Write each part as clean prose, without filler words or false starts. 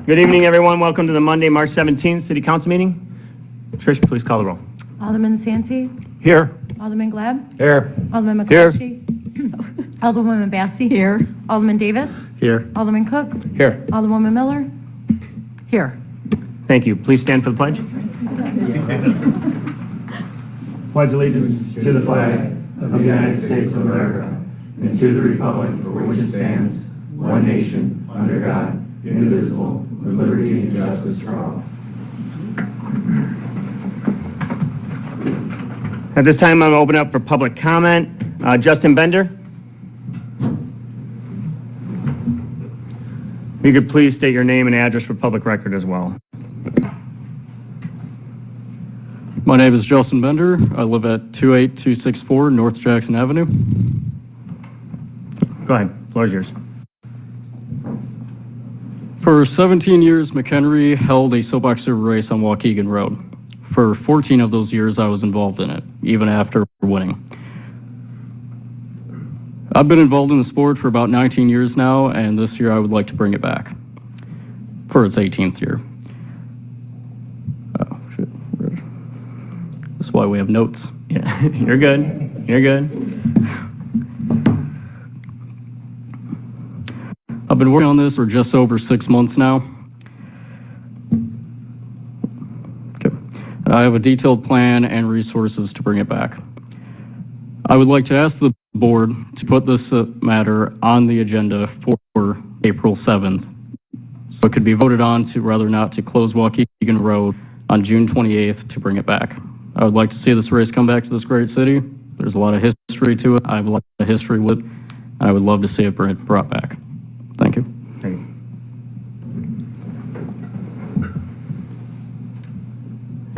Good evening, everyone. Welcome to the Monday, March 17th City Council meeting. Trish, please call the roll. Alderman Santee? Here. Alderman Glab? Here. Alderman Here. McClatchy? Alderwoman Bassey? Here. Alderman Davis? Here. Alderman Cook? Here. Alderwoman Miller? Here. Thank you. Please stand for the pledge. Pledge allegiance to the flag of the United States of America and to the republic for which it stands, one nation, under God, indivisible, with liberty and justice for all. At this time, I'm going to open up for public comment. Justin Bender. If you could please state your name and address for public record as well. My name is Justin Bender. I live at 28264 North Jackson Avenue. Go ahead. The floor is yours. For 17 years, McHenry held a soapbox server race on Waukegan Road. For 14 of those years, I was involved in it, even after winning. I've been involved in the sport for about 19 years now, and this year I would like to bring it back for its 18th year. Oh, shit. That's why we have notes. Yeah, you're good. You're good. I've been working on this for just over 6 months now. Okay. I have a detailed plan and resources to bring it back. I would like to ask the board to put this matter on the agenda for April 7th, so it could be voted on to rather not to close Waukegan Road on June 28th to bring it back. I would like to see this race come back to this great city. There's a lot of history to it. I have a lot of history with it, and I would love to see it brought back. Thank you. Thank you.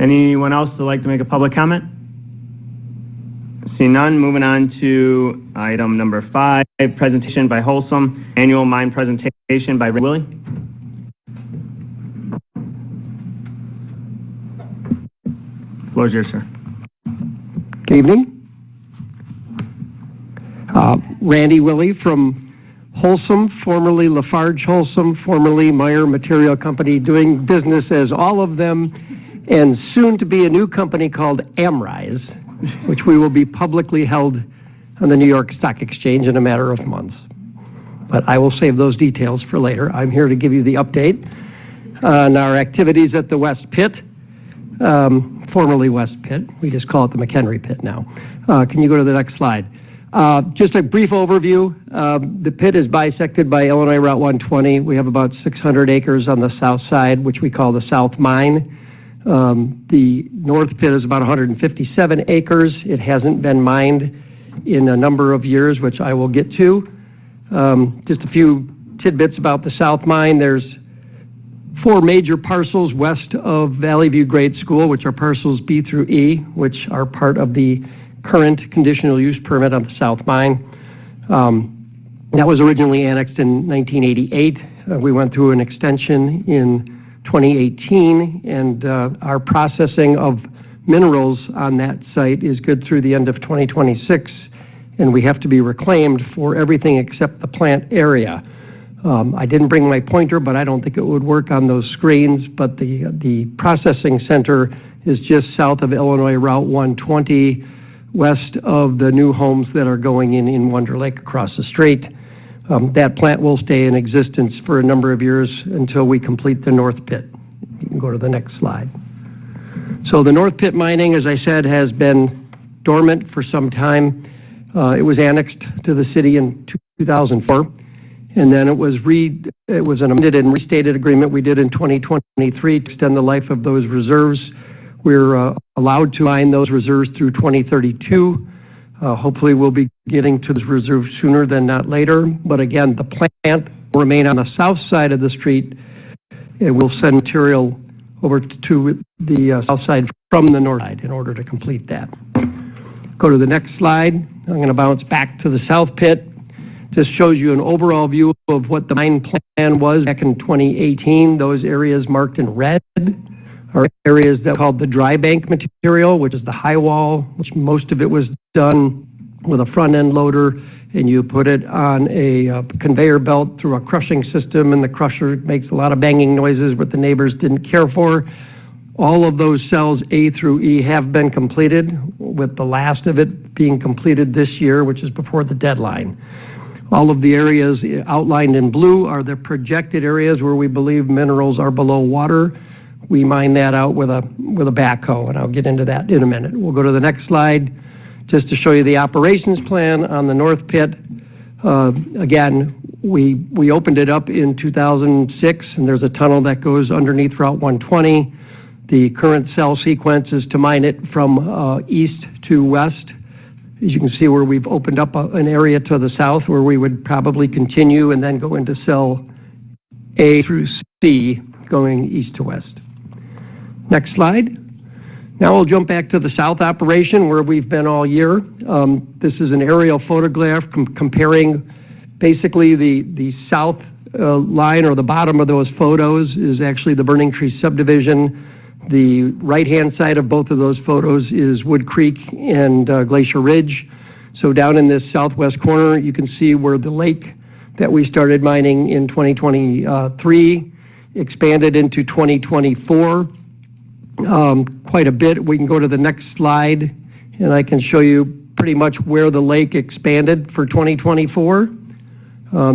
Anyone else would like to make a public comment? Seeing none, moving on to item number 5, presentation by Wholesome, annual mine presentation by Willie. The floor is yours, sir. Good evening. Randy Willie from Wholesome, formerly Lafarge Wholesome, formerly Meyer Material Company, doing business as all of them, and soon to be a new company called Amrise, which we will be publicly held on the New York Stock Exchange in a matter of months. But I will save those details for later. I'm here to give you the update on our activities at the West Pit, formerly West Pit. We just call it the McHenry Pit now. Can you go to the next slide? Just a brief overview. The pit is bisected by Illinois Route 120. We have about 600 acres on the south side, which we call the South Mine. The North Pit is about 157 acres. It hasn't been mined in a number of years, which I will get to. Just a few tidbits about the South Mine. There's 4 major parcels west of Valley View Grade School, which are parcels B through E, which are part of the current conditional use permit on the South Mine. That was originally annexed in 1988. We went through an extension in 2018, and our processing of minerals on that site is good through the end of 2026, and we have to be reclaimed for everything except the plant area. I didn't bring my pointer, but I don't think it would work on those screens, but the processing center is just south of Illinois Route 120, west of the new homes that are going in Wonder Lake across the street. That plant will stay in existence for a number of years until we complete the North Pit. You can go to the next slide. So the North Pit mining, as I said, has been dormant for some time. It was annexed to the city in 2004, and then it was an amended and restated agreement we did in 2023 to extend the life of those reserves. We're allowed to mine those reserves through 2032. Hopefully we'll be getting to the reserve sooner than not later. But again, the plant will remain on the south side of the street. It will send material over to the south side from the north side in order to complete that. Go to the next slide. I'm going to bounce back to the South Pit. This shows you an overall view of what the mine plan was back in 2018. Those areas marked in red are areas that are called the dry bank material, which is the high wall, which most of it was done with a front end loader and you put it on a conveyor belt through a crushing system, and the crusher makes a lot of banging noises, what the neighbors didn't care for. All of those cells A through E have been completed, with the last of it being completed this year, which is before the deadline. All of the areas outlined in blue are the projected areas where we believe minerals are below water. We mine that out with a backhoe, and I'll get into that in a minute. We'll go to the next slide just to show you the operations plan on the North Pit. Again, we opened it up in 2006, and there's a tunnel that goes underneath Route 120. The current cell sequence is to mine it from east to west. As you can see, where we've opened up an area to the south where we would probably continue and then go into cell A through C, going east to west. Next slide. Now we'll jump back to the south operation where we've been all year. This is an aerial photograph comparing basically the south line, or the bottom of those photos is actually the Burning Tree subdivision. The right-hand side of both of those photos is Wood Creek and Glacier Ridge. So down in this southwest corner, you can see where the lake that we started mining in 2023 expanded into 2024 quite a bit. We can go to the next slide, and I can show you pretty much where the lake expanded for 2024.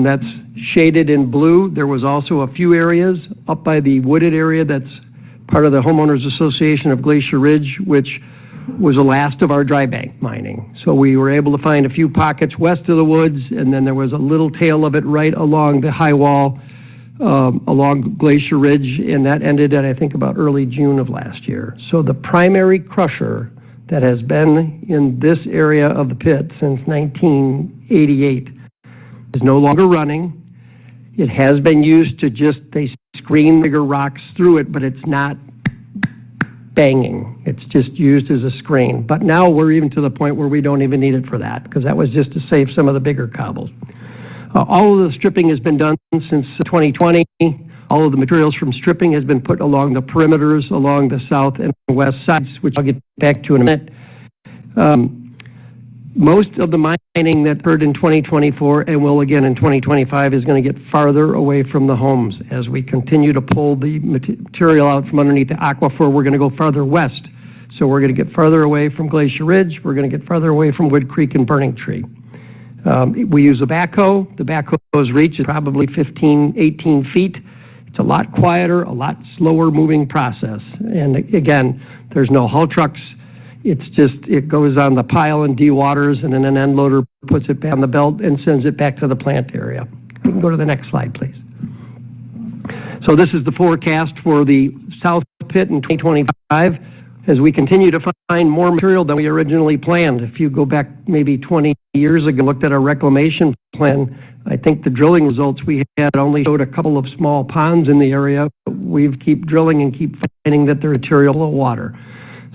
That's shaded in blue. There was also a few areas up by the wooded area that's part of the Homeowners Association of Glacier Ridge, which was the last of our dry bank mining. So we were able to find a few pockets west of the woods, and then there was a little tail of it right along the high wall along Glacier Ridge, and that ended at, I think, about early June of last year. So the primary crusher that has been in this area of the pit since 1988 is no longer running. It has been used to they screen bigger rocks through it, but it's not banging. It's just used as a screen. But now we're even to the point where we don't even need it for that, because that was just to save some of the bigger cobbles. All of the stripping has been done since 2020. All of the materials from stripping has been put along the perimeters, along the south and west sides, which I'll get back to in a minute. Most of the mining that occurred in 2024 and will again in 2025 is going to get farther away from the homes. As we continue to pull the material out from underneath the aquifer, we're going to go farther west. So we're going to get farther away from Glacier Ridge. We're going to get farther away from Wood Creek and Burning Tree. We use a backhoe. The backhoe's reach is probably 15, 18 feet. It's a lot quieter, a lot slower moving process. And again, there's no haul trucks. It's just, it goes on the pile and dewaters, and then an end loader puts it back on the belt and sends it back to the plant area. We can go to the next slide, please. So this is the forecast for the South Pit in 2025 as we continue to find more material than we originally planned. If you go back maybe 20 years ago, looked at our reclamation plan, I think the drilling results we had only showed a couple of small ponds in the area. We keep drilling and keep finding that there's material below water.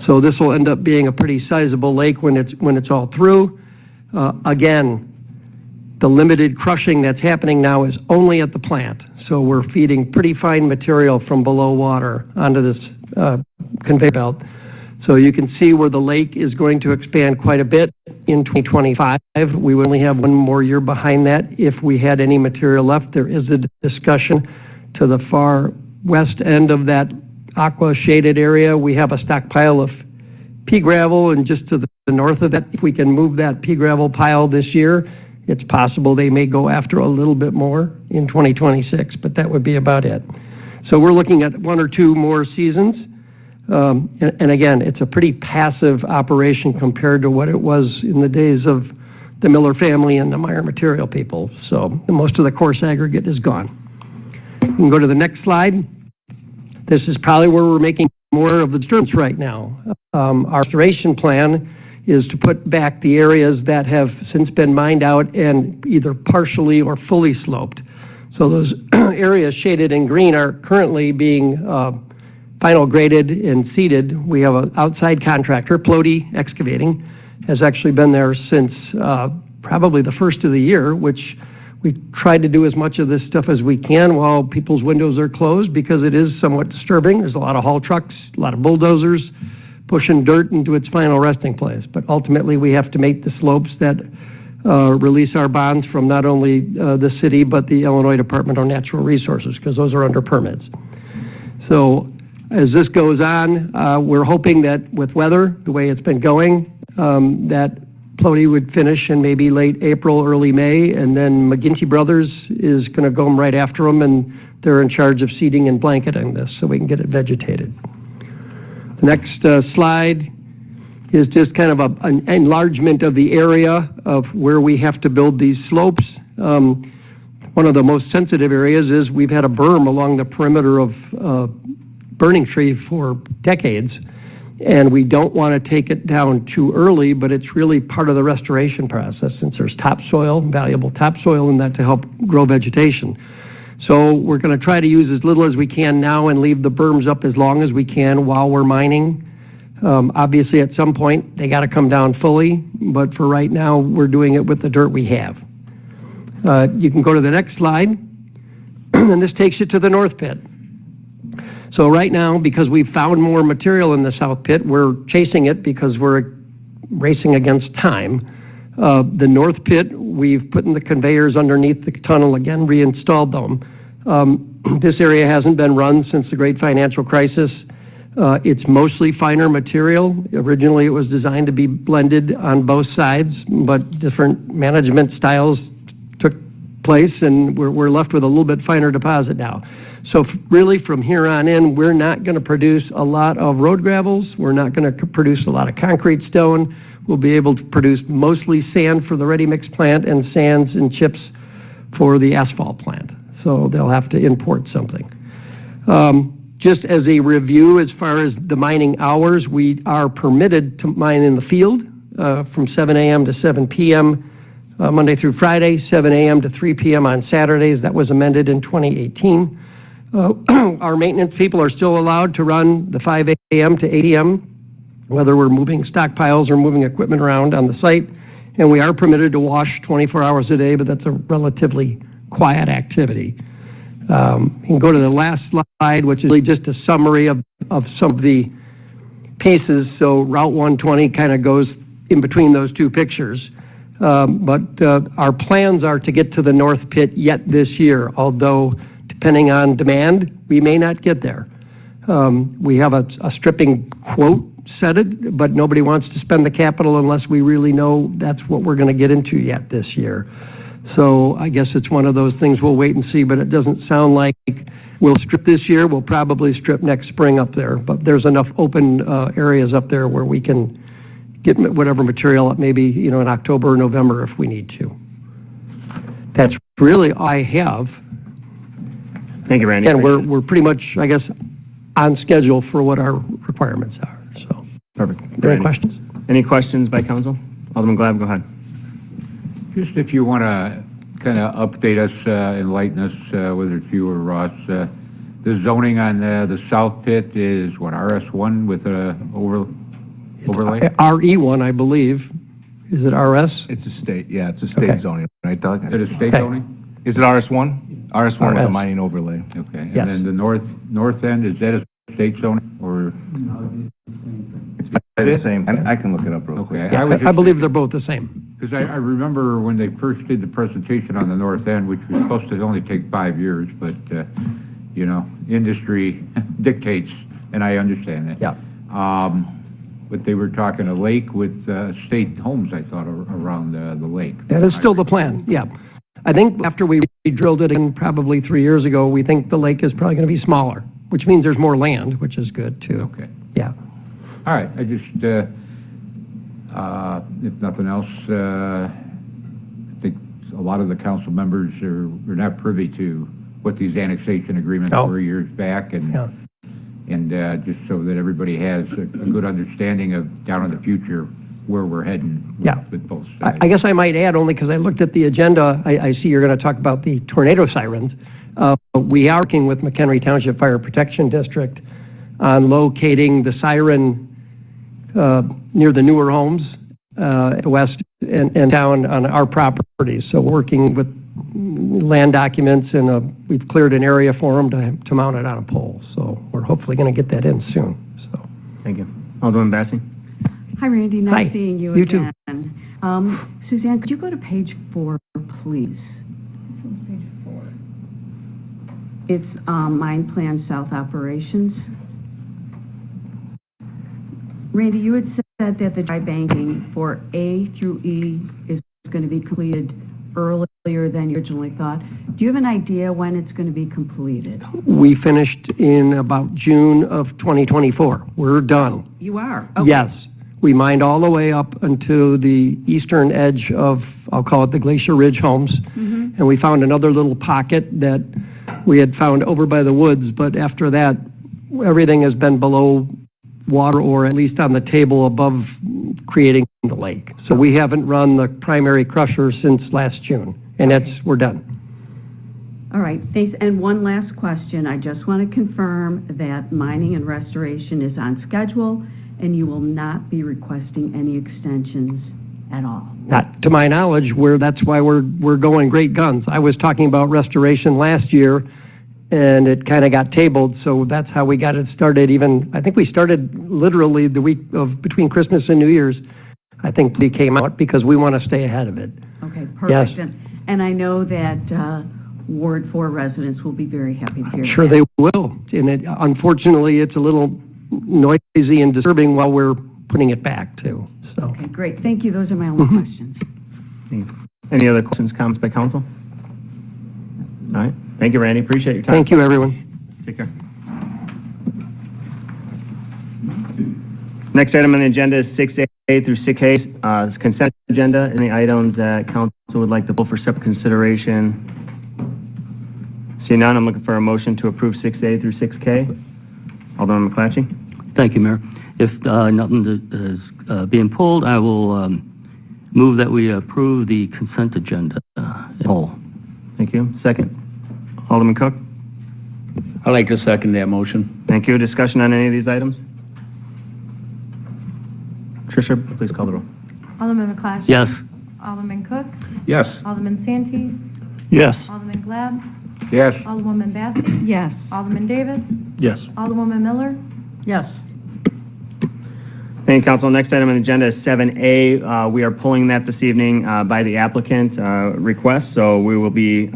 So this will end up being a pretty sizable lake when it's all through. Again, the limited crushing that's happening now is only at the plant. So we're feeding pretty fine material from below water onto this conveyor belt. So you can see where the lake is going to expand quite a bit in 2025. We will only have one more year behind that if we had any material left. There is a discussion to the far west end of that aqua shaded area. We have a stockpile of pea gravel, and just to the north of that, if we can move that pea gravel pile this year, it's possible they may go after a little bit more in 2026, but that would be about it. So we're looking at one or two more seasons. And again, it's a pretty passive operation compared to what it was in the days of the Miller family and the Meyer Material people. So most of the coarse aggregate is gone. We can go to the next slide. This is probably where we're making more of the disturbance right now. Our restoration plan is to put back the areas that have since been mined out and either partially or fully sloped. So those areas shaded in green are currently being final graded and seeded. We have an outside contractor, Plody Excavating, has actually been there since probably the first of the year, which we tried to do as much of this stuff as we can while people's windows are closed, because it is somewhat disturbing. There's a lot of haul trucks, a lot of bulldozers pushing dirt into its final resting place. But ultimately, we have to make the slopes that release our bonds from not only the city, but the Illinois Department of Natural Resources, because those are under permits. So as this goes on, we're hoping that with weather, the way it's been going, that Plody would finish in maybe late April, early May, and then McGinty Brothers is going to go right after them, and they're in charge of seeding and blanketing this so we can get it vegetated. The next slide is just kind of an enlargement of the area of where we have to build these slopes. One of the most sensitive areas is we've had a berm along the perimeter of Burning Tree for decades, and we don't want to take it down too early, but it's really part of the restoration process since there's topsoil, valuable topsoil in that to help grow vegetation. So we're going to try to use as little as we can now and leave the berms up as long as we can while we're mining. Obviously, at some point, they got to come down fully, but for right now, we're doing it with the dirt we have. You can go to the next slide, and this takes you to the North Pit. So right now, because we've found more material in the South Pit, we're chasing it because we're racing against time. The North Pit, we've put in the conveyors underneath the tunnel again, reinstalled them. This area hasn't been run since the great financial crisis. It's mostly finer material. Originally, it was designed to be blended on both sides, but different management styles took place, and we're left with a little bit finer deposit now. So really, from here on in, we're not going to produce a lot of road gravels. We're not going to produce a lot of concrete stone. We'll be able to produce mostly sand for the ready-mix plant and sands and chips for the asphalt plant. So they'll have to import something. Just as a review, as far as the mining hours, we are permitted to mine in the field from 7 a.m. to 7 p.m. Monday through Friday, 7 a.m. to 3 p.m. on Saturdays. That was amended in 2018. Our maintenance people are still allowed to run the 5 a.m. to 8 p.m., whether we're moving stockpiles or moving equipment around on the site. And we are permitted to wash 24 hours a day, but that's a relatively quiet activity. You can go to the last slide, which is really just a summary of some of the pieces. So Route 120 kind of goes in between those two pictures. But our plans are to get to the North Pit yet this year, although depending on demand, we may not get there. We have a stripping quote set it, but nobody wants to spend the capital unless we really know that's what we're going to get into yet this year. So I guess it's one of those things we'll wait and see, but it doesn't sound like we'll strip this year. We'll probably strip next spring up there, but there's enough open areas up there where we can get whatever material up maybe, in October or November if we need to. That's really all I have. Thank you, Randy. And we're pretty much, I guess, on schedule for what our requirements are. So, perfect. Any questions? Any questions by council? Alderman Glab, go ahead. Just if you want to kind of update us, enlighten us, whether it's you or Ross, the zoning on the South Pit is what, RS1 with overlay? RE1, I believe. Is it RS? It's a state, yeah, it's a state zoning, right, Doug? Is it a state zoning? Is it RS1? RS1 is a mining overlay. Okay, and Yes. then the north end, is that a state zoning, or? It's the same. I can look it up real quick. Okay, Yeah, I believe they're both the same. Because I remember when they first did the presentation on the north end, which was supposed to only take 5 years, but, industry dictates, and I understand that. Yeah. But they were talking a lake with state homes, I thought, around the lake. That is still the plan, yeah. I think after we drilled it in probably 3 years ago, we think the lake is probably going to be smaller, which means there's more land, which is good, too. Okay. Yeah. All right, I just, if nothing else, I think a lot of the council members are not privy to what these annexation agreements were years back, and just so that everybody has a good understanding of down in the future where we're heading with both sides. I guess I might add, only because I looked at the agenda, I see you're going to talk about the tornado sirens. We are working with McHenry Township Fire Protection District on locating the siren near the newer homes at the west and down on our properties. So working with land documents, and we've cleared an area for them to mount it on a pole. So we're hopefully going to get that in soon. So Thank you. Alderman Bassi? Hi, Randy. Nice Hi. seeing you You again. too. Suzanne, could you go to page 4, please? Page 4. It's Mine Plan South Operations. Randy, you had said that the dry banking for A through E is going to be completed earlier than you originally thought. Do you have an idea when it's going to be completed? We finished in about June of 2024. We're done. You are? Okay. Yes. We mined all the way up until the eastern edge of, I'll call it the Glacier Ridge homes. Mm-hmm. And we found another little pocket that we had found over by the woods, but after that, everything has been below water or at least on the table above creating the lake. So we haven't run the primary crusher since last June, and we're done. All right, thanks. And one last question. I just want to confirm that mining and restoration is on schedule, and you will not be requesting any extensions at all. Not to my knowledge, that's why we're going great guns. I was talking about restoration last year, and it kind of got tabled, so that's how we got it started. I think we started literally the week of between Christmas and New Year's. I think we came out because we want to stay ahead of it. Okay, perfect. Yes. And I know that Ward 4 residents will be very happy to hear Sure that. they will. And unfortunately, it's a little noisy and disturbing while we're putting it back, too. So. Okay, great. Thank you. Those are my only questions. Any other questions, comments by council? All right. Thank you, Randy. Appreciate your time. Thank you, everyone. Take care. Next item on the agenda is 6A through 6K, consent agenda. Any items that council would like to pull for separate consideration? See none, I'm looking for a motion to approve 6A through 6K. Alderman McClatchy. Thank you, Mayor. If nothing is being pulled, I will move that we approve the consent agenda in whole. Thank you. Second. Alderman Cook. I'd like to second that motion. Thank you. Discussion on any of these items? Tricia, please call the roll. Alderman McClatchy? Yes. Alderman Cook? Yes. Alderman Santee? Yes. Alderman Glab? Yes. Alderwoman Bassey? Yes. Alderman Davis? Yes. Alderwoman Miller? Yes. Thank you, council. Next item on the agenda is 7A. We are pulling that this evening by the applicant request, so we will be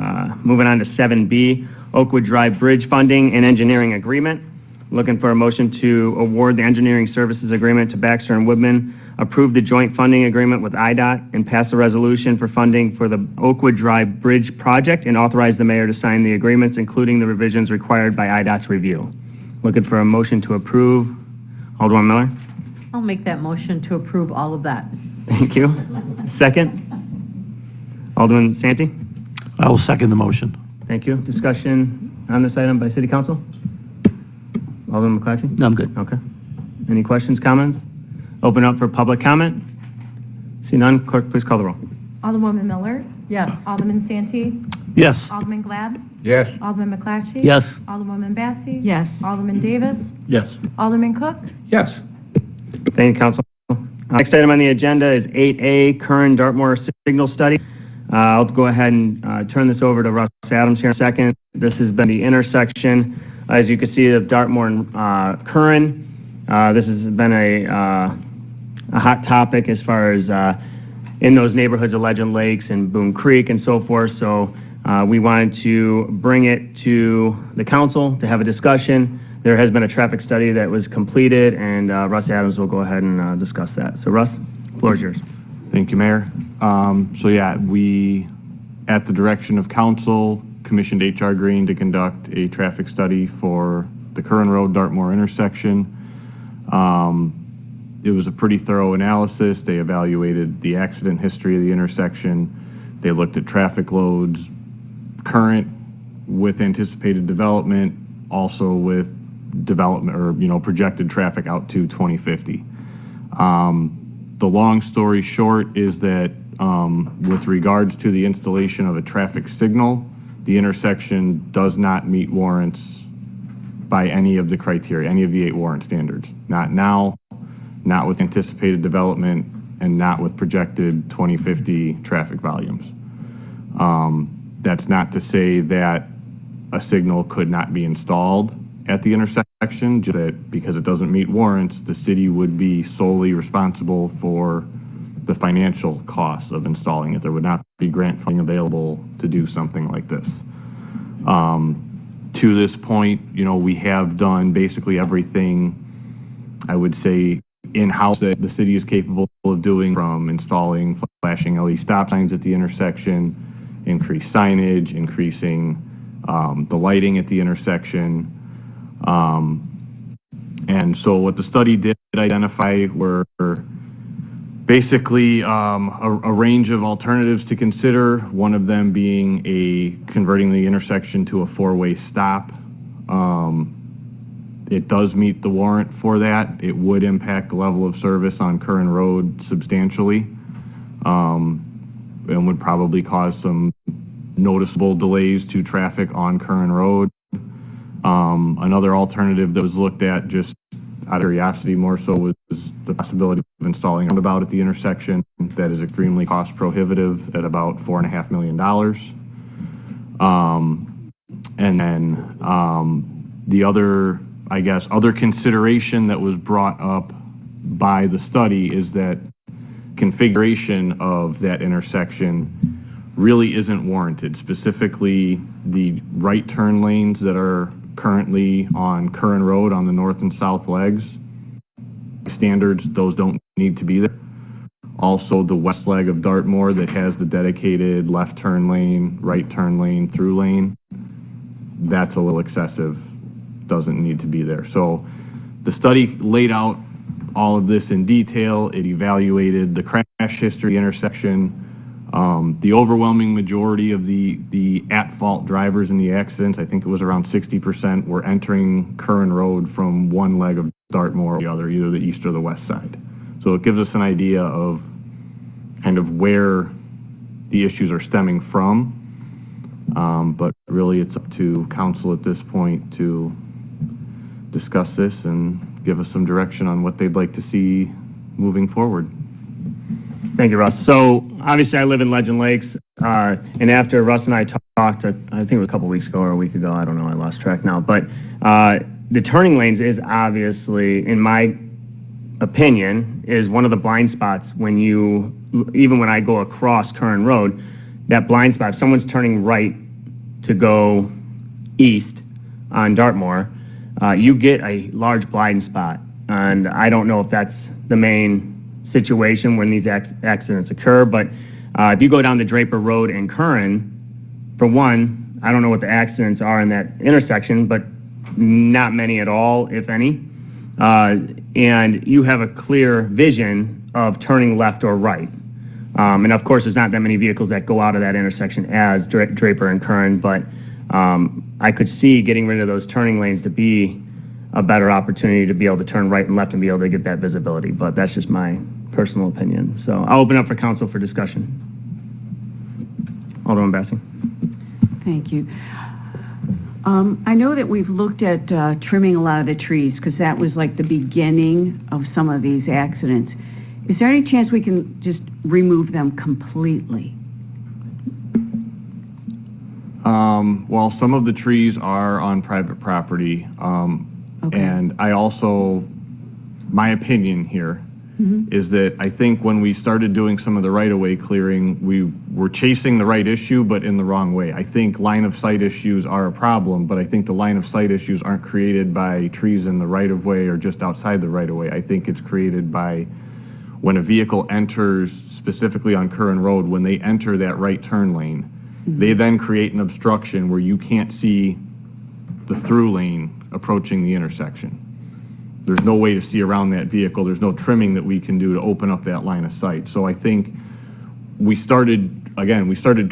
moving on to 7B, Oakwood Drive Bridge Funding and Engineering Agreement. Looking for a motion to award the engineering services agreement to Baxter and Woodman, approve the joint funding agreement with IDOT, and pass a resolution for funding for the Oakwood Drive Bridge project, and authorize the mayor to sign the agreements, including the revisions required by IDOT's review. Looking for a motion to approve. Alderman Miller. I'll make that motion to approve all of that. Thank you. Second. Alderman Santee. I will second the motion. Thank you. Discussion on this item by City Council? Alderman McClatchy? No, I'm good. Okay. Any questions, comments? Open up for public comment. See none, clerk, please call the roll. Alderwoman Miller? Yes. Alderman Santee? Yes. Alderman Glab? Yes. Alderman McClatchy? Yes. Alderwoman Bassey? Yes. Alderman Davis? Yes. Alderman Cook? Yes. Thank you, council. Next item on the agenda is 8A, Curran Dartmoor Signal Study. I'll go ahead and turn this over to Russ Adams here in a second. This has been the intersection, as you can see, of Dartmoor and Curran. This has been a hot topic as far as in those neighborhoods of Legend Lakes and Boone Creek and so forth. So we wanted to bring it to the council to have a discussion. There has been a traffic study that was completed, and Russ Adams will go ahead and discuss that. So Russ, the floor is yours. Thank you, Mayor. We, at the direction of council, commissioned HR Green to conduct a traffic study for the Curran Road Dartmoor intersection. It was a pretty thorough analysis. They evaluated the accident history of the intersection. They looked at traffic loads, current with anticipated development, also with development or, projected traffic out to 2050. The long story short is that with regards to the installation of a traffic signal, the intersection does not meet warrants by any of the criteria, any of the 8 warrant standards. Not now, not with anticipated development, and not with projected 2050 traffic volumes. That's not to say that a signal could not be installed at the intersection, just that because it doesn't meet warrants, the city would be solely responsible for the financial costs of installing it. There would not be grant funding available to do something like this. To this point, we have done basically everything, I would say, in-house that the city is capable of doing, from installing flashing LED stop signs at the intersection, increased signage, increasing the lighting at the intersection. And so what the study did identify were basically a range of alternatives to consider, one of them being converting the intersection to a four-way stop. It does meet the warrant for that. It would impact the level of service on Curran Road substantially, and would probably cause some noticeable delays to traffic on Curran Road. Another alternative that was looked at, just out of curiosity more so, was the possibility of installing a roundabout at the intersection. That is extremely cost prohibitive at about $4.5 million. And then the other consideration that was brought up by the study is that configuration of that intersection really isn't warranted. Specifically, the right turn lanes that are currently on Curran Road on the north and south legs, standards, those don't need to be there. Also, the west leg of Dartmoor that has the dedicated left turn lane, right turn lane, through lane, that's a little excessive, doesn't need to be there. So the study laid out all of this in detail. It evaluated the crash history intersection. The overwhelming majority of the at-fault drivers in the accidents, I think it was around 60%, were entering Curran Road from one leg of Dartmoor or the other, either the east or the west side. So it gives us an idea of kind of where the issues are stemming from. But really it's up to council at this point to discuss this and give us some direction on what they'd like to see moving forward. Thank you, Russ. So obviously I live in Legend Lakes, and after Russ and I talked, I think it was a couple weeks ago or a week ago, I don't know, I lost track now, but the turning lanes is obviously, in my opinion, is one of the blind spots even when I go across Curran Road, that blind spot, if someone's turning right to go east on Dartmoor, you get a large blind spot, and I don't know if that's the main situation when these accidents occur, but if you go down the Draper Road in Curran, for one, I don't know what the accidents are in that intersection, but not many at all, if any, and you have a clear vision of turning left or right. And of course, there's not that many vehicles that go out of that intersection as Draper and Curran, but I could see getting rid of those turning lanes to be a better opportunity to be able to turn right and left and be able to get that visibility, but that's just my personal opinion. So I'll open up for council for discussion. Alderman Bassey. Thank you. I know that we've looked at trimming a lot of the trees because that was like the beginning of some of these accidents. Is there any chance we can just remove them completely? Well, some of the trees are on private property. Okay. And I also, my opinion here is that I think when we started doing some of the right-of-way clearing, we were chasing the right issue, but in the wrong way. I think line-of-sight issues are a problem, but I think the line-of-sight issues aren't created by trees in the right-of-way or just outside the right-of-way. I think it's created by when a vehicle enters, specifically on Curran Road, when they enter that right turn lane, they then create an obstruction where you can't see the through lane approaching the intersection. There's no way to see around that vehicle. There's no trimming that we can do to open up that line of sight. So I think we started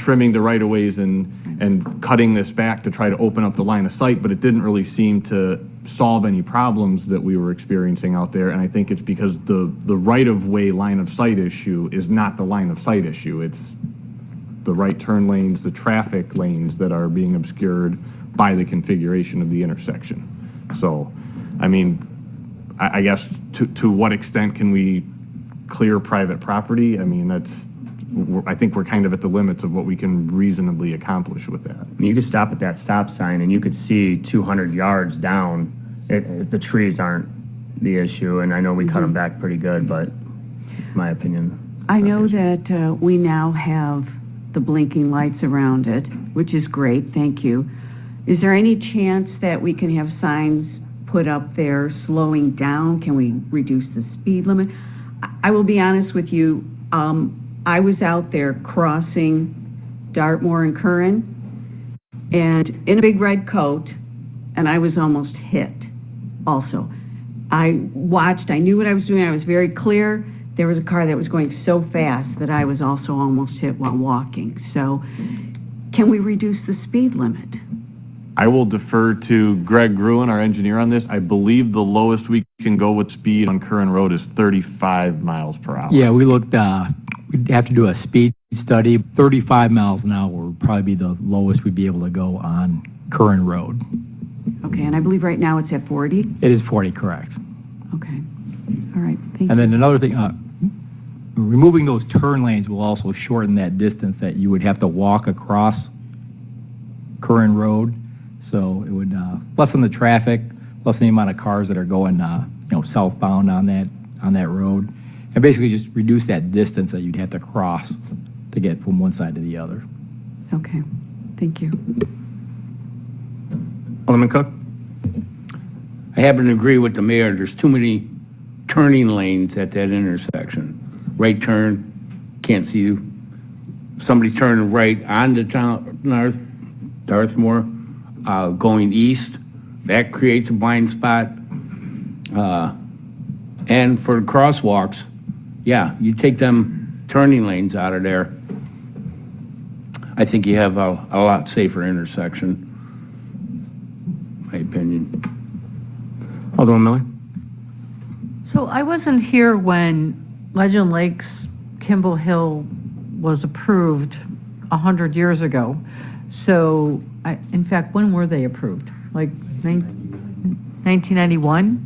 trimming the right-of-ways and cutting this back to try to open up the line of sight, but it didn't really seem to solve any problems that we were experiencing out there. And I think it's because the right-of-way line of sight issue is not the line of sight issue. It's the right turn lanes, the traffic lanes that are being obscured by the configuration of the intersection. So, I mean, I guess to what extent can we clear private property? I mean, I think we're kind of at the limits of what we can reasonably accomplish with that. You could stop at that stop sign and you could see 200 yards down if the trees aren't the issue, and I know we cut them back pretty good, but my opinion. I know that we now have the blinking lights around it, which is great, thank you. Is there any chance that we can have signs put up there slowing down? Can we reduce the speed limit? I will be honest with you, I was out there crossing Dartmoor and Curran, and in a big red coat, and I was almost hit also. I watched, I knew what I was doing, I was very clear. There was a car that was going so fast that I was also almost hit while walking. So, can we reduce the speed limit? I will defer to Greg Gruen, our engineer on this. I believe the lowest we can go with speed on Curran Road is 35 miles per hour. Yeah, we looked, we'd have to do a speed study. 35 miles an hour would probably be the lowest we'd be able to go on Curran Road. Okay, and I believe right now it's at 40? It is 40, correct. Okay. All right, thank you. And then another thing, removing those turn lanes will also shorten that distance that you would have to walk across Curran Road. So it would lessen the traffic, lessen the amount of cars that are going, southbound on that road, and basically just reduce that distance that you'd have to cross to get from one side to the other. Okay, thank you. Alderman Cook? I happen to agree with the mayor. There's too many turning lanes at that intersection. Right turn, can't see you. Somebody turning right on the Dartmoor, going east, that creates a blind spot. And for crosswalks, yeah, you take them turning lanes out of there, I think you have a lot safer intersection, my opinion. Alderman Miller? So I wasn't here when Legend Lakes Kimball Hill was approved 100 years ago. So, in fact, when were they approved? Like 1991?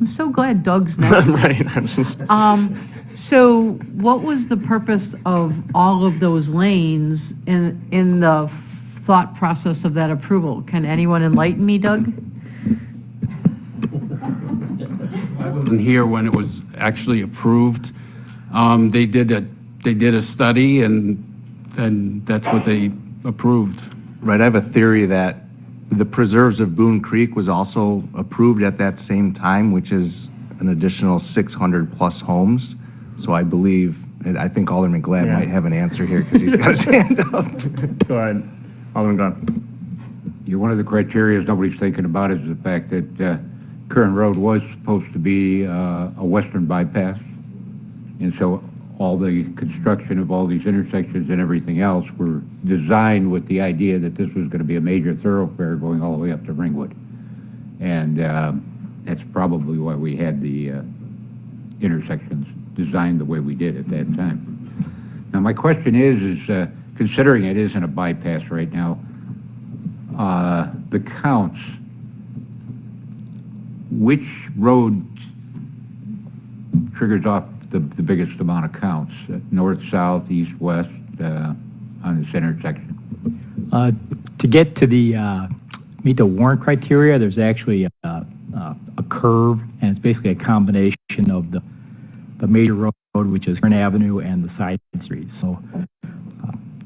I'm so glad Doug's not. Right. So what was the purpose of all of those lanes in the thought process of that approval? Can anyone enlighten me, Doug? I wasn't here when it was actually approved. They did a study, and that's what they approved. Right, I have a theory that the preserves of Boone Creek was also approved at that same time, which is an additional 600 plus homes. So I believe, and I think Alderman Glad might have an answer here because he's got his hand up. Go ahead, Alderman Glenn. One of the criteria nobody's thinking about is the fact that Curran Road was supposed to be a western bypass, and so all the construction of all these intersections and everything else were designed with the idea that this was going to be a major thoroughfare going all the way up to Ringwood. And that's probably why we had the intersections designed the way we did at that time. Now, my question is considering it isn't a bypass right now, the counts, which road triggers off the biggest amount of counts, north, south, east, west, on this intersection? To get to meet the warrant criteria, there's actually a curve, and it's basically a combination of the major road, which is Curran Avenue, and the side streets. So,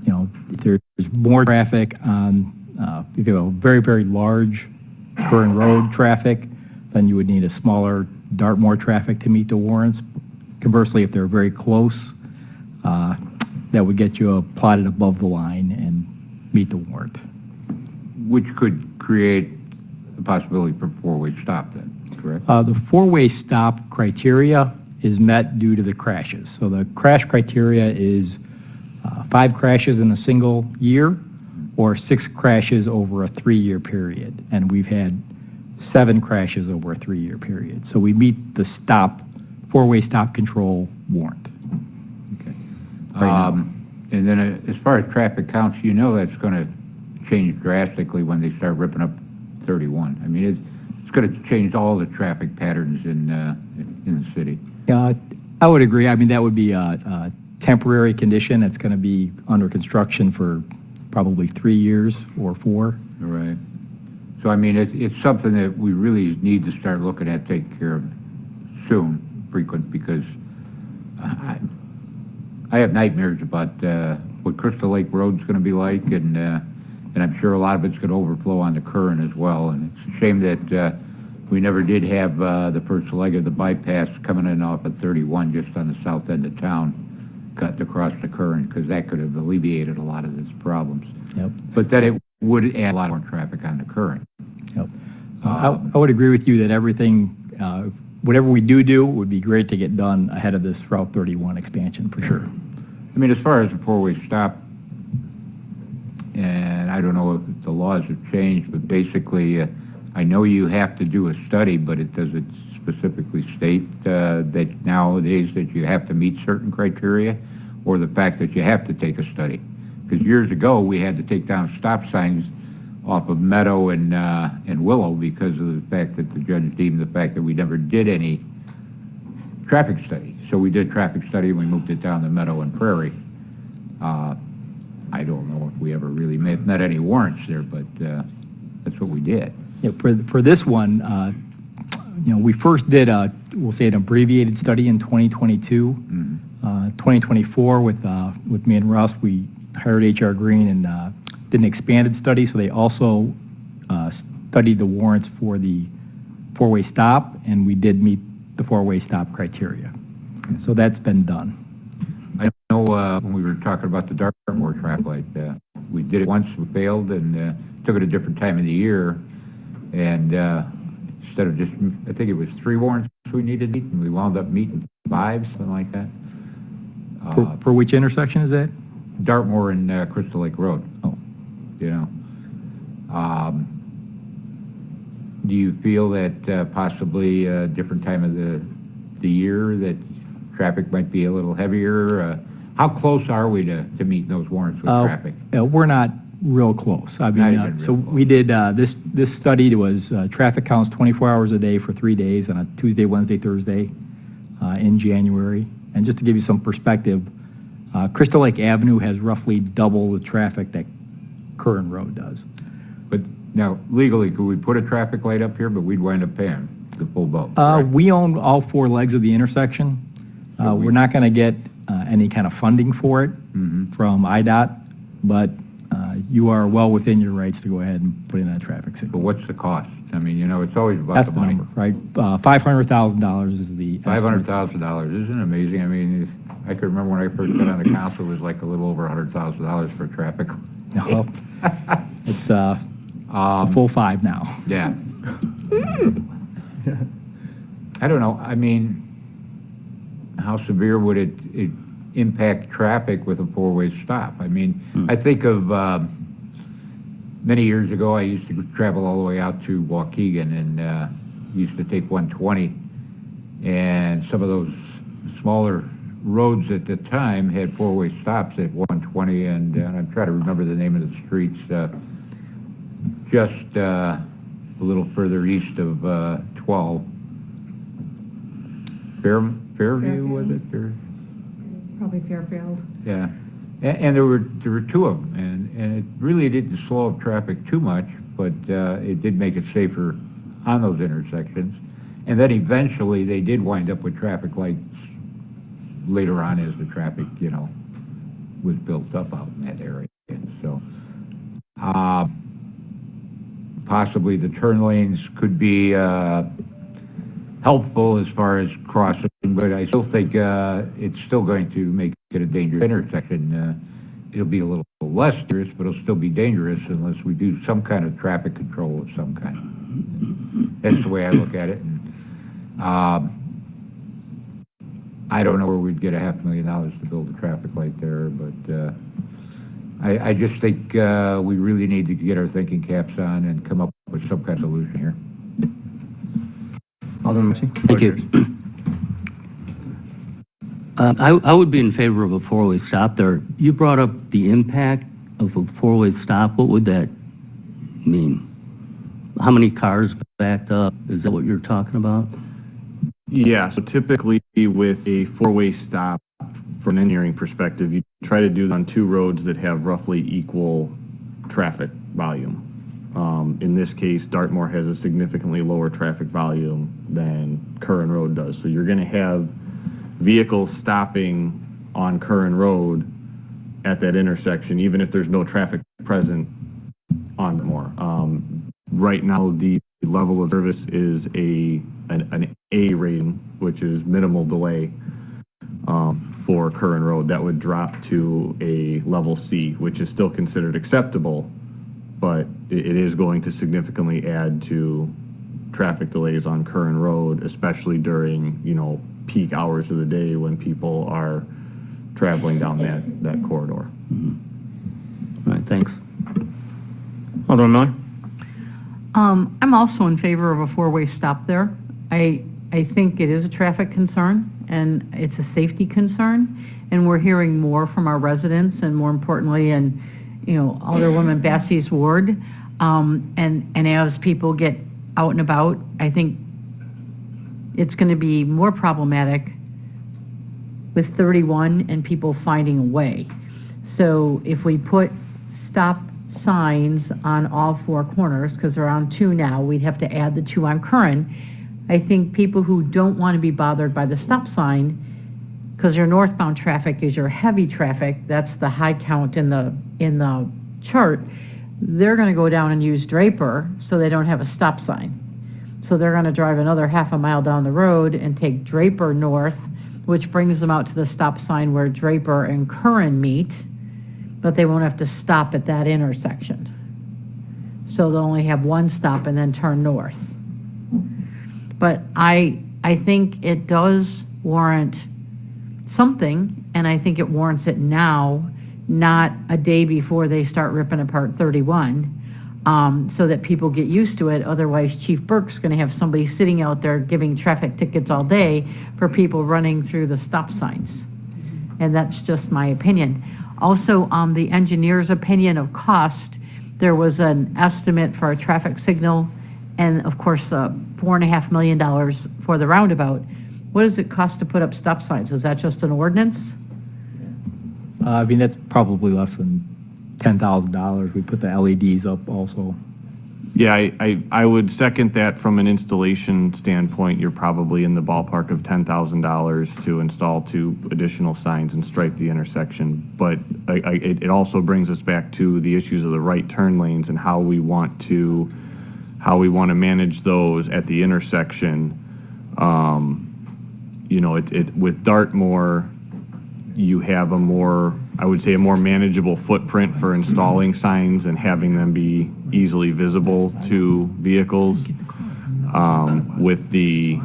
if there's more traffic on, if you have a very, very large Curran Road traffic, then you would need a smaller Dartmoor traffic to meet the warrants. Conversely, if they're very close, that would get you plotted above the line and meet the warrant. Which could create the possibility for four-way stop then, correct? The four-way stop criteria is met due to the crashes. So the crash criteria is 5 crashes in a single year or 6 crashes over a 3-year period. And we've had 7 crashes over a 3-year period. So we meet the four-way stop control warrant. Okay. And then as far as traffic counts, that's going to change drastically when they start ripping up 31. I mean, it's going to change all the traffic patterns in the city. I would agree. I mean, that would be a temporary condition. It's going to be under construction for probably 3 years or 4. Right. So, I mean, it's something that we really need to start looking at taking care of soon, frequent, because I have nightmares about what Crystal Lake Road's going to be like, and I'm sure a lot of it's going to overflow on the Curran as well. And it's a shame that we never did have the first leg of the bypass coming in off of 31 just on the south end of town, cut across the Curran, because that could have alleviated a lot of these problems. Yep. But then it would add a lot more traffic on the Curran. Yep. I would agree with you that everything, whatever we do would be great to get done ahead of this Route 31 expansion, for sure. I mean, as far as the four-way stop, and I don't know if the laws have changed, but basically, I know you have to do a study, but does it specifically state that nowadays that you have to meet certain criteria, or the fact that you have to take a study? Because years ago, we had to take down stop signs off of Meadow and Willow because of the fact that the judge deemed the fact that we never did any traffic study. So we did traffic study and we moved it down to Meadow and Prairie. I don't know if we ever really met any warrants there, but that's what we did. Yeah, for this one, we first did we'll say an abbreviated study in 2022. 2024 with me and Russ, we hired HR Green and did an expanded study, so they also studied the warrants for the four-way stop, and we did meet the four-way stop criteria. So that's been done. I know when we were talking about the Dartmoor traffic light, we did it once, we failed, and took it a different time of the year, and instead of just, I think it was 3 warrants we needed to meet, and we wound up meeting 5, something like that. For which intersection is that? Dartmoor and Crystal Lake Road. Oh. You know. Do you feel that possibly a different time of the year that traffic might be a little heavier? How close are we to meeting those warrants with traffic? We're not real close. I mean, so we did this study was traffic counts 24 hours a day for 3 days on a Tuesday, Wednesday, Thursday in January. And just to give you some perspective, Crystal Lake Avenue has roughly double the traffic that Curran Road does. But now, legally, could we put a traffic light up here, but we'd wind up paying the full boat? Right? We own all 4 legs of the intersection. We're not going to get any kind of funding for it from IDOT, but you are well within your rights to go ahead and put in that traffic signal. But what's the cost? I mean, it's always about That's the money. Number, right? $500,000 is the... $500,000, isn't it amazing? I mean, I can remember when I first got on the council, it was like a little over $100,000 for traffic. No, it's a full 5 now. Yeah. I don't know. I mean, how severe would it impact traffic with a 4-way stop? I mean, I think of many years ago, I used to travel all the way out to Waukegan and used to take 120, and some of those smaller roads at the time had 4-way stops at 120, and I'm trying to remember the name of the streets, just a little further east of 12. Fairview, was it? Probably Fairfield. Yeah, and there were 2 of them, and it really didn't slow up traffic too much, but it did make it safer on those intersections. And then eventually they did wind up with traffic lights later on as the traffic, was built up out in that area. And so possibly the turn lanes could be helpful as far as crossing, but I still think it's still going to make it a dangerous intersection. It'll be a little less dangerous, but it'll still be dangerous unless we do some kind of traffic control of some kind. That's the way I look at it. And, I don't know where we'd get $500,000 to build a traffic light there, but I just think we really need to get our thinking caps on and come up with some kind of solution here. Alderman Massey? Thank you. I would be in favor of a 4-way stop there. You brought up the impact of a 4-way stop. What would that mean? How many cars backed up? Is that what you're talking about? Yeah, so typically with a 4-way stop, from an engineering perspective, you try to do it on 2 roads that have roughly equal traffic volume. In this case, Dartmoor has a significantly lower traffic volume than Curran Road does. So you're going to have vehicles stopping on Curran Road at that intersection, even if there's no traffic present on more. Right now, the level of service is an A rating, which is minimal delay for Curran Road. That would drop to a level C, which is still considered acceptable, but it is going to significantly add to traffic delays on Curran Road, especially during, peak hours of the day when people are traveling down that corridor. All right, thanks. Alderman Miller? I'm also in favor of a four-way stop there. I think it is a traffic concern, and it's a safety concern, and we're hearing more from our residents, and more importantly, in, Alderwoman Bassey's ward, and as people get out and about, I think it's going to be more problematic with 31 and people finding a way. So if we put stop signs on all four corners, because they're on 2 now, we'd have to add the 2 on Curran. I think people who don't want to be bothered by the stop sign, because your northbound traffic is your heavy traffic, that's the high count in the chart, they're going to go down and use Draper so they don't have a stop sign. So they're going to drive another half a mile down the road and take Draper north, which brings them out to the stop sign where Draper and Curran meet, but they won't have to stop at that intersection. So they'll only have one stop and then turn north. But I think it does warrant something, and I think it warrants it now, not a day before they start ripping apart 31, so that people get used to it. Otherwise, Chief Burke's going to have somebody sitting out there giving traffic tickets all day for people running through the stop signs. And that's just my opinion. Also, the engineer's opinion of cost, there was an estimate for a traffic signal and, of course, $4.5 million for the roundabout. What does it cost to put up stop signs? Is that just an ordinance? That's probably less than $10,000. We put the LEDs up also. Yeah, I would second that. From an installation standpoint, you're probably in the ballpark of $10,000 to install 2 additional signs and stripe the intersection. But it also brings us back to the issues of the right turn lanes and how we want to manage those at the intersection. With Dartmoor, you have a more manageable footprint for installing signs and having them be easily visible to vehicles. With the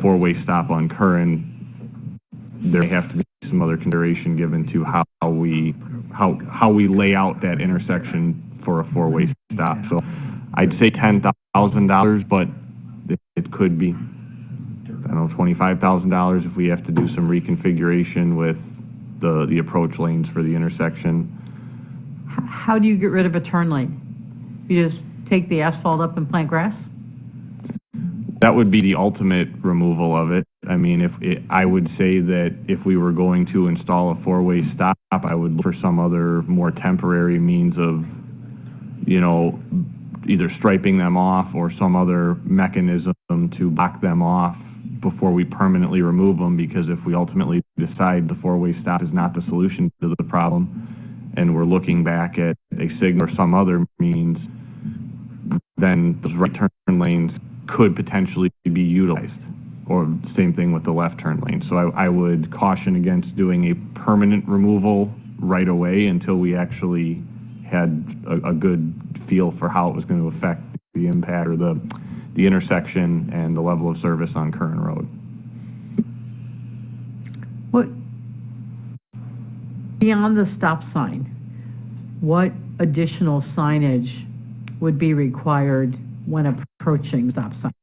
4-way stop on Curran, there may have to be some other consideration given to how we lay out that intersection for a 4-way stop. So I'd say $10,000, but it could be, $25,000 if we have to do some reconfiguration with the approach lanes for the intersection. How do you get rid of a turn lane? You just take the asphalt up and plant grass? That would be the ultimate removal of it. I mean, I would say that if we were going to install a 4-way stop, I would look for some other more temporary means of, either striping them off or some other mechanism to block them off before we permanently remove them, because if we ultimately decide the 4-way stop is not the solution to the problem and we're looking back at a signal or some other means, then those right turn lanes could potentially be utilized, or same thing with the left turn lane. So I would caution against doing a permanent removal right away until we actually had a good feel for how it was going to affect the impact or the intersection and the level of service on Curran Road. What, beyond the stop sign, what additional signage would be required when approaching the stop sign?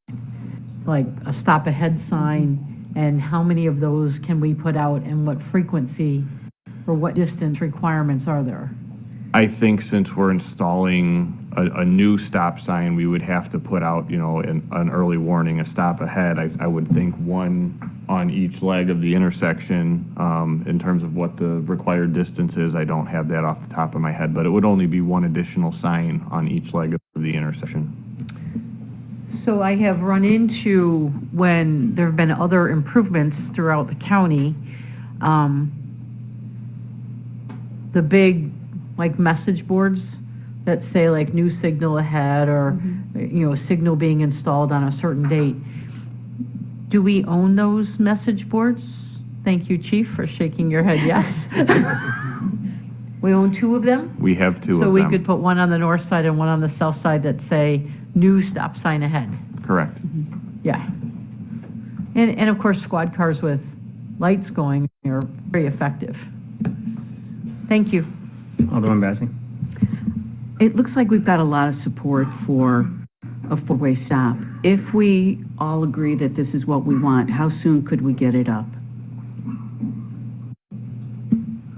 Like a stop ahead sign, and how many of those can we put out, and what frequency or what distance requirements are there? I think since we're installing a new stop sign, we would have to put out, an early warning, a stop ahead. I would think one on each leg of the intersection. In terms of what the required distance is, I don't have that off the top of my head, but it would only be one additional sign on each leg of the intersection. So I have run into, when there have been other improvements throughout the county, the big, like, message boards that say, like, new signal ahead, or, you know, signal being installed on a certain date. Do we own those message boards? Thank you, Chief, for shaking your head yes. We own 2 of them? We have 2 of them. So we could put one on the north side and one on the south side that say, new stop sign ahead. Correct. Yeah. And of course, squad cars with lights going are very effective. Thank you. Alderman Bassi. It looks like we've got a lot of support for a 4-way stop. If we all agree that this is what we want, how soon could we get it up?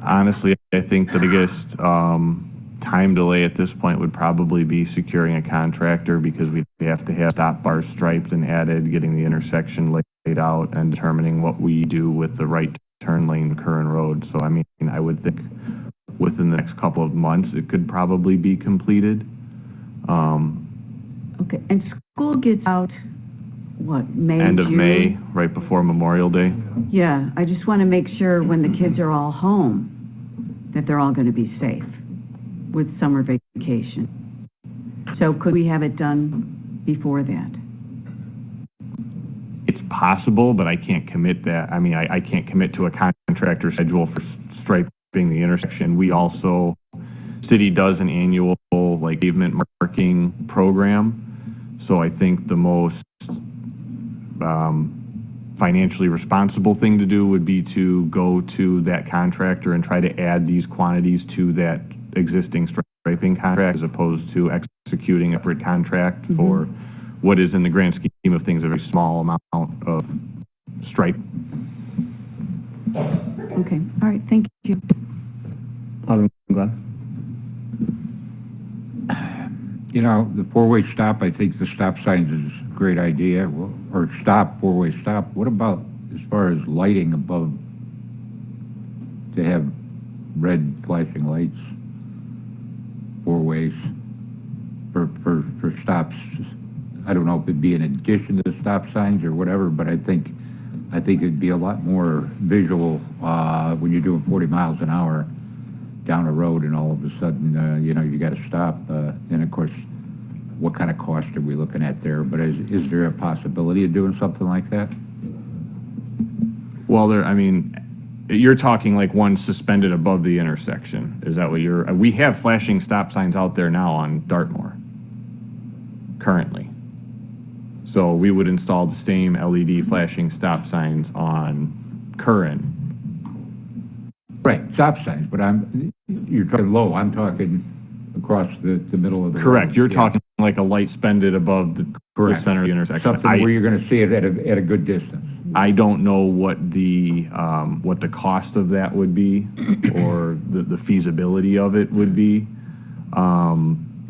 Honestly, I think the biggest time delay at this point would probably be securing a contractor, because we have to have stop bars striped and added, getting the intersection laid out, and determining what we do with the right turn lane Curran Road. So, I mean, I would think within the next couple of months, it could probably be completed. Okay, and school gets out, what, May, End of June? May, right before Memorial Day. Yeah, I just want to make sure when the kids are all home, that they're all going to be safe with summer vacation. So could we have it done before that? It's possible, but I can't commit that. I mean, I can't commit to a contractor schedule for striping the intersection. We also, city does an annual, like, pavement marking program. So I think the most financially responsible thing to do would be to go to that contractor and try to add these quantities to that existing striping contract, as opposed to executing a separate contract for what is, in the grand scheme of things, a very small amount of stripe. Okay, all right, thank you. Alderman Glad. You know, the 4-way stop, I think the stop signs is a great idea, or stop, 4-way stop. What about as far as lighting above, to have red flashing lights, 4 ways for stops? I don't know if it'd be in addition to the stop signs or whatever, but I think it'd be a lot more visual when you're doing 40 miles an hour down a road, and all of a sudden, you know, you got to stop. And of course, what kind of cost are we looking at there? But is there a possibility of doing something like that? Well, I mean, you're talking like one suspended above the intersection. Is that what you're? We have flashing stop signs out there now on Dartmoor currently. So we would install the same LED flashing stop signs on Curran. Right, stop signs, but you're talking low. I'm talking across the middle of the Correct. road. You're talking like a light suspended above the center of the intersection. Something where you're going to see it at a good distance. I don't know what the cost of that would be, or the feasibility of it would be.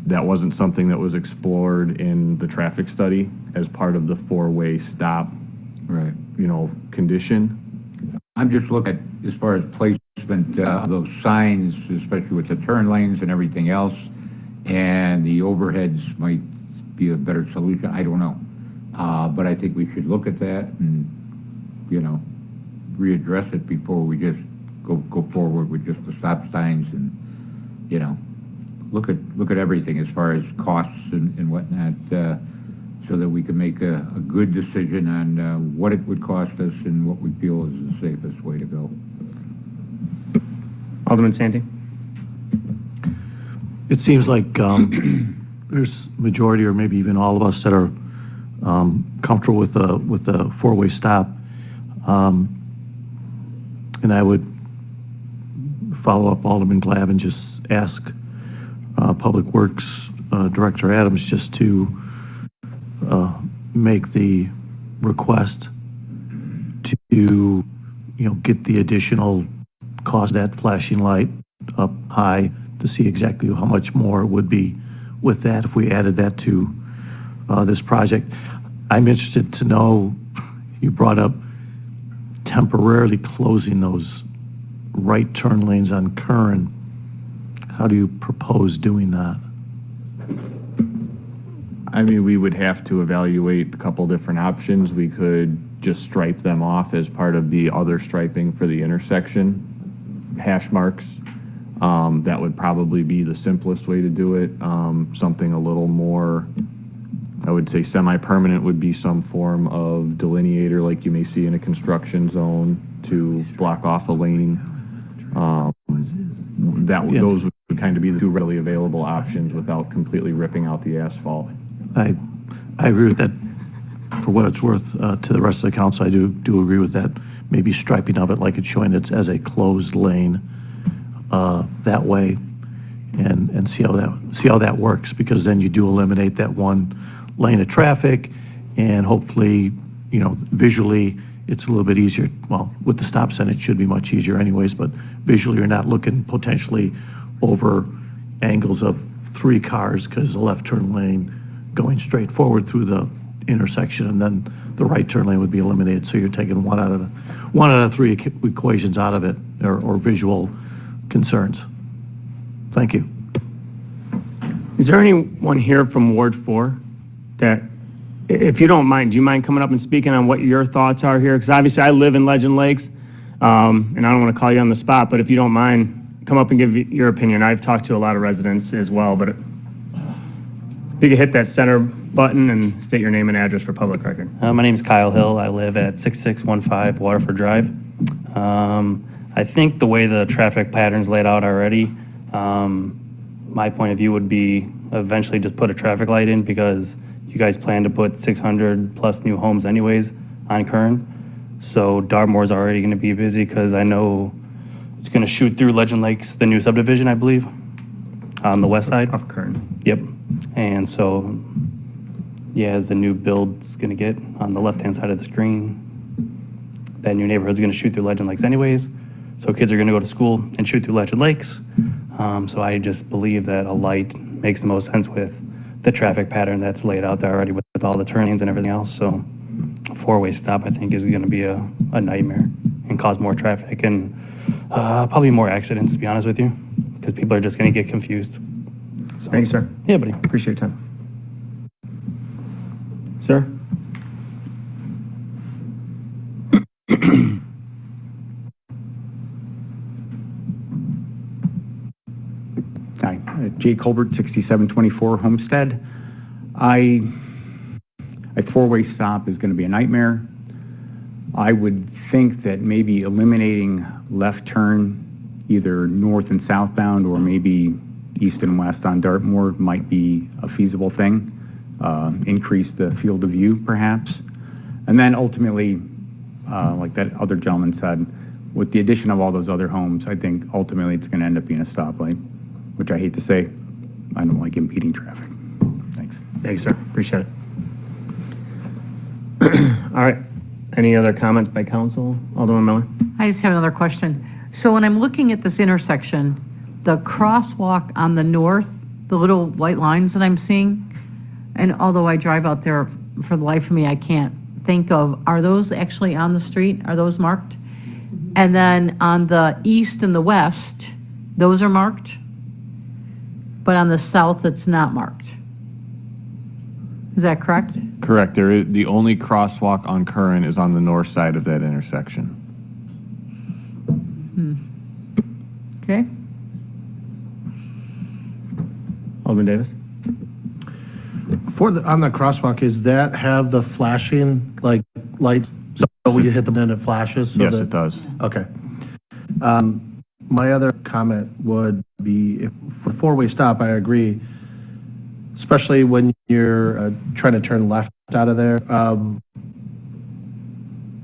That wasn't something that was explored in the traffic study as part of the 4-way stop, right? You know, condition. I'm just looking at, as far as placement of those signs, especially with the turn lanes and everything else, and the overheads might be a better solution. I don't know. But I think we should look at that and, you know, readdress it before we just go forward with just the stop signs, and, you know, look at everything as far as costs and whatnot, so that we can make a good decision on what it would cost us and what we feel is the safest way to go. Alderman Santi. It seems like there's majority, or maybe even all of us, that are comfortable with the 4-way stop, and I would follow up Alderman Glab and just ask Public Works Director Adams just to make the request to, get the additional cost of that flashing light up high, to see exactly how much more it would be with that if we added that to this project. I'm interested to know, you brought up temporarily closing those right turn lanes on Curran. How do you propose doing that? I mean, we would have to evaluate a couple different options. We could just stripe them off as part of the other striping for the intersection, hash marks. That would probably be the simplest way to do it. Something a little more, I would say semi-permanent would be some form of delineator like you may see in a construction zone to block off a lane. Those would kind of be the two readily available options without completely ripping out the asphalt. I agree with that. For what it's worth, to the rest of the council, I do agree with that. Maybe striping of it like it's showing it as a closed lane that way, and see how that works, because then you do eliminate that one lane of traffic, and hopefully, visually it's a little bit easier. Well, with the stop sign, it should be much easier anyways, but visually you're not looking potentially over angles of 3 cars, because the left turn lane going straight forward through the intersection, and then the right turn lane would be eliminated. So you're taking one out of 3 equations out of it, or visual concerns. Thank you. Is there anyone here from Ward 4 that, if you don't mind, do you mind coming up and speaking on what your thoughts are here? Because obviously I live in Legend Lakes, and I don't want to call you on the spot, but if you don't mind, come up and give your opinion. I've talked to a lot of residents as well, but if you could hit that center button and state your name and address for public record. My name is Kyle Hill. I live at 6615 Waterford Drive. I think the way the traffic pattern's laid out already, my point of view would be eventually just put a traffic light in, because you guys plan to put 600 plus new homes anyways on Kern. So Dartmoor's already going to be busy, because I know it's going to shoot through Legend Lakes, the new subdivision, I believe, on the west side. Of Kern. Yep. And so, yeah, as the new build's going to get on the left-hand side of the screen, that new neighborhood's going to shoot through Legend Lakes anyways. So kids are going to go to school and shoot through Legend Lakes. So I just believe that a light makes the most sense with the traffic pattern that's laid out there already with all the turn lanes and everything else. So a 4-way stop, I think, is going to be a nightmare and cause more traffic and probably more accidents, to be honest with you, because people are just going to get confused. So, thanks, sir. Yeah, buddy. Appreciate your time. Sir? Hi, Jay Colbert, 6724 Homestead. A 4-way stop is going to be a nightmare. I would think that maybe eliminating left turn, either north and southbound, or maybe east and west on Dartmoor, might be a feasible thing. Increase the field of view, perhaps. And then ultimately, like that other gentleman said, with the addition of all those other homes, I think ultimately it's going to end up being a stoplight, which I hate to say. I don't like impeding traffic. Thanks. Thanks, sir. Appreciate it. All right. Any other comments by council? Alderman Miller? I just have another question. So when I'm looking at this intersection, the crosswalk on the north, the little white lines that I'm seeing, and although I drive out there, for the life of me, I can't think of, are those actually on the street? Are those marked? And then on the east and the west, those are marked? But on the south, it's not marked. Is that correct? Correct. The only crosswalk on Curran is on the north side of that intersection. Okay. Alderman Davis? On the crosswalk, is that have the flashing, like, lights, so when you hit them and it flashes? So Yes, it does. Okay. My other comment would be, if for 4-way stop, I agree, especially when you're trying to turn left out of there.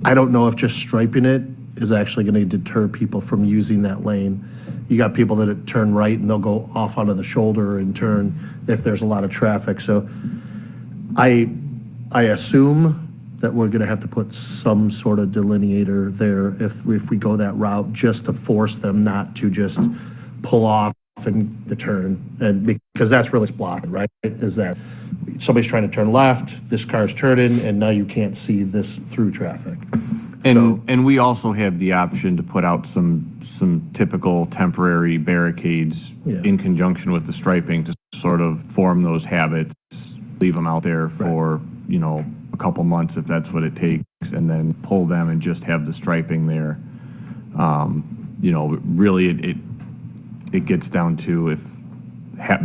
I don't know if just striping it is actually going to deter people from using that lane. You got people that turn right and they'll go off onto the shoulder and turn if there's a lot of traffic. So I assume that we're going to have to put some sort of delineator there if we go that route, just to force them not to just pull off and the turn, and because that's really blocked, right? Is that somebody's trying to turn left, this car's turning, and now you can't see this through traffic. And we also have the option to put out some typical temporary barricades in conjunction with the striping to sort of form those habits, leave them out there for, a couple months if that's what it takes, and then pull them and just have the striping there. Really it gets down to if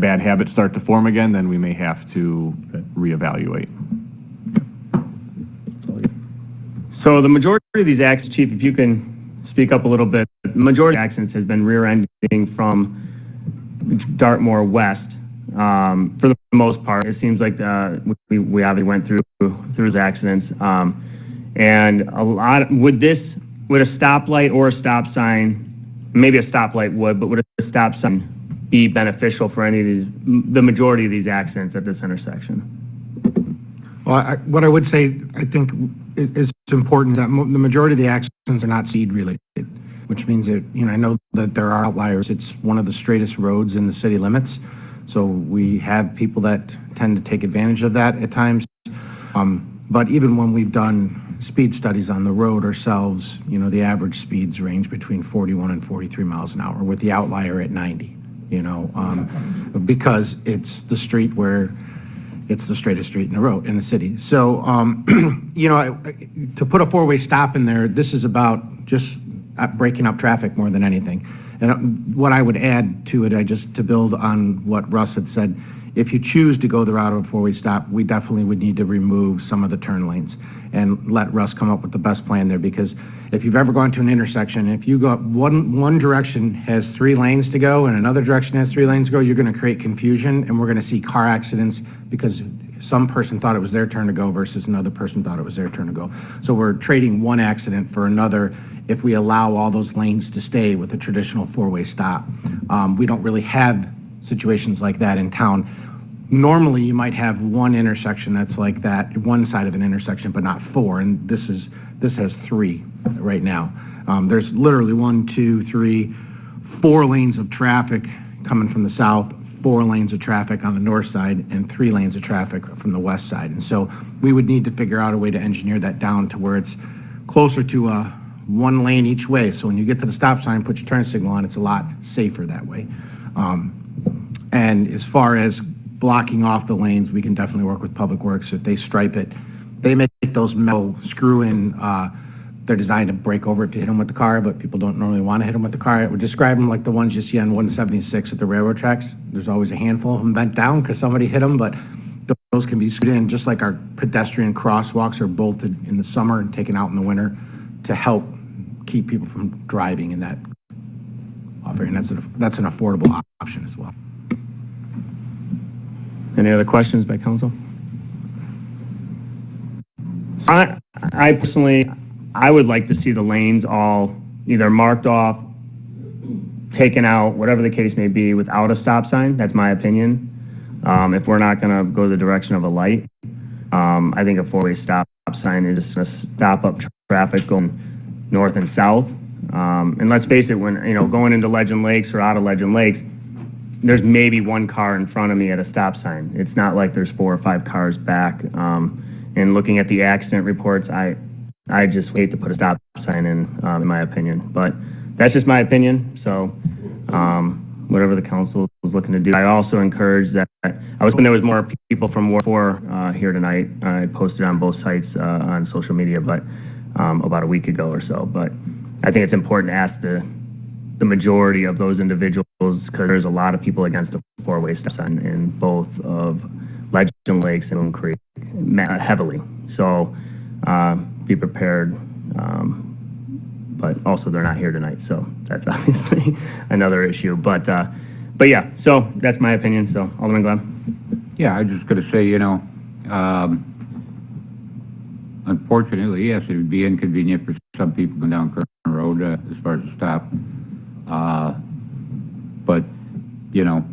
bad habits start to form again, then we may have to reevaluate. So the majority of these accidents, Chief, if you can speak up a little bit, the majority of accidents has been rear-ending from Dartmoor west. For the most part, it seems like we obviously went through those accidents. And a lot, would a stoplight or a stop sign, maybe a stoplight would, but would a stop sign be beneficial for any of the majority of these accidents at this intersection? Well, what I would say, I think, is important that the majority of the accidents are not speed related, which means that, I know that there are outliers. It's one of the straightest roads in the city limits. So we have people that tend to take advantage of that at times. But even when we've done speed studies on the road ourselves, the average speeds range between 41 and 43 miles an hour with the outlier at 90, because it's the street where it's the straightest street in the city. So, to put a four-way stop in there, this is about just breaking up traffic more than anything. And what I would add to it, to build on what Russ had said, if you choose to go the route of a four-way stop, we definitely would need to remove some of the turn lanes and let Russ come up with the best plan there, because if you've ever gone to an intersection, if you go one direction has 3 lanes to go and another direction has 3 lanes to go, you're going to create confusion, and we're going to see car accidents because some person thought it was their turn to go versus another person thought it was their turn to go. So we're trading one accident for another if we allow all those lanes to stay with a traditional four-way stop. We don't really have situations like that in town. Normally, you might have one intersection that's like that, one side of an intersection, but not 4, and this has 3 right now. There's literally 1, 2, 3, 4 lanes of traffic coming from the south, 4 lanes of traffic on the north side, and 3 lanes of traffic from the west side. And so we would need to figure out a way to engineer that down to where it's closer to 1 lane each way. So when you get to the stop sign, put your turn signal on, it's a lot safer that way. And as far as blocking off the lanes, we can definitely work with Public Works. If they stripe it, they make those metal screw-in, they're designed to break over it to hit them with the car, but people don't normally want to hit them with the car. I would describe them like the ones you see on 176 at the railroad tracks. There's always a handful of them bent down because somebody hit them, but those can be screwed in, just like our pedestrian crosswalks are bolted in the summer and taken out in the winter to help keep people from driving in that offering. That's an affordable option as well. Any other questions by council? I personally, I would like to see the lanes all either marked off, taken out, whatever the case may be, without a stop sign. That's my opinion. If we're not going to go the direction of a light, I think a four-way stop sign is just going to stop up traffic going north and south. And let's face it, when going into Legend Lakes or out of Legend Lakes, there's maybe 1 car in front of me at a stop sign. It's not like there's 4 or 5 cars back. And looking at the accident reports, I just hate to put a stop sign in my opinion. But that's just my opinion. So whatever the council was looking to do. I also encourage that. I was hoping there was more people from Ward 4 here tonight. I posted on both sites on social media, but about a week ago or so. But I think it's important to ask the majority of those individuals, because there's a lot of people against a four-way stop sign in both of Legend Lakes and Moon Creek heavily. So be prepared. But also they're not here tonight, so that's obviously another issue. But yeah, so that's my opinion. So Alderman Glenn. Yeah, I was just going to say, unfortunately, yes, it would be inconvenient for some people going down Curran Road as far as the stop. But,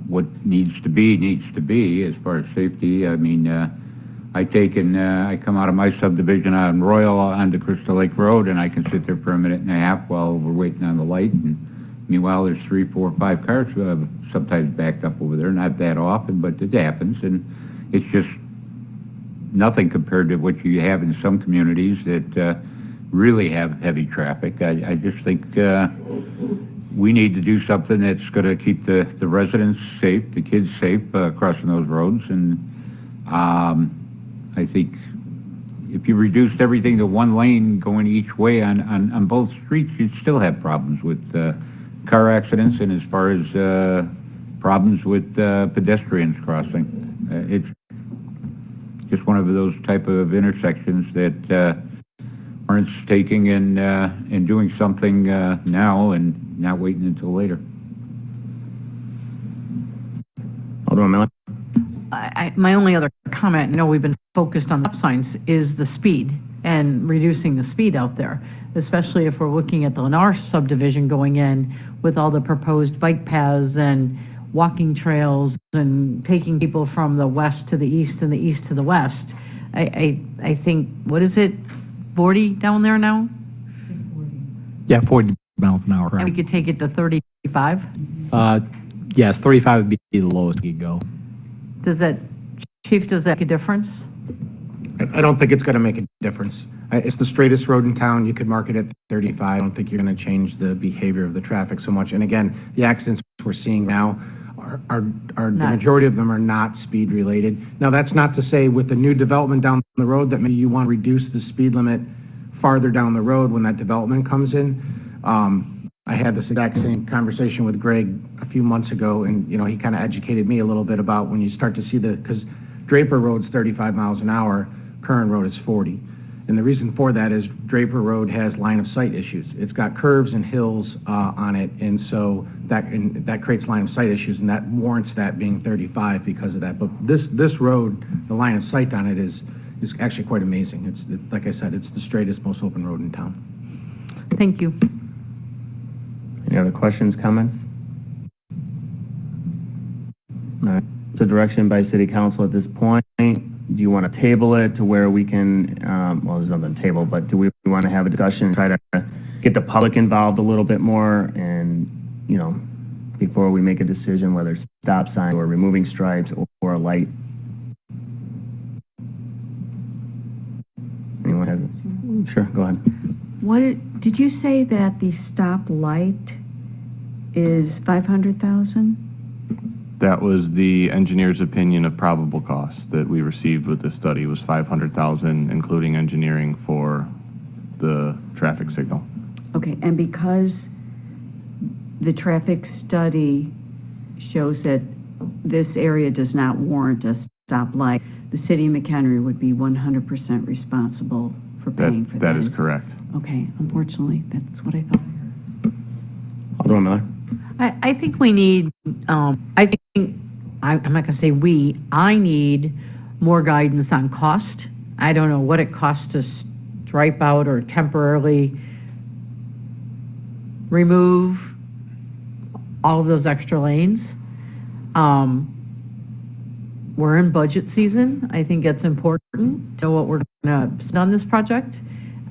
what needs to be as far as safety. I mean, I come out of my subdivision on Royal onto Crystal Lake Road, and I can sit there for a minute and a half while we're waiting on the light. And meanwhile, there's 3, 4, 5 cars sometimes backed up over there. Not that often, but it happens. And it's just nothing compared to what you have in some communities that really have heavy traffic. I just think we need to do something that's going to keep the residents safe, the kids safe crossing those roads. And I think if you reduced everything to 1 lane going each way on both streets, you'd still have problems with car accidents and as far as problems with pedestrians crossing. It's just one of those type of intersections that warrants taking and doing something now and not waiting until later. Alderman Miller? My only other comment, I know we've been focused on stop signs, is the speed and reducing the speed out there, especially if we're looking at the Lennar subdivision going in with all the proposed bike paths and walking trails and taking people from the west to the east and the east to the west. I think, what is it, 40 down there now? Yeah, 40 miles an hour. And we could take it to 35? Yes, 35 would be the lowest we could go. Chief, does that make a difference? I don't think it's going to make a difference. It's the straightest road in town. You could mark it at 35. I don't think you're going to change the behavior of the traffic so much. And again, the accidents we're seeing now are the majority of them are not speed related. Now, that's not to say with the new development down the road that maybe you want to reduce the speed limit farther down the road when that development comes in. I had this exact same conversation with Greg a few months ago, and he kind of educated me a little bit about when you start to see because Draper Road's 35 miles an hour, Curran Road is 40. And the reason for that is Draper Road has line of sight issues. It's got curves and hills on it, and so that creates line of sight issues, and that warrants that being 35 because of that. But this road, the line of sight on it is actually quite amazing. It's like I said, it's the straightest, most open road in town. Thank you. Any other questions, comments? All right. So direction by City Council at this point. Do you want to table it to where we can, well, there's nothing to table, but do we want to have a discussion, try to get the public involved a little bit more and, before we make a decision whether it's stop sign or removing stripes or a light? Anyone has? Sure, go ahead. Did you say that the stop light is 500,000? That was the engineer's opinion of probable cost that we received with this study was 500,000, including engineering for the traffic signal. Okay, and because the traffic study shows that this area does not warrant a stop light, the city of McHenry would be 100% responsible for paying for that. That is correct. Okay, unfortunately, that's what I thought. Alderman Miller? I think we need, I'm not going to say I need more guidance on cost. I don't know what it costs to stripe out or temporarily remove all of those extra lanes. We're in budget season. I think it's important to know what we're going to spend on this project.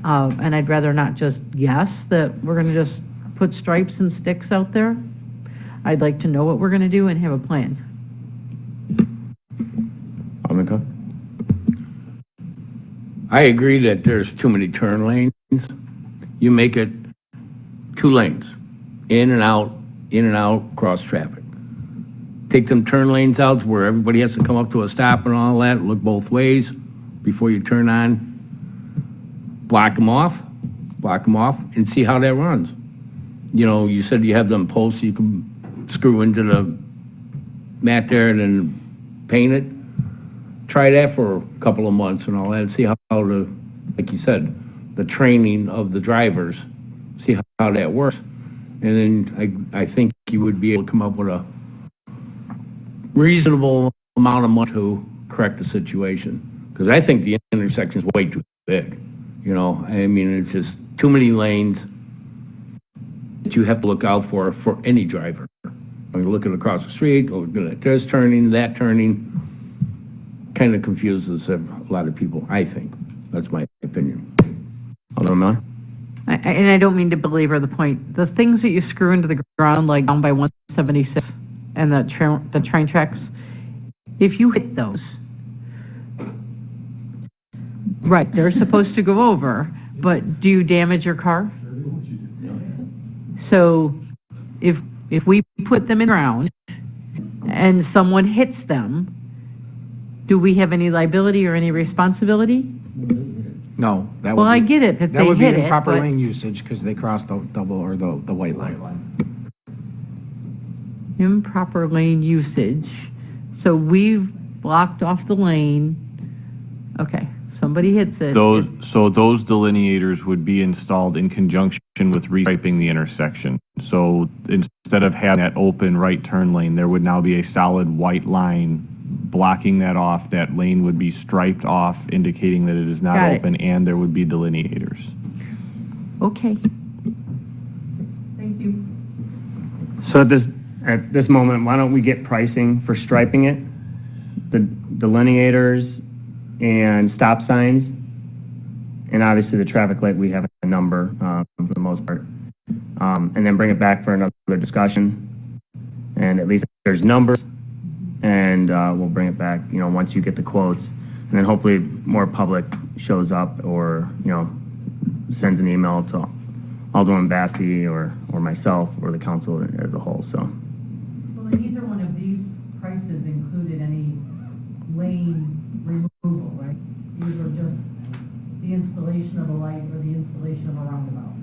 And I'd rather not just guess that we're going to just put stripes and sticks out there. I'd like to know what we're going to do and have a plan. Alderman Cook? I agree that there's too many turn lanes. You make it 2 lanes, in and out, cross traffic. Take them turn lanes out where everybody has to come up to a stop and all that, look both ways before you turn on. Block them off, and see how that runs. You said you have them posts you can screw into the mat there and then paint it. Try that for a couple of months and all that, and see how like you said, the training of the drivers, see how that works. And then I think you would be able to come up with a reasonable amount of money to correct the situation. Because I think the intersection is way too big. It's just too many lanes that you have to look out for any driver. You're looking across the street, or this turning, that turning, kind of confuses a lot of people, I think. That's my opinion. Alderman Miller? And I don't mean to belabor the point. The things that you screw into the ground, like down by 176 and the train tracks, if you hit those, right, they're supposed to go over, but do you damage your car? So if we put them in ground and someone hits them, do we have any liability or any responsibility? No. Well, I get it that they hit it. That would be improper lane usage because they crossed the double or the white line. improper lane usage. So we've blocked off the lane. Okay, somebody hits it. So those delineators would be installed in conjunction with restriping the intersection. So instead of having that open right turn lane, there would now be a solid white line blocking that off. That lane would be striped off, indicating that it is not Got it. open, and there would be delineators. Okay. Thank you. So at this moment, why don't we get pricing for striping it, the delineators and stop signs, and obviously the traffic light, we have a number for the most part, and then bring it back for another discussion. And at least there's numbers, and we'll bring it back, once you get the quotes, and then hopefully more public shows up or, sends an email to Alderman Bassey or myself or the council as a whole, so. Well, in either one of these prices included any lane removal, right? These are just the installation of a light or the installation of a roundabout.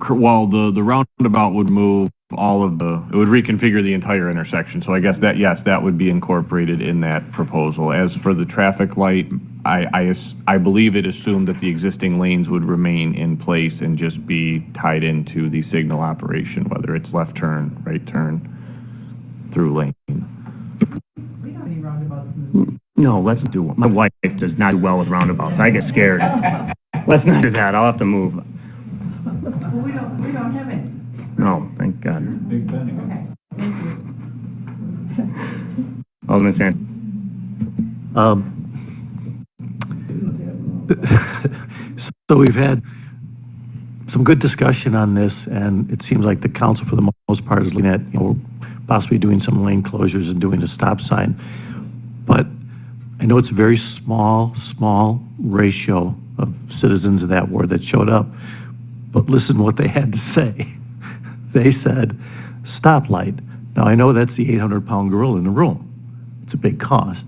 Well, the roundabout would move it would reconfigure the entire intersection. So I guess that, yes, that would be incorporated in that proposal. As for the traffic light, I believe it assumed that the existing lanes would remain in place and just be tied into the signal operation, whether it's left turn, right turn, through lane. We don't have any roundabouts in this. No, let's do one. My wife does not do well with roundabouts. I get scared. Let's not do that. I'll have to move. Well, we don't have any. No, thank God. Okay, thank you. Alderman Sand. So we've had some good discussion on this, and it seems like the council, for the most part, is looking at, possibly doing some lane closures and doing a stop sign. But I know it's a very small ratio of citizens of that ward that showed up. But listen what they had to say. They said, stoplight. Now, I know that's the 800-pound gorilla in the room. It's a big cost.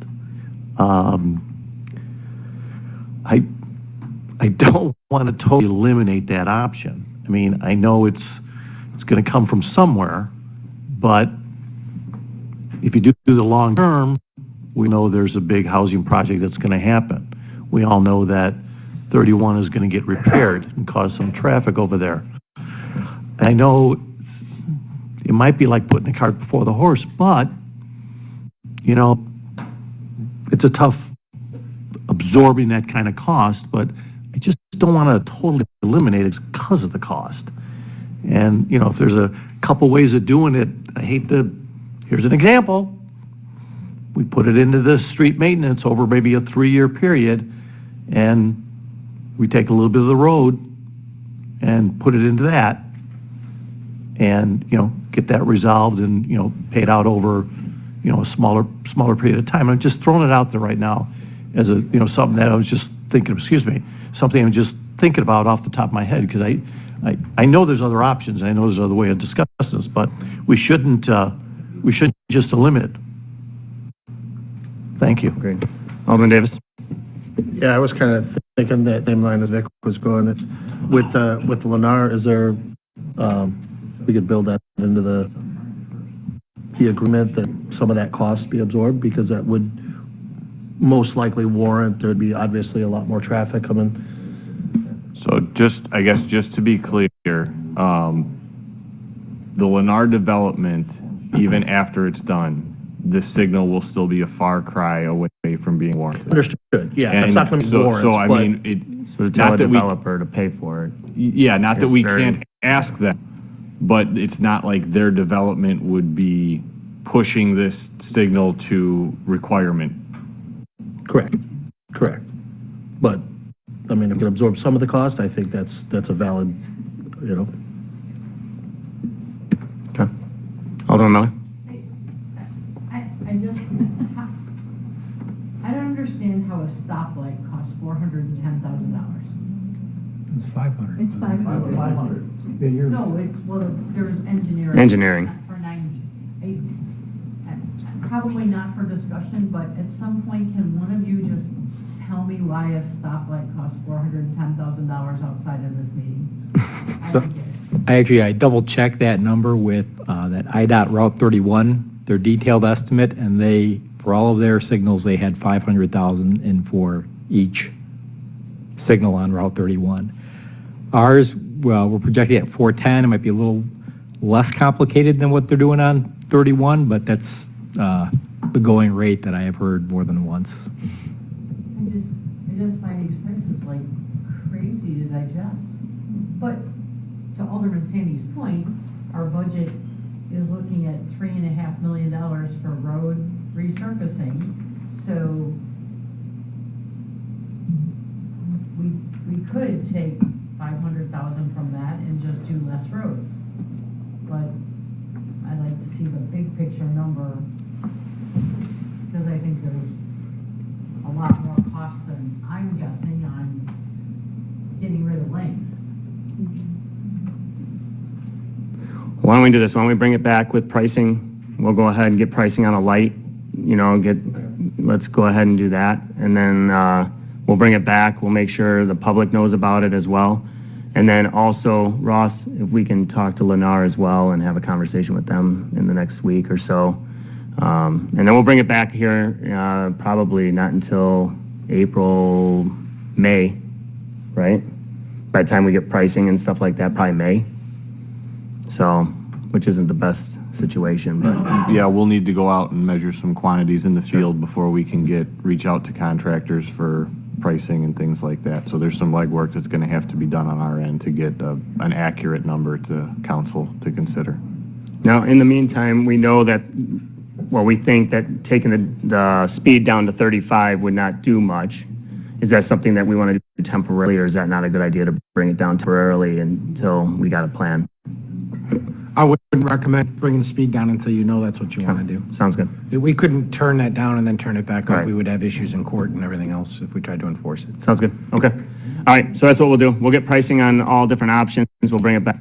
I don't want to totally eliminate that option. I mean, I know it's going to come from somewhere, but if you do the long term, we know there's a big housing project that's going to happen. We all know that 31 is going to get repaired and cause some traffic over there. I know it might be like putting the cart before the horse, but, it's a tough absorbing that kind of cost, but I just don't want to totally eliminate it because of the cost. And, if there's a couple ways of doing it, here's an example. We put it into the street maintenance over maybe a 3-year period, and we take a little bit of the road and put it into that, and, get that resolved and, paid out over, a smaller period of time. I'm just throwing it out there right now as a, something that I was just thinking, something I'm just thinking about off the top of my head, because I know there's other options, and I know there's other way of discussing this, but we shouldn't just eliminate it. Thank you. Great. Alderman Davis. Yeah, I was kind of thinking that same line as Vic was going. It's with Lennar, is there, we could build that into the agreement that some of that cost be absorbed, because that would most likely warrant, there'd be obviously a lot more traffic coming. So I guess just to be clear, the Lennar development, even after it's done, the signal will still be a far cry away from being warranted. Understood, yeah. And That's not going to be warranted. So I mean, So tell a developer to pay for it. Yeah, not that we can't ask them, but it's not like their development would be pushing this signal to requirement. Correct. But, I mean, if it absorbs some of the cost, I think that's a valid, Okay. Alderman Miller. I just, I don't understand how a stoplight costs $410,000. It's 500. It's 500. No, there's engineering. Engineering. For 90. Probably not for discussion, but at some point, can one of you just tell me why a stoplight costs $410,000 outside of this meeting? I don't get it. I double-checked that number with that IDOT Route 31, their detailed estimate, and for all of their signals, they had 500,000 in for each signal on Route 31. Ours, well, we're projecting at 410. It might be a little less complicated than what they're doing on 31, but that's the going rate that I have heard more than once. I just find expenses like crazy to digest. But to Alderman Sandy's point, our budget is looking at $3.5 million for road resurfacing. So we could take 500,000 from that and just do less roads. But I'd like to see the big picture number, because I think there's a lot more cost than I'm guessing on getting rid of lanes. Why don't we do this? Why don't we bring it back with pricing? We'll go ahead and get pricing on a light, let's go ahead and do that. And then we'll bring it back. We'll make sure the public knows about it as well. And then also, Ross, if we can talk to Lennar as well and have a conversation with them in the next week or so. And then we'll bring it back here probably not until April, May, right? By the time we get pricing and stuff like that, probably May. So, which isn't the best situation, but. Yeah, we'll need to go out and measure some quantities in the field before we can reach out to contractors for pricing and things like that. So there's some legwork that's going to have to be done on our end to get an accurate number to council to consider. Now, in the meantime, we know that, we think that taking the speed down to 35 would not do much. Is that something that we want to do temporarily, or is that not a good idea to bring it down temporarily until we got a plan? I wouldn't recommend bringing the speed down until you know that's what you want to do. Sounds good. We couldn't turn that down and then turn it back up. Right. We would have issues in court and everything else if we tried to enforce it. Sounds good. Okay. All right, so that's what we'll do. We'll get pricing on all different options. We'll bring it back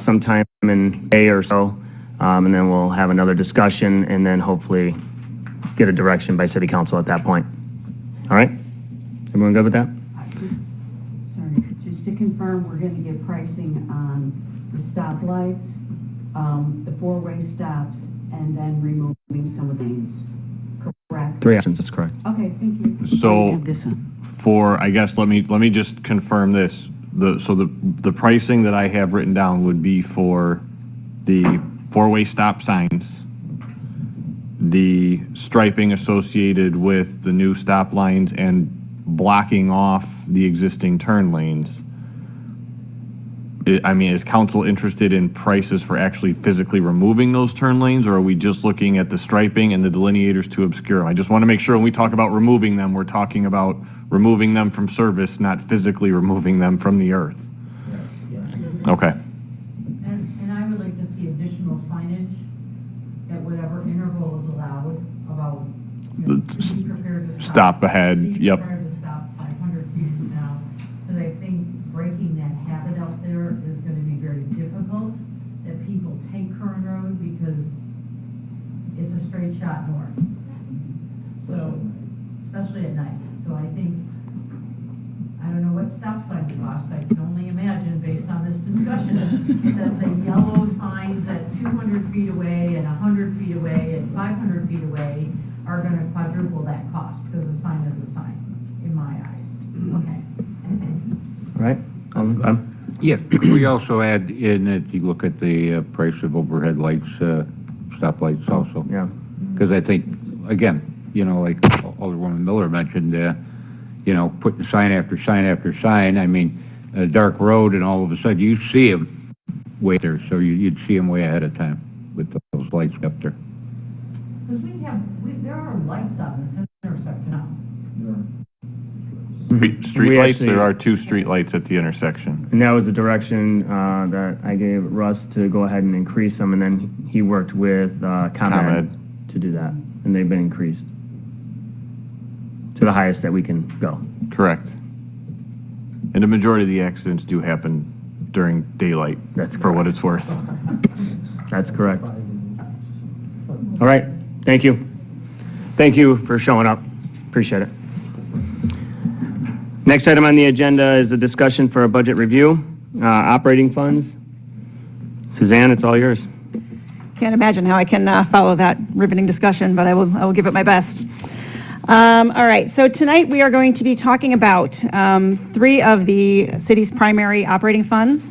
sometime in May or so, and then we'll have another discussion and then hopefully get a direction by city council at that point. All right? Everyone good with that? Sorry, just to confirm, we're going to get pricing on the stoplights, the four-way stops, and then removing some of the lanes, correct? 3 options, that's correct. Okay, thank you. So, I have this one. I guess, let me just confirm this. The pricing that I have written down would be for the four-way stop signs, the striping associated with the new stop lines and blocking off the existing turn lanes. Is council interested in prices for actually physically removing those turn lanes, or are we just looking at the striping and the delineators to obscure them? I just want to make sure when we talk about removing them, we're talking about removing them from service, not physically removing them from the earth. Okay. And I would like to see additional signage at whatever interval is allowed about, be prepared to Stop ahead, yep. Be prepared to stop 500 feet from now, because I think breaking that habit out there is going to be very difficult, that people take Curran Road because it's a straight shot north. So, especially at night. So I think, I don't know what stop signs cost, I can only imagine based on this discussion, that the yellow signs at 200 feet away and 100 feet away and 500 feet away are going to quadruple that cost, because a sign is a sign, in my eyes. Okay. All right. Yeah, we also add in that you look at the price of overhead lights, stoplights also. Yeah. Because I think, again, like Alderwoman Miller mentioned, putting sign after sign after sign, a dark road, and all of a sudden you see them way there, so you'd see them way ahead of time with those lights up there. Because there are lights on this intersection now. Street lights, there are 2 street lights at the intersection. And that was the direction that I gave Russ to go ahead and increase them, and then he worked with ComEd to do that, and they've been increased to the highest that we can go. Correct. And the majority of the accidents do happen during daylight, for what it's worth. That's correct. All right, thank you. Thank you for showing up. Appreciate it. Next item on the agenda is a discussion for a budget review, operating funds. Suzanne, it's all yours. Can't imagine how I can follow that riveting discussion, but I will give it my best. All right, so tonight we are going to be talking about three of the city's primary operating funds.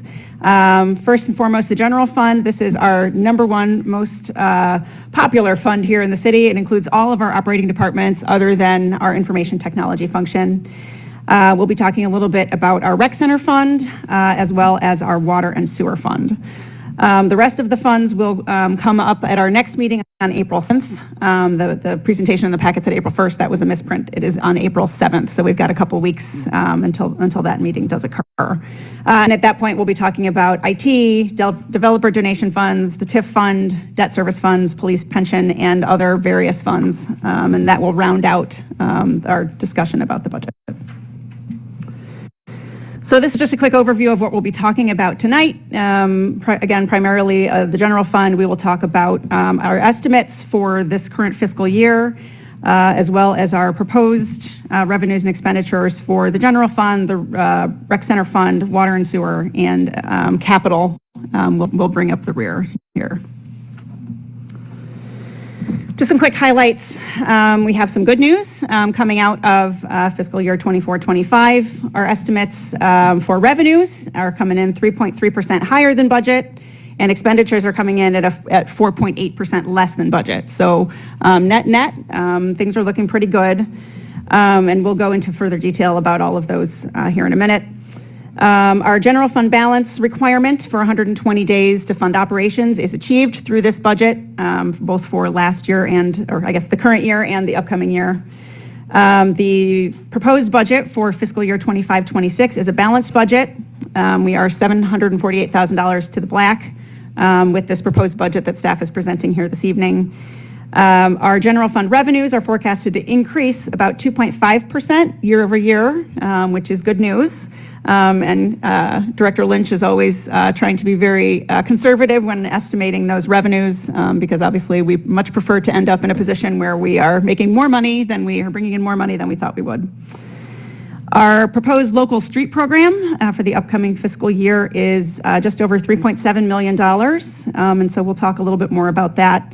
First and foremost, the general fund. This is our number one most popular fund here in the city. It includes all of our operating departments other than our information technology function. We'll be talking a little bit about our rec center fund, as well as our water and sewer fund. The rest of the funds will come up at our next meeting on April 7th. The presentation in the packet said April 1st. That was a misprint. It is on April 7th, so we've got a couple weeks until that meeting does occur. And at that point, we'll be talking about IT, developer donation funds, the TIF fund, debt service funds, police pension, and other various funds, and that will round out our discussion about the budget. So this is just a quick overview of what we'll be talking about tonight. Again, primarily the general fund. We will talk about our estimates for this current fiscal year, as well as our proposed revenues and expenditures for the general fund, the rec center fund, water and sewer, and capital. We'll bring up the rear here. Just some quick highlights. We have some good news coming out of fiscal year 24-25. Our estimates for revenues are coming in 3.3% higher than budget, and expenditures are coming in at 4.8% less than budget. So net, things are looking pretty good, and we'll go into further detail about all of those here in a minute. Our general fund balance requirement for 120 days to fund operations is achieved through this budget, both for last year or I guess the current year and the upcoming year. The proposed budget for fiscal year 25-26 is a balanced budget. We are $748,000 to the black with this proposed budget that staff is presenting here this evening. Our general fund revenues are forecasted to increase about 2.5% year over year, which is good news. And Director Lynch is always trying to be very conservative when estimating those revenues, because obviously we much prefer to end up in a position where we are making more money than we are bringing in more money than we thought we would. Our proposed local street program for the upcoming fiscal year is just over $3.7 million, and so we'll talk a little bit more about that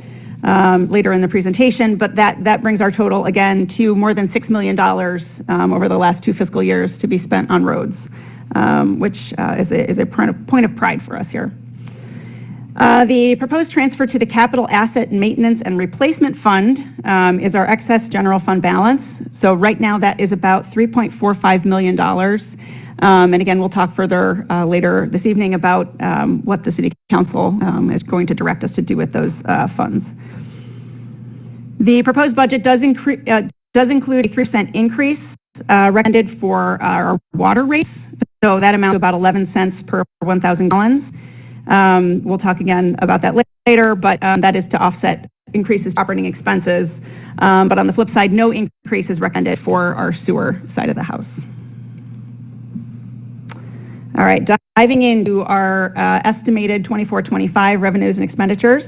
later in the presentation, but that brings our total again to more than $6 million over the last 2 fiscal years to be spent on roads. Which is a point of pride for us here. The proposed transfer to the Capital Asset Maintenance and Replacement Fund is our excess general fund balance. So right now that is about $3.45 million. And again, we'll talk further later this evening about what the City Council is going to direct us to do with those funds. The proposed budget does include a 3% increase recommended for our water rates. So that amounts to about 11 cents per 1,000 gallons. We'll talk again about that later, but that is to offset increases in operating expenses. But on the flip side, no increase is recommended for our sewer side of the house. All right, diving into our estimated 24-25 revenues and expenditures.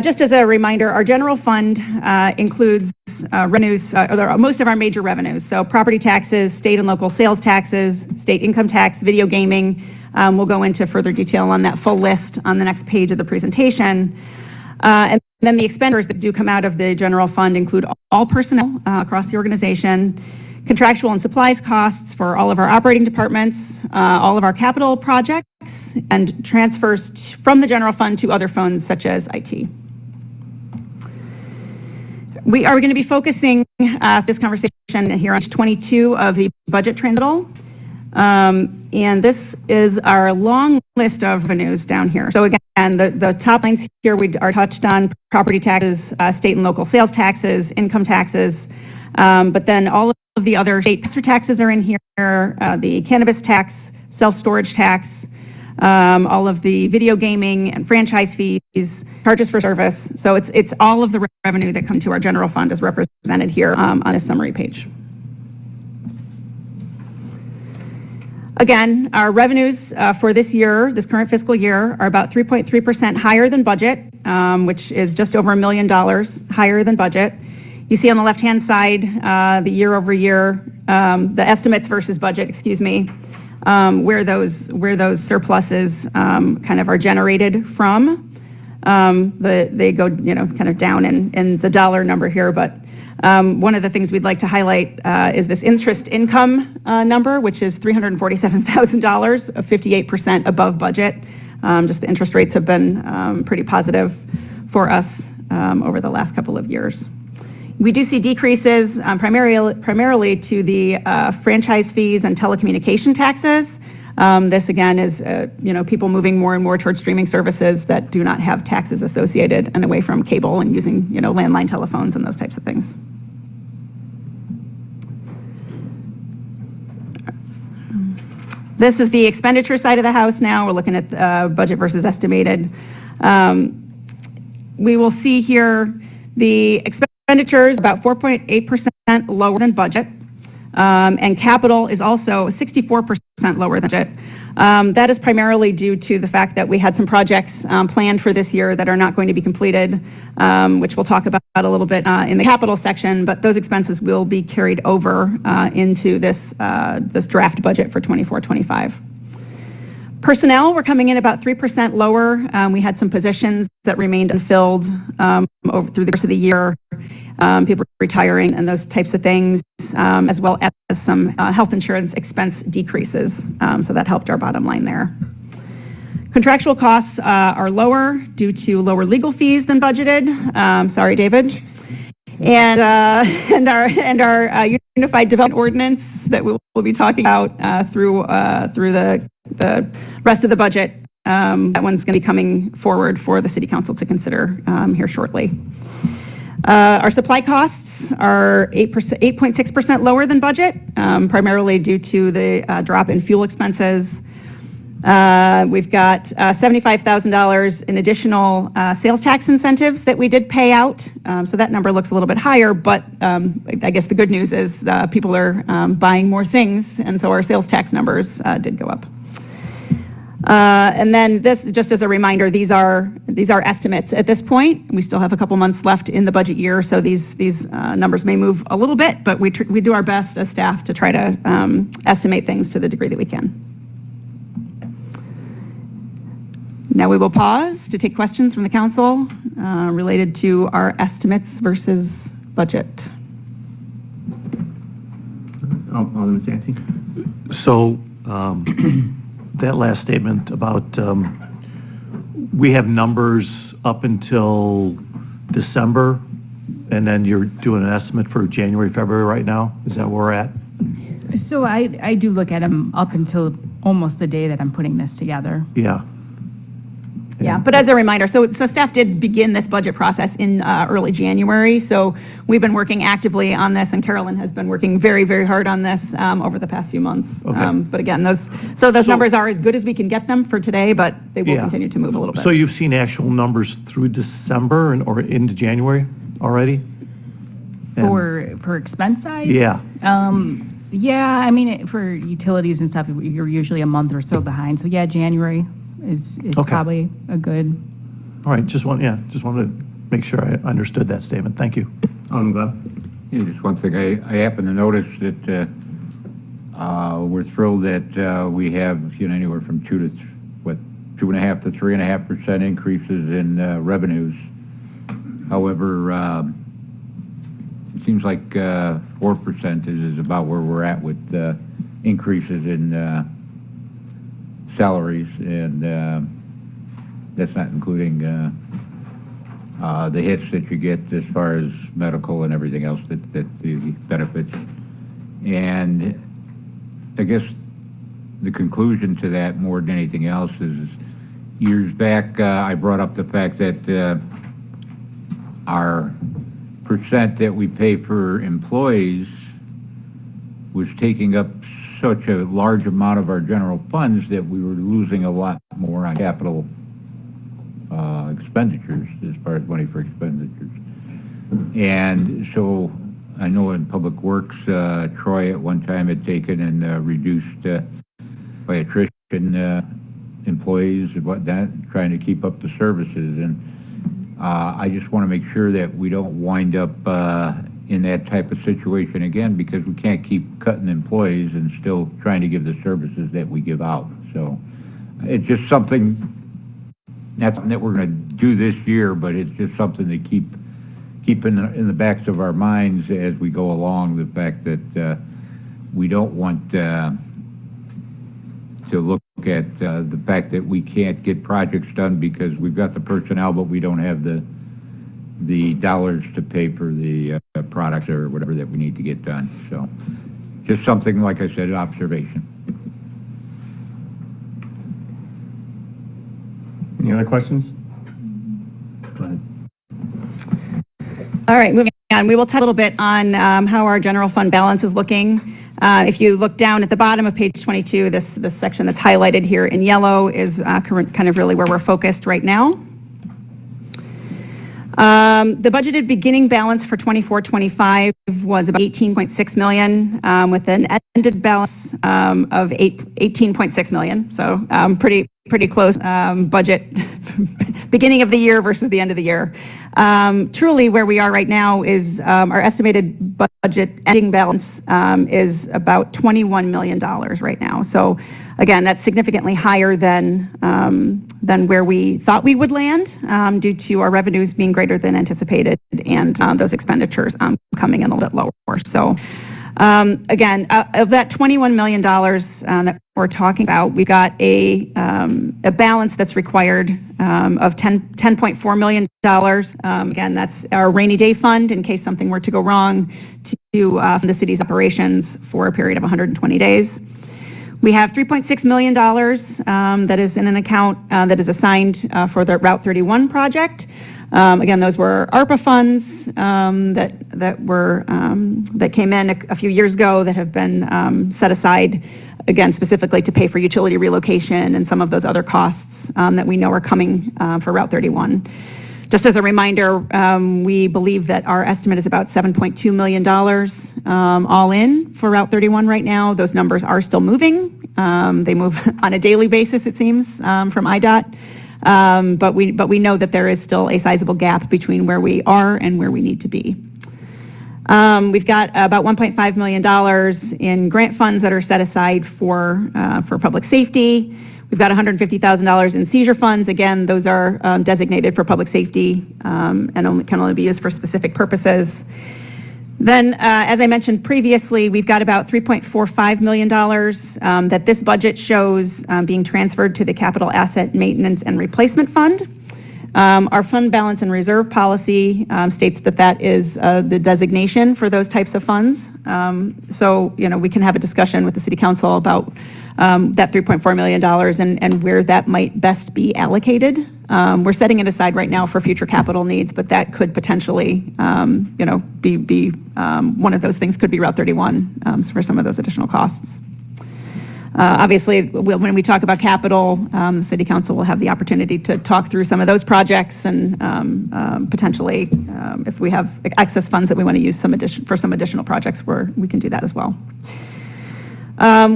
Just as a reminder, our general fund includes revenues, most of our major revenues. So property taxes, state and local sales taxes, state income tax, video gaming. We'll go into further detail on that full list on the next page of the presentation. And then the expenditures that do come out of the general fund include all personnel across the organization, contractual and supplies costs for all of our operating departments, all of our capital projects, and transfers from the general fund to other funds such as IT. We are going to be focusing this conversation here on page 22 of the budget transmittal. And this is our long list of revenues down here. So again, the top lines here we are touched on property taxes, state and local sales taxes, income taxes, but then all of the other state taxes are in here, the cannabis tax, self-storage tax, all of the video gaming and franchise fees, charges for service. So it's all of the revenue that come to our general fund is represented here on this summary page. Again, our revenues for this year, this current fiscal year, are about 3.3% higher than budget, which is just over $1 million higher than budget. You see on the left-hand side the year over year, the estimates versus budget, excuse me. where those surpluses kind of are generated from. They go, kind of down in the dollar number here, but one of the things we'd like to highlight is this interest income number, which is $347,000, 58% above budget. Just the interest rates have been pretty positive for us over the last couple of years. We do see decreases primarily to the franchise fees and telecommunication taxes. This again is, people moving more and more towards streaming services that do not have taxes associated and away from cable and using, landline telephones and those types of things. This is the expenditure side of the house now. We're looking at budget versus estimated. We will see here the expenditures about 4.8% lower than budget, and capital is also 64% lower than budget. That is primarily due to the fact that we had some projects planned for this year that are not going to be completed, which we'll talk about a little bit in the capital section, but those expenses will be carried over into this draft budget for 24-25. Personnel, we're coming in about 3% lower. We had some positions that remained unfilled through the course of the year, people retiring and those types of things, as well as some health insurance expense decreases. So that helped our bottom line there. Contractual costs are lower due to lower legal fees than budgeted. Sorry, David. And our Unified Development Ordinance that we will be talking about through the rest of the budget. That one's going to be coming forward for the City Council to consider here shortly. Our supply costs are 8.6% lower than budget, primarily due to the drop in fuel expenses. We've got $75,000 in additional sales tax incentives that we did pay out, so that number looks a little bit higher, but I guess the good news is people are buying more things, and so our sales tax numbers did go up. And then this, just as a reminder, these are estimates at this point. We still have a couple months left in the budget year, so these numbers may move a little bit, but we do our best as staff to try to estimate things to the degree that we can. Now we will pause to take questions from the council related to our estimates versus budget. Alderman Santi. So that last statement about we have numbers up until December, and then you're doing an estimate for January, February right now? Is that where we're at? So I do look at them up until almost the day that I'm putting this together. Yeah. Yeah, but as a reminder, so staff did begin this budget process in early January, so we've been working actively on this, and Carolyn has been working very, very hard on this over the past few months. Okay. But again, those numbers are as good as we can get them for today, but they will continue to move a little bit. So you've seen actual numbers through December or into January already? For expense side? Yeah. Yeah, I mean, for utilities and stuff, you're usually a month or so behind. So yeah, January is Okay. probably a good. All right, just wanted to make sure I understood that statement. Thank you. Alderman Glove. Yeah, just one thing. I happen to notice that we're thrilled that we have anywhere from 2.5% to 3.5% increases in revenues. However, it seems like 4% is about where we're at with increases in salaries, and that's not including the hits that you get as far as medical and everything else that the benefits. And I guess the conclusion to that, more than anything else, is years back I brought up the fact that our percent that we pay for employees was taking up such a large amount of our general funds that we were losing a lot more on capital expenditures as far as money for expenditures. And so I know in Public Works, Troy at one time had taken and reduced by attrition employees and whatnot, trying to keep up the services. And I just want to make sure that we don't wind up in that type of situation again, because we can't keep cutting employees and still trying to give the services that we give out. So it's just something, not something that we're going to do this year, but it's just something to keep in the backs of our minds as we go along, the fact that we don't want to look at the fact that we can't get projects done because we've got the personnel, but we don't have the dollars to pay for the products or whatever that we need to get done. So just something, like I said, observation. Any other questions? Go ahead. All right, moving on. We will talk a little bit on how our general fund balance is looking. If you look down at the bottom of page 22, this section that's highlighted here in yellow is kind of really where we're focused right now. The budgeted beginning balance for 24-25 was about $18.6 million, with an ended balance of $18.6 million. So pretty close budget beginning of the year versus the end of the year. Truly, where we are right now is our estimated budget ending balance is about $21 million right now. So again, that's significantly higher than where we thought we would land due to our revenues being greater than anticipated and those expenditures coming in a little bit lower. So again, of that $21 million that we're talking about, we got a balance that's required of $10.4 million. Again, that's our rainy day fund in case something were to go wrong to the city's operations for a period of 120 days. We have $3.6 million that is in an account that is assigned for the Route 31 project. Again, those were ARPA funds that came in a few years ago that have been set aside, again, specifically to pay for utility relocation and some of those other costs that we know are coming for Route 31. Just as a reminder, we believe that our estimate is about $7.2 million all in for Route 31 right now. Those numbers are still moving. They move on a daily basis, it seems, from IDOT. But we know that there is still a sizable gap between where we are and where we need to be. We've got about $1.5 million in grant funds that are set aside for public safety. We've got $150,000 in seizure funds. Again, those are designated for public safety and can only be used for specific purposes. Then, as I mentioned previously, we've got about $3.45 million that this budget shows being transferred to the Capital Asset Maintenance and Replacement Fund. Our fund balance and reserve policy states that is the designation for those types of funds. So, we can have a discussion with the City Council about that $3.4 million and where that might best be allocated. We're setting it aside right now for future capital needs, but that could potentially, be one of those things. Could be Route 31 for some of those additional costs. Obviously, when we talk about capital, the City Council will have the opportunity to talk through some of those projects and potentially, if we have excess funds that we want to use for some additional projects, we can do that as well.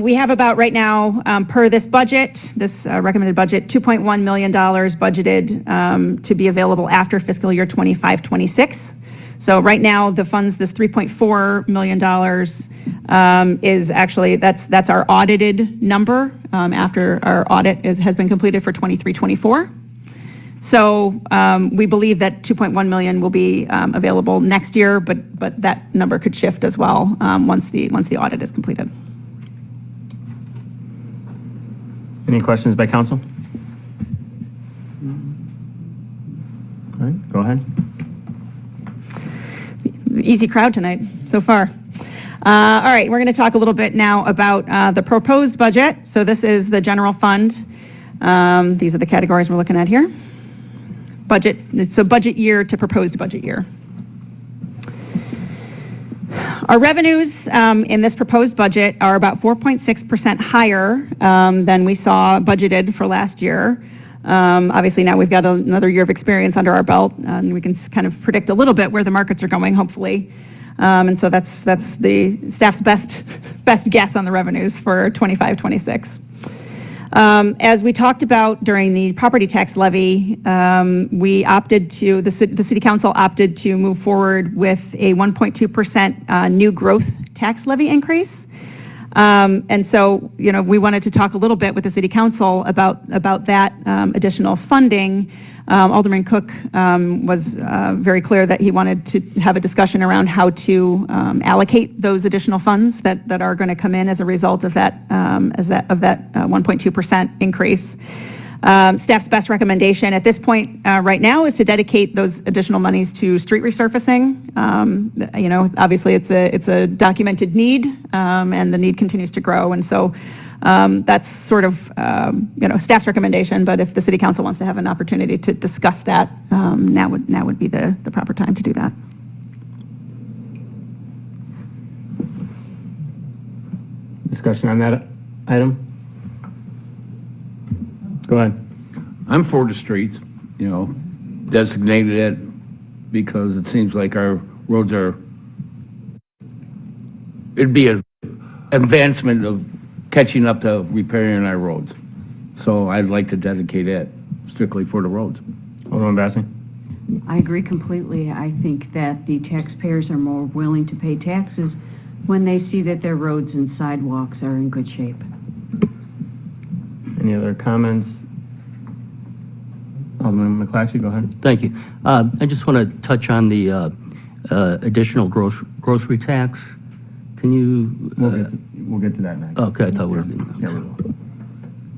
We have about right now, per this budget, this recommended budget, $2.1 million budgeted to be available after fiscal year 25-26. So right now, the funds, this $3.4 million is actually, that's our audited number after our audit has been completed for 23-24. So we believe that $2.1 million will be available next year, but that number could shift as well once the audit is completed. Any questions by council? All right, go ahead. Easy crowd tonight so far. All right, we're going to talk a little bit now about the proposed budget. So this is the general fund. These are the categories we're looking at here. Budget, so budget year to proposed budget year. Our revenues in this proposed budget are about 4.6% higher than we saw budgeted for last year. Obviously, now we've got another year of experience under our belt, and we can kind of predict a little bit where the markets are going, hopefully. And so that's the staff's best guess on the revenues for 25-26. As we talked about during the property tax levy, we opted to, the city council opted to move forward with a 1.2% new growth tax levy increase. And so, we wanted to talk a little bit with the city council about that additional funding. Alderman Cook was very clear that he wanted to have a discussion around how to allocate those additional funds that are going to come in as a result of that 1.2% increase. Staff's best recommendation at this point right now is to dedicate those additional monies to street resurfacing. Obviously it's a documented need, and the need continues to grow, and so that's sort of, staff's recommendation, but if the city council wants to have an opportunity to discuss that, now would be the proper time to do that. Discussion on that item? Go ahead. I'm for the streets, designated it because it seems like our roads it'd be an advancement of catching up to repairing our roads. So I'd like to dedicate it strictly for the roads. Alderman Bassing? I agree completely. I think that the taxpayers are more willing to pay taxes when they see that their roads and sidewalks are in good shape. Any other comments? Alderman McClatchy, go ahead. Thank you. I just want to touch on the additional grocery tax. Can you? We'll get to that next. Okay, I thought we were. Yeah, we will.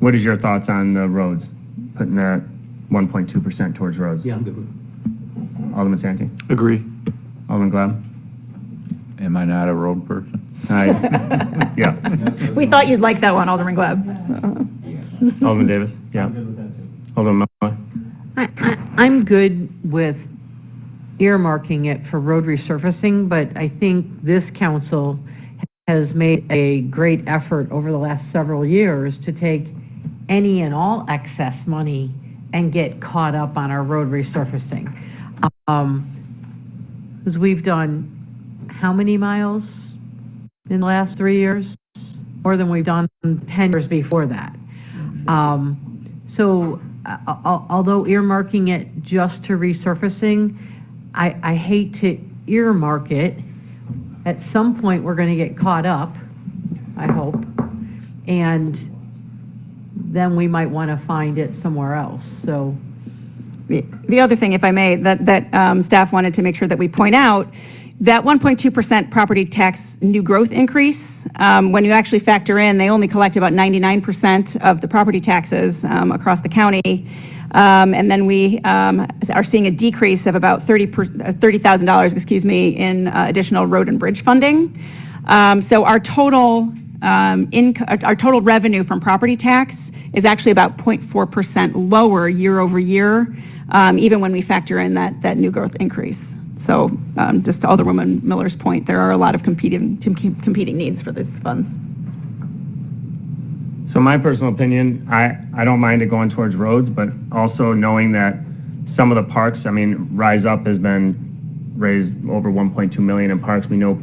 What is your thoughts on the roads? Putting that 1.2% towards roads? Yeah, I'm good with it. Alderman Santee? Agree. Alderman Glab? Am I not a road person? Yeah. We thought you'd like that one, Alderman Glab. Alderman Davis? Yeah. Alderman Miller? I'm good with earmarking it for road resurfacing, but I think this council has made a great effort over the last several years to take any and all excess money and get caught up on our road resurfacing. Because we've done how many miles in the last 3 years? More than we've done 10 years before that. Although earmarking it just to resurfacing, I hate to earmark it. At some point, we're going to get caught up, I hope, and then we might want to find it somewhere else. So, the other thing, if I may, that staff wanted to make sure that we point out, that 1.2% property tax new growth increase, when you actually factor in, they only collect about 99% of the property taxes across the county. And then we are seeing a decrease of about $30,000, in additional road and bridge funding. So our total revenue from property tax is actually about 0.4% lower year over year, even when we factor in that new growth increase. So just to Alderwoman Miller's point, there are a lot of competing needs for these funds. So my personal opinion, I don't mind it going towards roads, but also knowing that some of the parks, Rise Up has been raised over $1.2 million in parks. We know,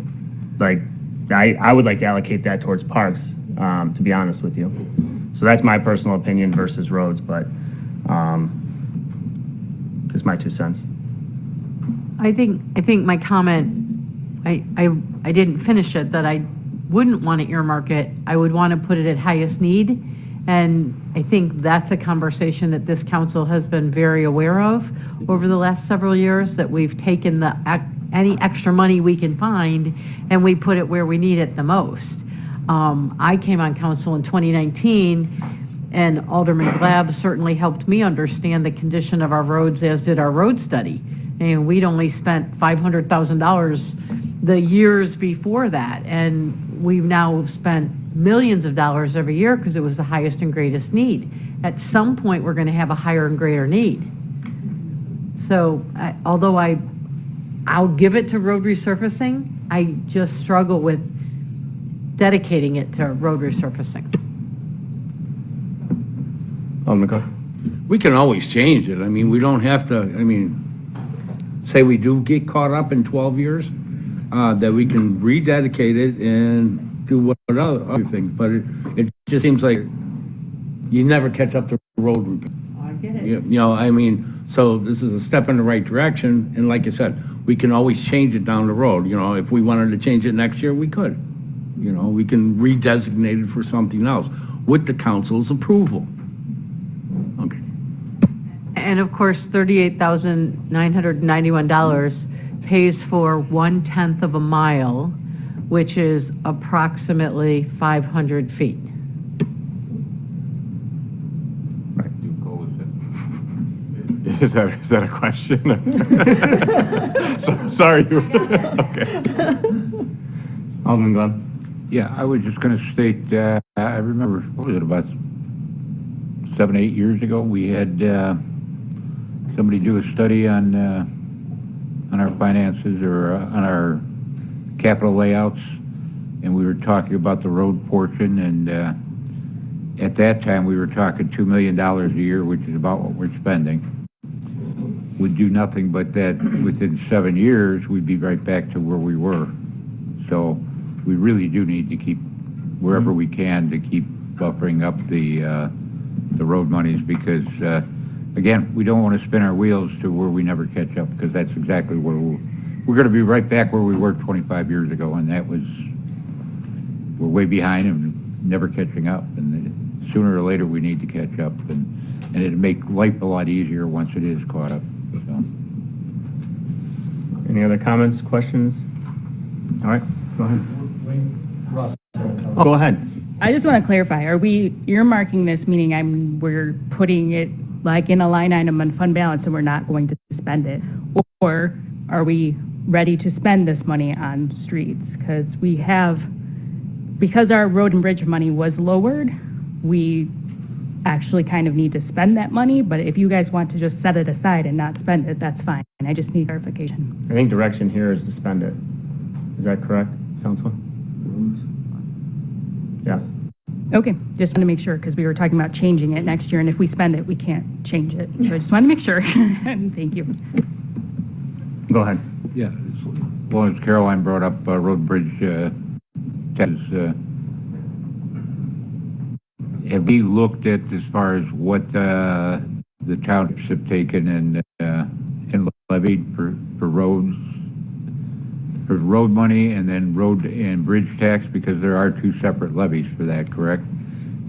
I would like to allocate that towards parks, to be honest with you. So that's my personal opinion versus roads, but just my 2 cents. I think my comment, I didn't finish it, that I wouldn't want to earmark it. I would want to put it at highest need, and I think that's a conversation that this council has been very aware of over the last several years, that we've taken any extra money we can find and we put it where we need it the most. I came on council in 2019, and Alderman Glab certainly helped me understand the condition of our roads, as did our road study. And we'd only spent $500,000 the years before that, and we've now spent millions of dollars every year because it was the highest and greatest need. At some point, we're going to have a higher and greater need. So, although I'll give it to road resurfacing, I just struggle with dedicating it to road resurfacing. We can always change it. We don't have to, say we do get caught up in 12 years, that we can rededicate it and do what other things. But it just seems like You never catch up to road repair. I get it. You know, I mean, so this is a step in the right direction, and like you said, we can always change it down the road. You know, if we wanted to change it next year, we could. You know, we can redesignate it for something else with the council's approval. Okay. And of course, $38,991 pays for 1/10 of a mile, which is approximately 500 feet. Is that a question? Sorry. Okay. Alderman Glenn? Yeah, I was just going to state, I remember, what was it, about 7, 8 years ago, we had somebody do a study on our finances or on our capital layouts, and we were talking about the road portion, and at that time, we were talking $2 million a year, which is about what we're spending. Would do nothing but that within 7 years, we'd be right back to where we were. So we really do need to keep, wherever we can, to keep buffering up the road monies because, again, we don't want to spin our wheels to where we never catch up because that's exactly where we're going to be right back where we were 25 years ago, and that was, we're way behind and never catching up. And sooner or later, we need to catch up, and it'd make life a lot easier once it is caught up. So. Any other comments, questions? All right, go ahead. Go ahead. I just want to clarify, are we earmarking this, meaning we're putting it like in a line item on fund balance and we're not going to spend it? Or are we ready to spend this money on streets? Because our road and bridge money was lowered, we actually kind of need to spend that money, but if you guys want to just set it aside and not spend it, that's fine. I just need clarification. I think direction here is to spend it. Is that correct, Councilman? Yeah. Okay, just want to make sure, because we were talking about changing it next year, and if we spend it, we can't change it. So I just want to make sure. Thank you. Go ahead. Yeah, as long as Caroline brought up road and bridge taxes, have we looked at as far as what the townships have taken and levied for roads, for road money and then road and bridge tax, because there are two separate levies for that, correct?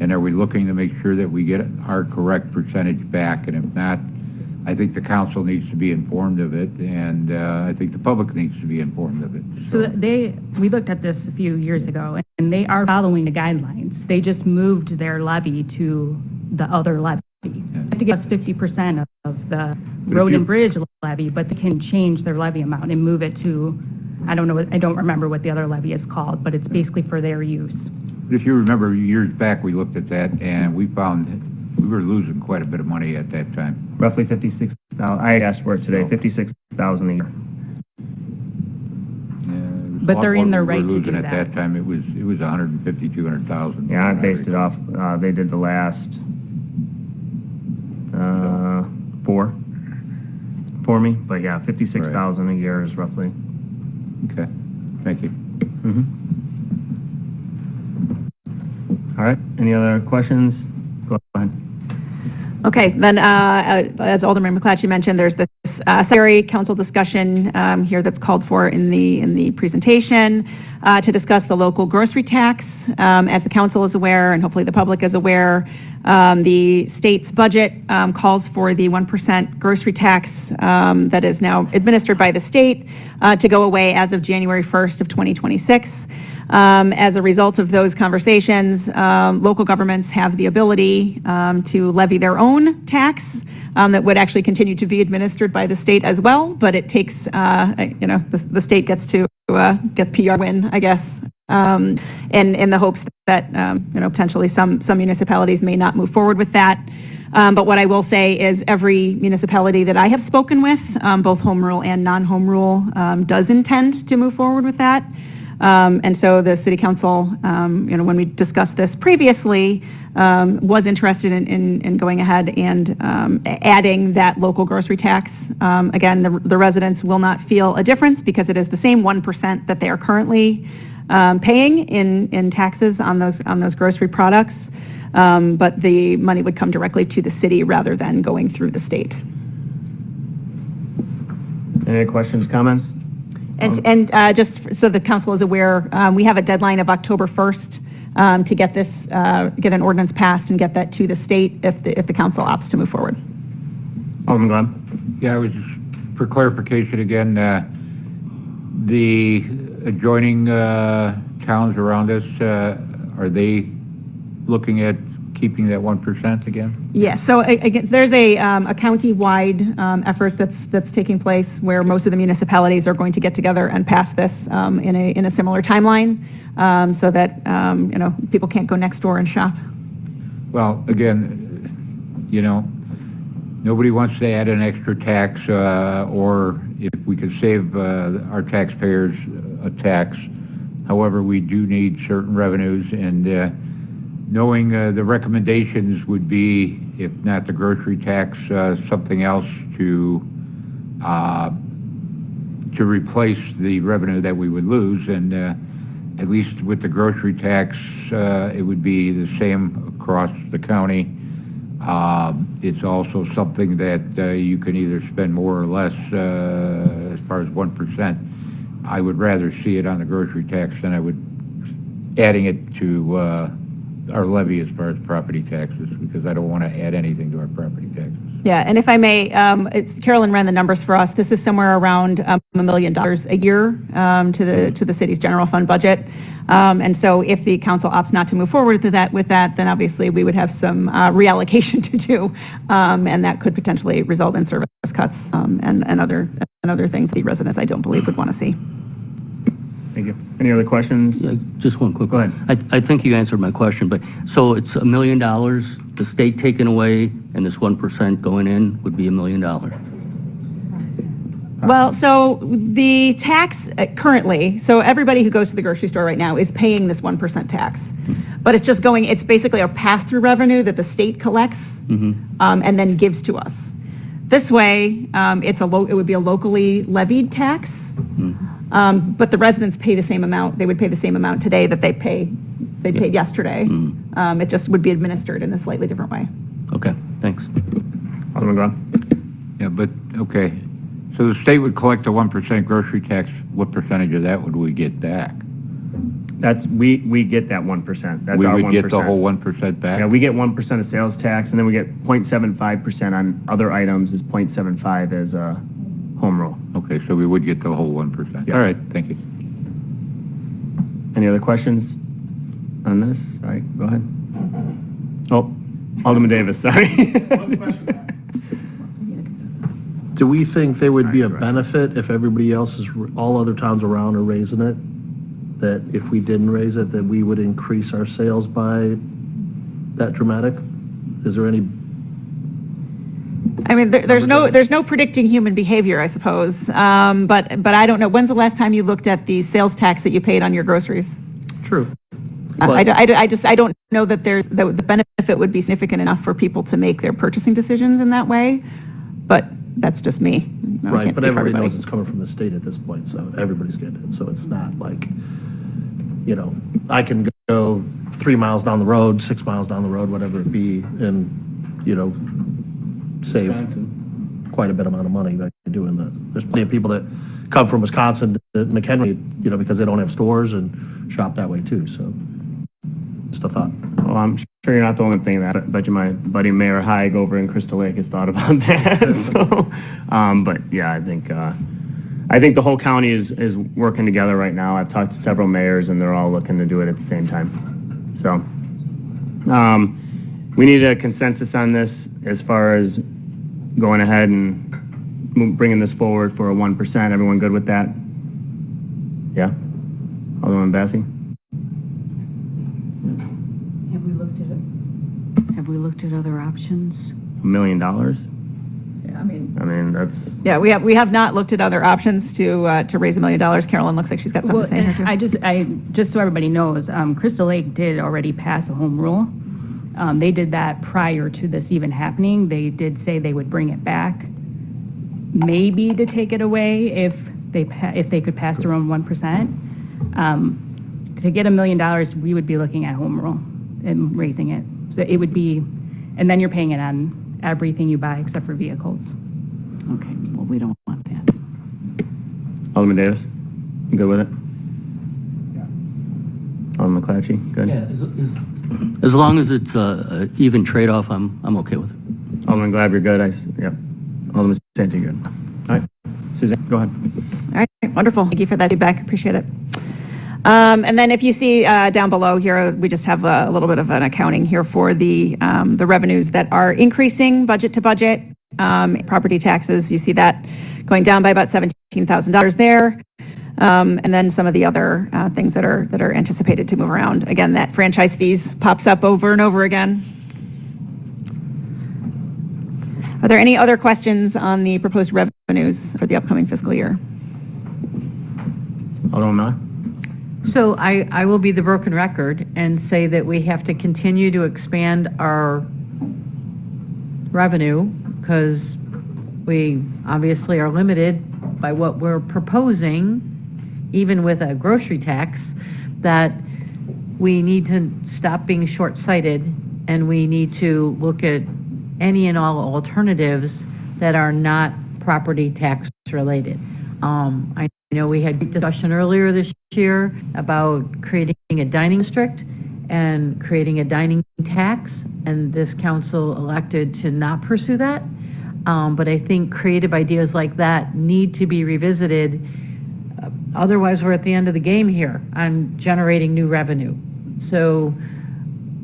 And are we looking to make sure that we get our correct percentage back? And if not, I think the council needs to be informed of it, and I think the public needs to be informed of it. So we looked at this a few years ago, and they are following the guidelines. They just moved their levy to the other levy. They have to give us 50% of the road and bridge levy, but they can change their levy amount and move it to, I don't remember what the other levy is called, but it's basically for their use. But if you remember, years back, we looked at that, and we found we were losing quite a bit of money at that time. Roughly 56,000. I asked for it today, 56,000 a year. But they're in their right to do losing at that time. It was 150, 200,000. Yeah, I based it off. They did the last 4 for me, but yeah, 56,000 a year is roughly. Okay, thank you. All right. Any other questions? Go ahead. Okay, then as Alderman McClatchy mentioned, there's this secondary council discussion here that's called for in the presentation to discuss the local grocery tax. As the council is aware, and hopefully the public is aware, the state's budget calls for the 1% grocery tax that is now administered by the state to go away as of January 1st of 2026. As a result of those conversations, local governments have the ability to levy their own tax that would actually continue to be administered by the state as well, but it takes, the state gets to get PR win, I guess, in the hopes that, potentially some municipalities may not move forward with that. But what I will say is every municipality that I have spoken with, both home rule and non-home rule, does intend to move forward with that. And so the city council, when we discussed this previously, was interested in going ahead and adding that local grocery tax. Again, the residents will not feel a difference because it is the same 1% that they are currently paying in taxes on those grocery products. but the money would come directly to the city rather than going through the state. Any questions, comments? And just so the council is aware, we have a deadline of October 1st to get this, get an ordinance passed and get that to the state if the council opts to move forward. Alderman Glenn? Yeah, I was just, for clarification again, the adjoining towns around us, are they looking at keeping that 1% again? Yes. So again, there's a county-wide effort that's taking place where most of the municipalities are going to get together and pass this in a similar timeline, so that you know, people can't go next door and shop. Well, again, you know, nobody wants to add an extra tax, or if we could save our taxpayers a tax. However, we do need certain revenues, and knowing the recommendations would be, if not the grocery tax, something else to replace the revenue that we would lose. And at least with the grocery tax, it would be the same across the county. It's also something that you can either spend more or less as far as 1%. I would rather see it on the grocery tax than I would adding it to our levy as far as property taxes, because I don't want to add anything to our property taxes. Yeah, and if I may, Carolyn ran the numbers for us. This is somewhere around $1 million a year to the city's general fund budget. And so if the council opts not to move forward with that, then obviously we would have some reallocation to do, and that could potentially result in service cuts and other things the residents, I don't believe, would want to see. Thank you. Any other questions? Yeah, just one quick. Go ahead. I think you answered my question, but so it's $1 million, the state taking away, and this 1% going in would be $1 million. Well, so the tax currently, so everybody who goes to the grocery store right now is paying this 1% tax, but it's just going, it's basically a pass-through revenue that the state collects and then gives to us. This way, it would be a locally levied tax, but the residents pay the same amount. They would pay the same amount today that they paid yesterday. It just would be administered in a slightly different way. Okay, thanks. Alderman Graham? Yeah, but, okay. So the state would collect a 1% grocery tax. What percentage of that would we get back? We get that 1%. That's we our would 1%. get the whole 1% back? Yeah, we get 1% of sales tax, and then we get 0.75% on other items, is 0.75 as a home rule. Okay, so we would get the whole 1%. Yeah. All right, thank you. Any other questions on this? All right, go ahead. Oh, Alderman Davis, sorry. Do we think there would be a benefit if everybody else all other towns around are raising it? That if we didn't raise it, that we would increase our sales by that dramatic? Is there any? I mean, there's no predicting human behavior, I suppose. But I don't know. When's the last time you looked at the sales tax that you paid on your groceries? True. I don't know that the benefit would be significant enough for people to make their purchasing decisions in that way. But that's just me. Right, but everybody knows it's coming from the state at this point, so everybody's getting it. So it's not like, you know, I can go 3 miles down the road, 6 miles down the road, whatever it be, and, you know, save quite a bit amount of money by doing that. There's plenty of people that come from Wisconsin to McHenry, you know, because they don't have stores and shop that way too, so just a thought. Well, I'm sure you're not the only thing that. I bet you my buddy Mayor Haig over in Crystal Lake has thought about that. So, but yeah, I think the whole county is working together right now. I've talked to several mayors, and they're all looking to do it at the same time. So, we need a consensus on this as far as going ahead and bringing this forward for a 1%. Everyone good with that? Yeah. Alderman Bassey? Have we looked at other options? $1 million? Yeah, I mean that's. Yeah, we have not looked at other options to raise $1 million. Carolyn looks like she's got something to say here too. Just so everybody knows, Crystal Lake did already pass a home rule. They did that prior to this even happening. They did say they would bring it back, maybe to take it away if they could pass their own 1%. To get $1 million, we would be looking at home rule and raising it. So it would be, and then you're paying it on everything you buy except for vehicles. Okay, well, we don't want that. Alderman Davis, you good with it? Alderman McClatchy, good? As long as it's a even trade-off, I'm okay with it. Alderman Glab, you're good? Yep. Alderman Santi, good. All right. Suzanne, go ahead. All right, wonderful. Thank you for that feedback. Appreciate it. And then if you see down below here, we just have a little bit of an accounting here for the revenues that are increasing budget to budget. Property taxes, you see that going down by about $17,000 there. And then some of the other things that are anticipated to move around. Again, that franchise fees pops up over and over again. Are there any other questions on the proposed revenues for the upcoming fiscal year? Alderman Miller? So I will be the broken record and say that we have to continue to expand our revenue because we obviously are limited by what we're proposing, even with a grocery tax, that we need to stop being short-sighted and we need to look at any and all alternatives that are not property tax related. I know we had discussion earlier this year about creating a dining district and creating a dining tax, and this council elected to not pursue that. But I think creative ideas like that need to be revisited. Otherwise, we're at the end of the game here on generating new revenue. So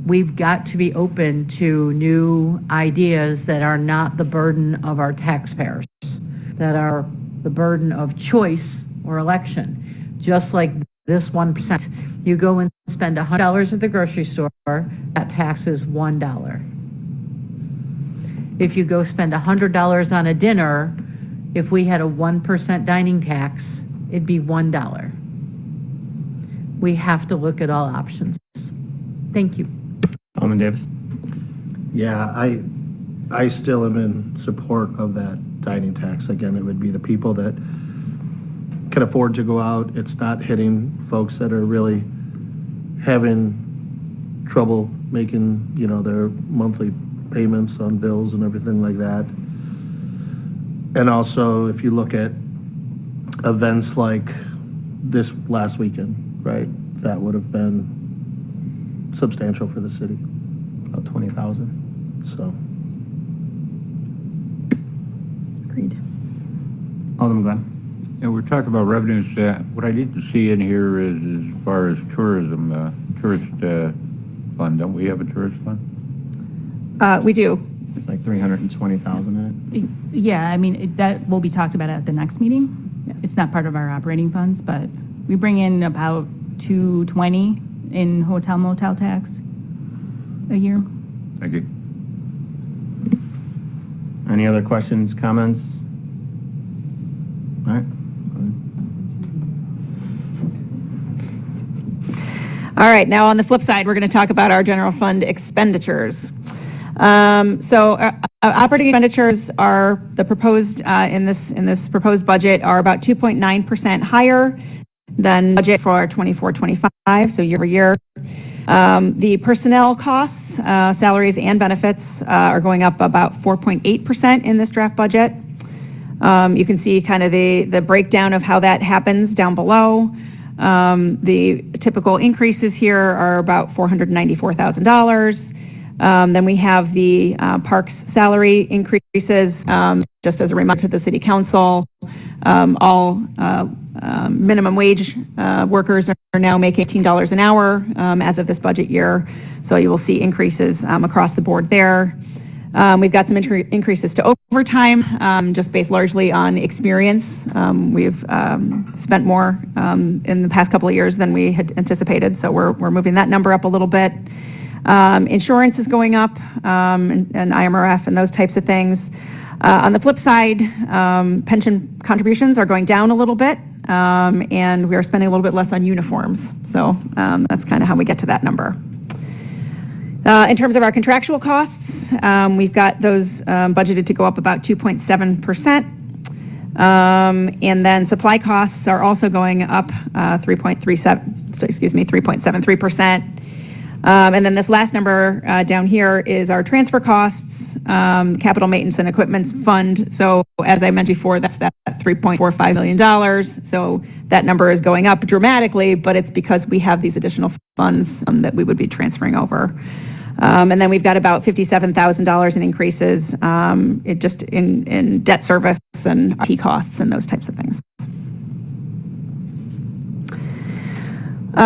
we've got to be open to new ideas that are not the burden of our taxpayers, that are the burden of choice or election. Just like this 1%. You go and spend $100 at the grocery store, that tax is $1. If you go spend $100 on a dinner, if we had a 1% dining tax, it'd be $1. We have to look at all options. Thank you. Alderman Davis? Yeah, I still am in support of that dining tax. Again, it would be the people that can afford to go out. It's not hitting folks that are really having trouble making, their monthly payments on bills and everything like that. And also, if you look at events like this last weekend, right, that would have been substantial for the city. About 20,000. So. Agreed. Alderman Glenn? Yeah, we're talking about revenues. What I need to see in here is as far as tourism, tourist fund. Don't we have a tourist fund? We do. It's like 320,000 in it. Yeah, I mean, that will be talked about at the next meeting. It's not part of our operating funds, but we bring in about $220 in hotel motel tax a year. Thank you. Any other questions, comments? All right. All right, now on the flip side, we're going to talk about our general fund expenditures. Operating expenditures are the proposed in this proposed budget are about 2.9% higher than budget for 24-25, so year over year. The personnel costs, salaries and benefits, are going up about 4.8% in this draft budget. You can see kind of the breakdown of how that happens down below. The typical increases here are about $494,000. Then we have the parks salary increases. Just as a reminder to the city council, all minimum wage workers are now making $18 an hour as of this budget year. So you will see increases across the board there. We've got some increases to overtime, just based largely on experience. We've spent more in the past couple of years than we had anticipated, so we're moving that number up a little bit. Insurance is going up, and IMRF and those types of things. On the flip side, pension contributions are going down a little bit, and we are spending a little bit less on uniforms. So that's kind of how we get to that number. In terms of our contractual costs, we've got those budgeted to go up about 2.7%. And then supply costs are also going up 3.73%. And then this last number down here is our transfer costs, capital maintenance and equipment fund. So as I mentioned before, that's that $3.45 million. So that number is going up dramatically, but it's because we have these additional funds that we would be transferring over. And then we've got about $57,000 in increases in debt service and IT costs and those types of things.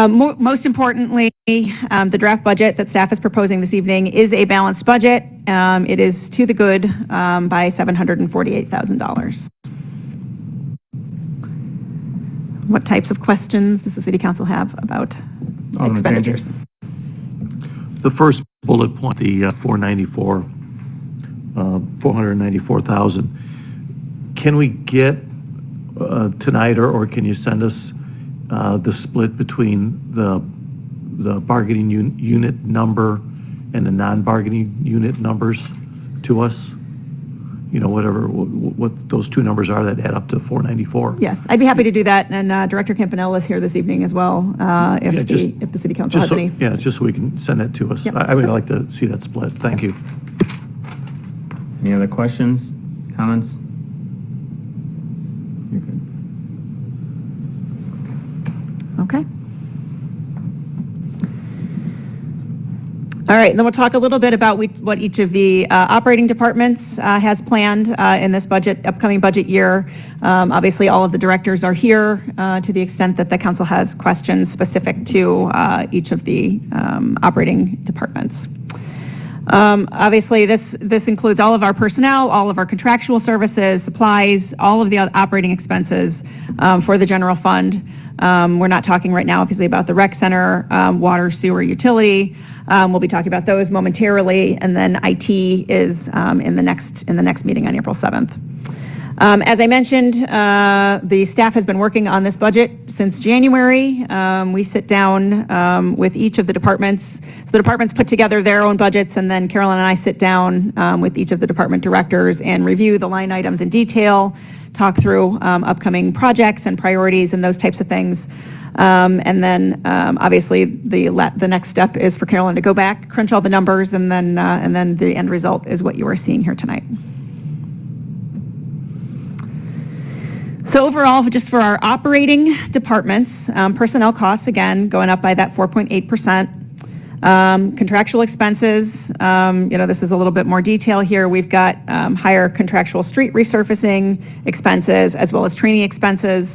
Most importantly, the draft budget that staff is proposing this evening is a balanced budget. It is to the good by $748,000. What types of questions does the City Council have about expenditures? The first bullet point, the 494,000. Can we get tonight, or can you send us the split between the bargaining unit number and the non-bargaining unit numbers to us? You know, what those two numbers are that add up to 494. Yes, I'd be happy to do that, and Director Campanella is here this evening as well, if the City Council has any. Yeah, just so we can send it to us. Yep. I would like to see that split. Thank you. Any other questions, comments? Okay. All right, and then we'll talk a little bit about what each of the operating departments has planned in this upcoming budget year. Obviously, all of the directors are here to the extent that the council has questions specific to each of the operating departments. Obviously, this includes all of our personnel, all of our contractual services, supplies, all of the operating expenses for the general fund. We're not talking right now, obviously, about the rec center, water, sewer, utility. We'll be talking about those momentarily, and then IT is in the next meeting on April 7th. As I mentioned, the staff has been working on this budget since January. We sit down with each of the departments. So the departments put together their own budgets, and then Carolyn and I sit down with each of the department directors and review the line items in detail, talk through upcoming projects and priorities and those types of things. And then, obviously, the next step is for Carolyn to go back, crunch all the numbers, and then the end result is what you are seeing here tonight. So overall, just for our operating departments, personnel costs, again, going up by that 4.8%. Contractual expenses, this is a little bit more detail here. We've got higher contractual street resurfacing expenses as well as training expenses,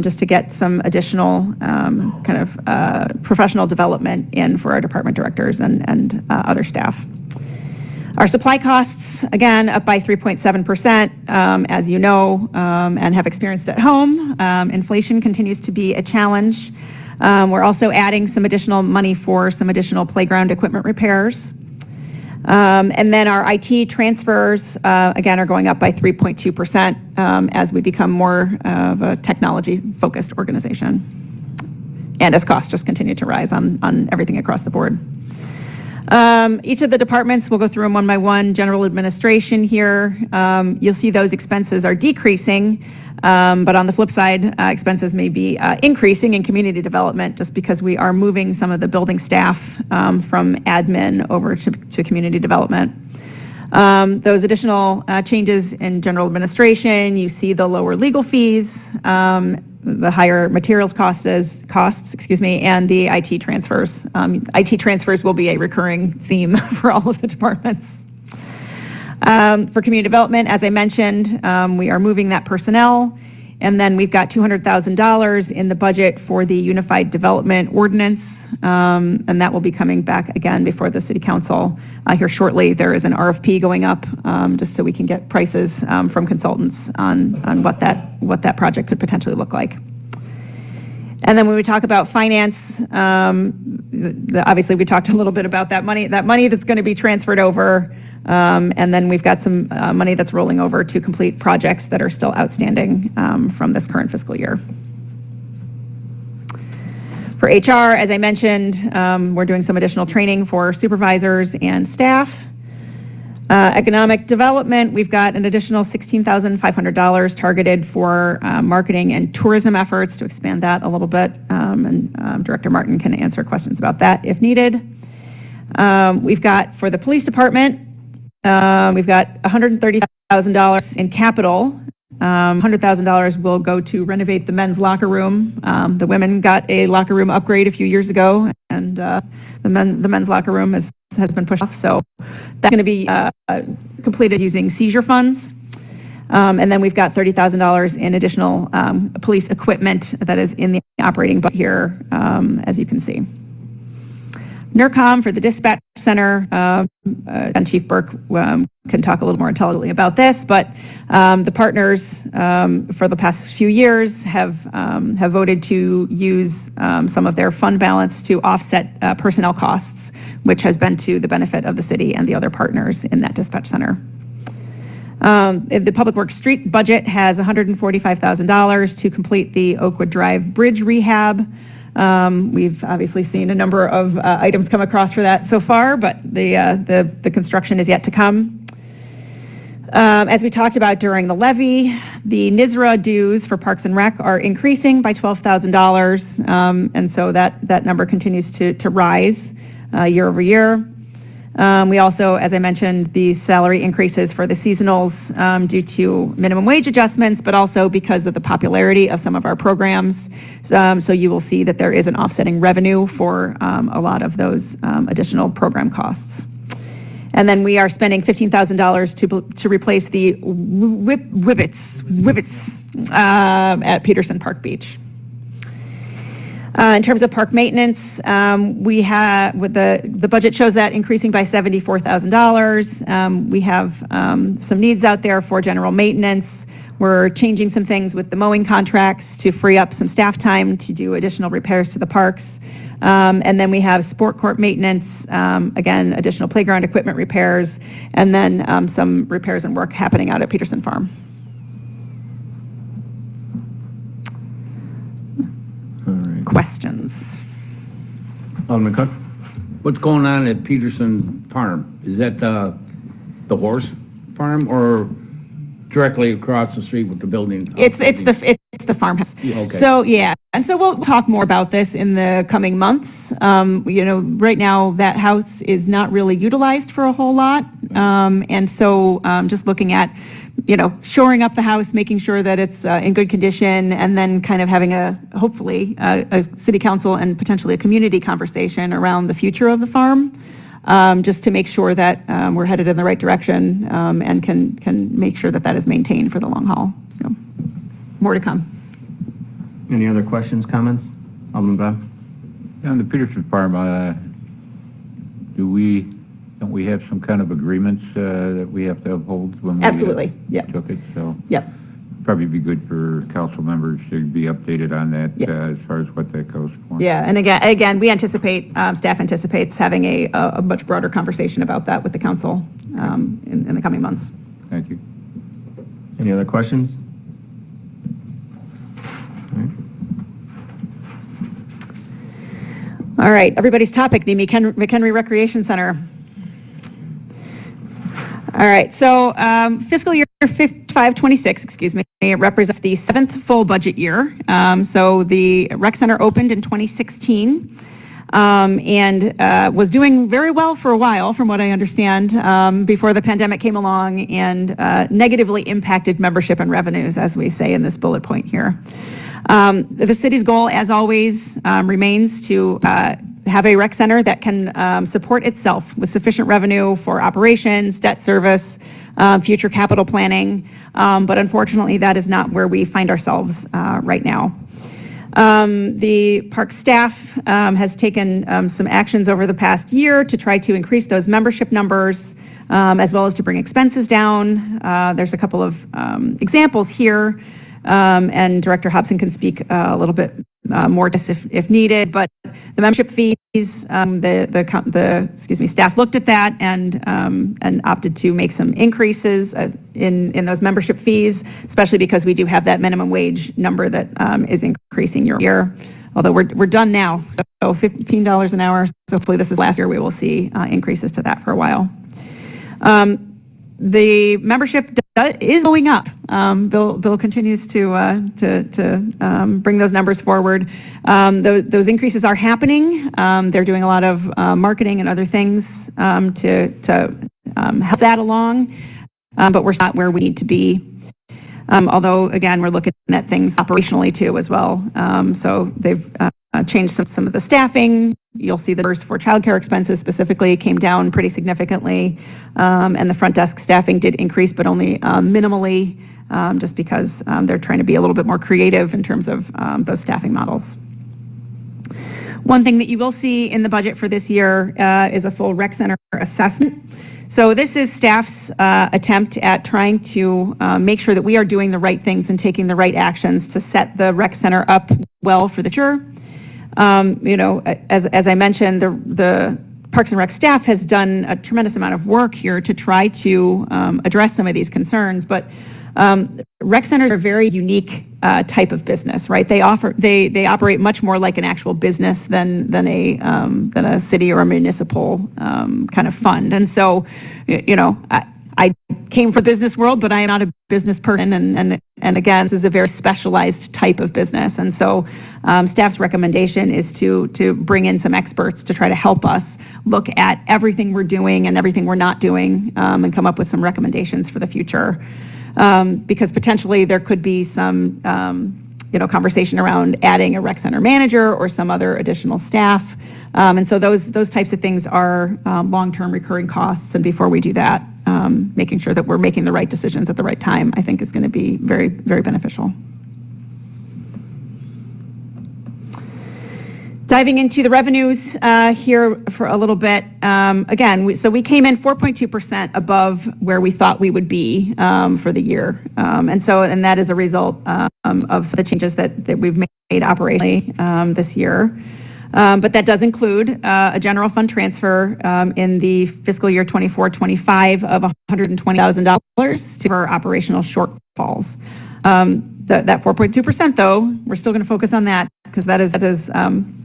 just to get some additional professional development in for our department directors and other staff. Our supply costs, again, up by 3.7%, as you know, and have experienced at home. Inflation continues to be a challenge. We're also adding some additional money for some additional playground equipment repairs. And then our IT transfers, again, are going up by 3.2% as we become more of a technology-focused organization. And as costs just continue to rise on everything across the board. Each of the departments, we'll go through them one by one. General administration here, you'll see those expenses are decreasing. But on the flip side, expenses may be increasing in community development just because we are moving some of the building staff from admin over to community development. Those additional changes in general administration, you see the lower legal fees, the higher materials costs, and the IT transfers. IT transfers will be a recurring theme for all of the departments. For community development, as I mentioned, we are moving that personnel, and then we've got $200,000 in the budget for the Unified Development Ordinance, and that will be coming back again before the City Council here shortly. There is an RFP going up just so we can get prices from consultants on what that project could potentially look like. And then when we talk about finance, obviously we talked a little bit about that money that's going to be transferred over. And then we've got some money that's rolling over to complete projects that are still outstanding from this current fiscal year. For HR, as I mentioned, we're doing some additional training for supervisors and staff. Economic development, we've got an additional $16,500 targeted for marketing and tourism efforts to expand that a little bit, and Director Martin can answer questions about that if needed. We've got, for the police department, we've got $130,000 in capital. $100,000 will go to renovate the men's locker room. The women got a locker room upgrade a few years ago, and the men's locker room has been pushed off, so that's going to be completed using seizure funds. And then we've got $30,000 in additional police equipment that is in the operating budget here, as you can see. NERCOM for the dispatch center, and Chief Burke can talk a little more intelligently about this, but the partners for the past few years have voted to use some of their fund balance to offset personnel costs, which has been to the benefit of the city and the other partners in that dispatch center. The Public Works Street budget has $145,000 to complete the Oakwood Drive Bridge rehab. We've obviously seen a number of items come across for that so far, but the construction is yet to come. As we talked about during the levy, the NISRA dues for Parks and Rec are increasing by $12,000, and so that number continues to rise year over year. We also, as I mentioned, the salary increases for the seasonals due to minimum wage adjustments, but also because of the popularity of some of our programs. So you will see that there is an offsetting revenue for a lot of those additional program costs. And then we are spending $15,000 to replace the whippets at Peterson Park Beach. In terms of park maintenance, we have, with the budget shows that increasing by $74,000. We have some needs out there for general maintenance. We're changing some things with the mowing contracts to free up some staff time to do additional repairs to the parks. And then we have sport court maintenance, again, additional playground equipment repairs, and then some repairs and work happening out at Peterson Farm. Questions? Alderman Cook? What's going on at Peterson Farm? Is that the horse farm or directly across the street with the building? It's the farmhouse. Okay. So yeah, and so we'll talk more about this in the coming months. Right now that house is not really utilized for a whole lot, and so just looking at shoring up the house, making sure that it's in good condition, and then kind of having hopefully a city council and potentially a community conversation around the future of the farm, just to make sure that we're headed in the right direction, and can make sure that is maintained for the long haul. So, more to come. Any other questions, comments? Alderman Bob? On the Peterson Farm, don't we have some kind of agreements that we have to uphold when we Absolutely. took it? So Yep. probably be good for council members to be updated on that as far as what that goes for. Yeah, and again, we anticipate, staff anticipates having a much broader conversation about that with the council in the coming months. Thank you. Any other questions? All right, everybody's topic, the McHenry Recreation Center. All right, so fiscal year 25-26, it represents the 7th full budget year. So the rec center opened in 2016 and was doing very well for a while, from what I understand, before the pandemic came along and negatively impacted membership and revenues, as we say in this bullet point here. The city's goal, as always, remains to have a rec center that can support itself with sufficient revenue for operations, debt service, future capital planning, but unfortunately that is not where we find ourselves right now. The park staff has taken some actions over the past year to try to increase those membership numbers, as well as to bring expenses down. There's a couple of examples here. And Director Hobson can speak a little bit more if needed. But the membership fees, staff looked at that and opted to make some increases in those membership fees, especially because we do have that minimum wage number that is increasing year over year. Although we're done now, so $15 an hour. So hopefully this is last year. We will see increases to that for a while. the membership is going up. Bill continues to bring those numbers forward. Those increases are happening. They're doing a lot of marketing and other things to help that along, but we're not where we need to be. Although, again, we're looking at things operationally too as well. So they've changed some of the staffing. You'll see the numbers for childcare expenses specifically came down pretty significantly, and the front desk staffing did increase, but only minimally, just because they're trying to be a little bit more creative in terms of those staffing models. One thing that you will see in the budget for this year is a full rec center assessment. So this is staff's attempt at trying to make sure that we are doing the right things and taking the right actions to set the rec center up well for the future. You know, as I mentioned, the Parks and Rec staff has done a tremendous amount of work here to try to address some of these concerns, but rec centers are a very unique type of business, right? They operate much more like an actual business than a city or a municipal kind of fund. And so, you know, I came from the business world, but I am not a business person. And again, this is a very specialized type of business. And so, staff's recommendation is to bring in some experts to try to help us look at everything we're doing and everything we're not doing, and come up with some recommendations for the future. Because potentially there could be some, you know, conversation around adding a rec center manager or some other additional staff. And so those types of things are long-term recurring costs. And before we do that, making sure that we're making the right decisions at the right time, I think is going to be very, very beneficial. Diving into the revenues here for a little bit. Again, we came in 4.2% above where we thought we would be for the year. And that is a result of the changes that we've made operationally this year. But that does include a general fund transfer in the fiscal year 24-25 of $120,000 to our operational shortfalls. That 4.2%, though, we're still going to focus on that because that is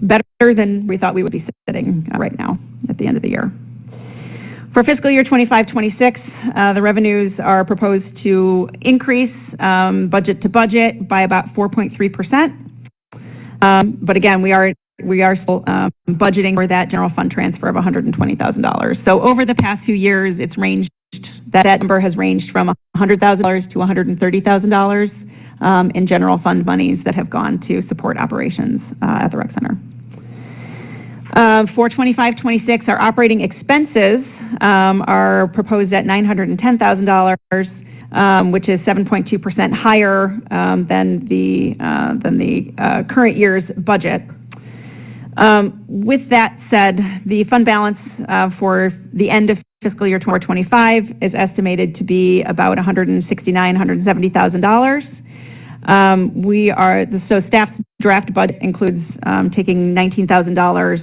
better than we thought we would be sitting right now at the end of the year. For fiscal year 25-26, the revenues are proposed to increase budget to budget by about 4.3%. But again, we are still budgeting for that general fund transfer of $120,000. So over the past few years, it's ranged, that number has ranged from $100,000 to $130,000 in general fund monies that have gone to support operations at the rec center. For 25-26, our operating expenses are proposed at $910,000, which is 7.2% higher than the current year's budget. With that said, the fund balance for the end of fiscal year 2025 is estimated to be about $170,000. So staff's draft budget includes taking $19,000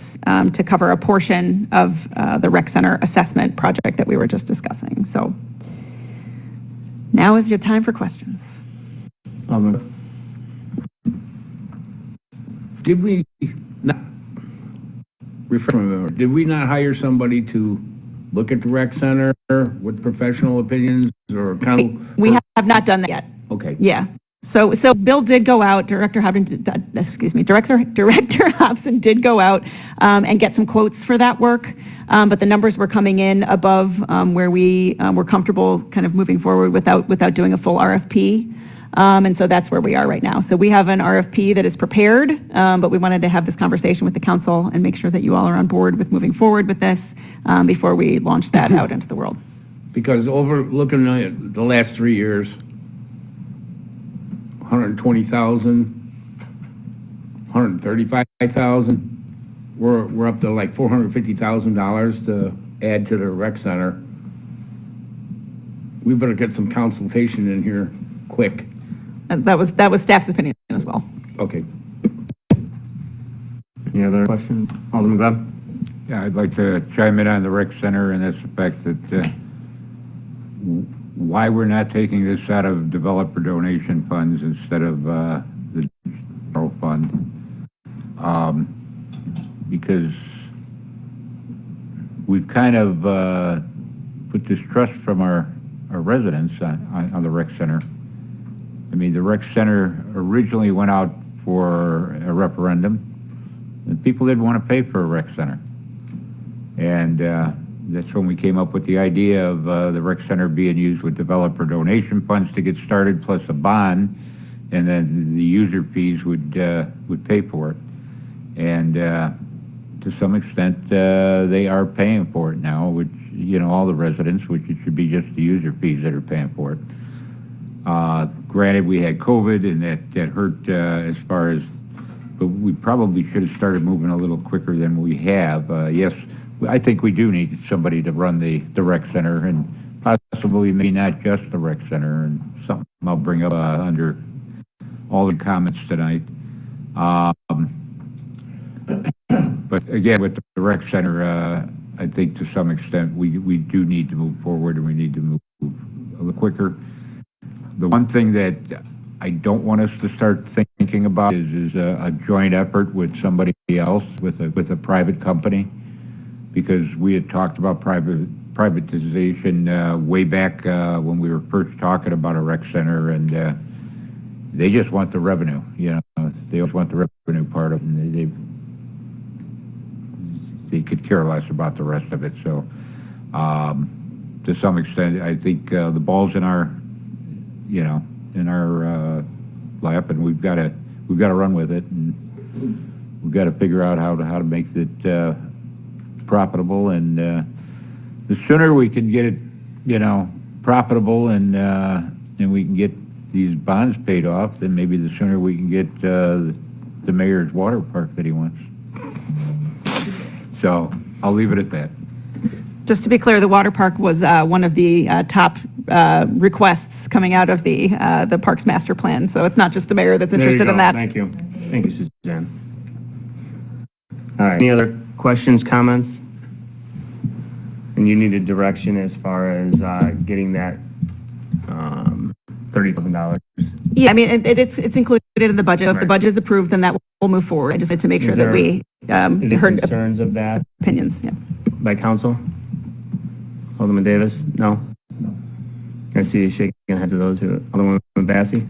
to cover a portion of the rec center assessment project that we were just discussing. So now is your time for questions. Did we not, did we not hire somebody to look at the rec center with professional opinions or council? We have not done that yet. Okay. Yeah. So Bill did go out, Director Hobson did go out and get some quotes for that work, but the numbers were coming in above where we were comfortable kind of moving forward without doing a full RFP. And so that's where we are right now. So we have an RFP that is prepared, but we wanted to have this conversation with the council and make sure that you all are on board with moving forward with this before we launch that out into the world. Because looking at the last 3 years, 120,000, 135,000. We're up to like $450,000 to add to the rec center. We better get some consultation in here quick. And that was staff's opinion as well. Okay. Any other questions? Alderman Gleb? Yeah, I'd like to chime in on the rec center and that's the fact that why we're not taking this out of developer donation funds instead of the general fund. Because we've kind of put this trust from our residents on the rec center. I mean, the rec center originally went out for a referendum, and people didn't want to pay for a rec center. And that's when we came up with the idea of the rec center being used with developer donation funds to get started, plus a bond, and then the user fees would pay for it. And to some extent, they are paying for it now, which, all the residents, which it should be just the user fees that are paying for it. Granted, we had COVID, and that hurt as far as, but we probably should have started moving a little quicker than we have. Yes, I think we do need somebody to run the rec center, and possibly maybe not just the rec center, and something I'll bring up under all the comments tonight. But again, with the rec center, I think to some extent we do need to move forward, and we need to move a little quicker. The one thing that I don't want us to start thinking about is a joint effort with somebody else, with a private company, because we had talked about privatization way back when we were first talking about a rec center, and they just want the revenue. They always want the revenue part of it, and they could care less about the rest of it. So, to some extent, I think the ball's in our lap, and we've got to run with it, and we've got to figure out how to make it profitable. And the sooner we can get it, profitable, and we can get these bonds paid off, then maybe the sooner we can get the mayor's water park that he wants. So I'll leave it at that. Just to be clear, the water park was one of the top requests coming out of the parks master plan. So it's not just the mayor that's interested in that. Thank you. Thank you, Suzanne. All right. Any other questions, comments? And you needed direction as far as getting that $30,000. Yeah, I mean, it's included in the budget. If the budget is approved, then that will move forward. I just need to make sure that we heard concerns of that? Opinions, yeah. By council? Alderman Davis? No? I see you shaking your head to those who, Alderman Bassey?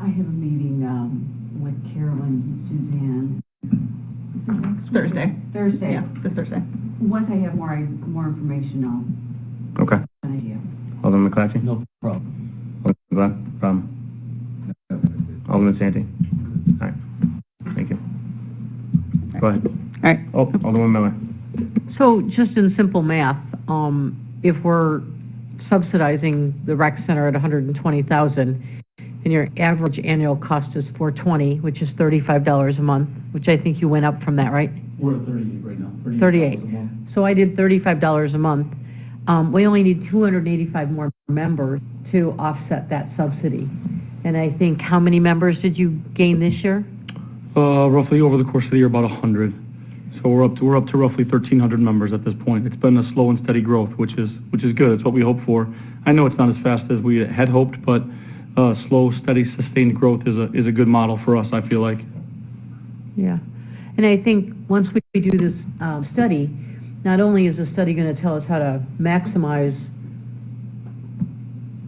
I have a meeting with Carolyn and Suzanne. Thursday. Thursday. Yeah, this Thursday. Once I have more information, I'll Okay. have an idea. Alderman McClatchy? No problem. Alderman Glenn? Problem? Alderman Santee? All right. Thank you. Go ahead. All right. Oh, Alderman Miller. So just in simple math, if we're subsidizing the rec center at $120,000, and your average annual cost is $420, which is $35 a month, which I think you went up from that, right? We're at 38 right now. 38. So I did $35 a month. We only need 285 more members to offset that subsidy. And I think, how many members did you gain this year? Roughly over the course of the year, about 100. So we're up to roughly 1,300 members at this point. It's been a slow and steady growth, which is good. It's what we hope for. I know it's not as fast as we had hoped, but slow, steady, sustained growth is a good model for us, I feel like. Yeah. And I think once we do this study, not only is the study going to tell us how to maximize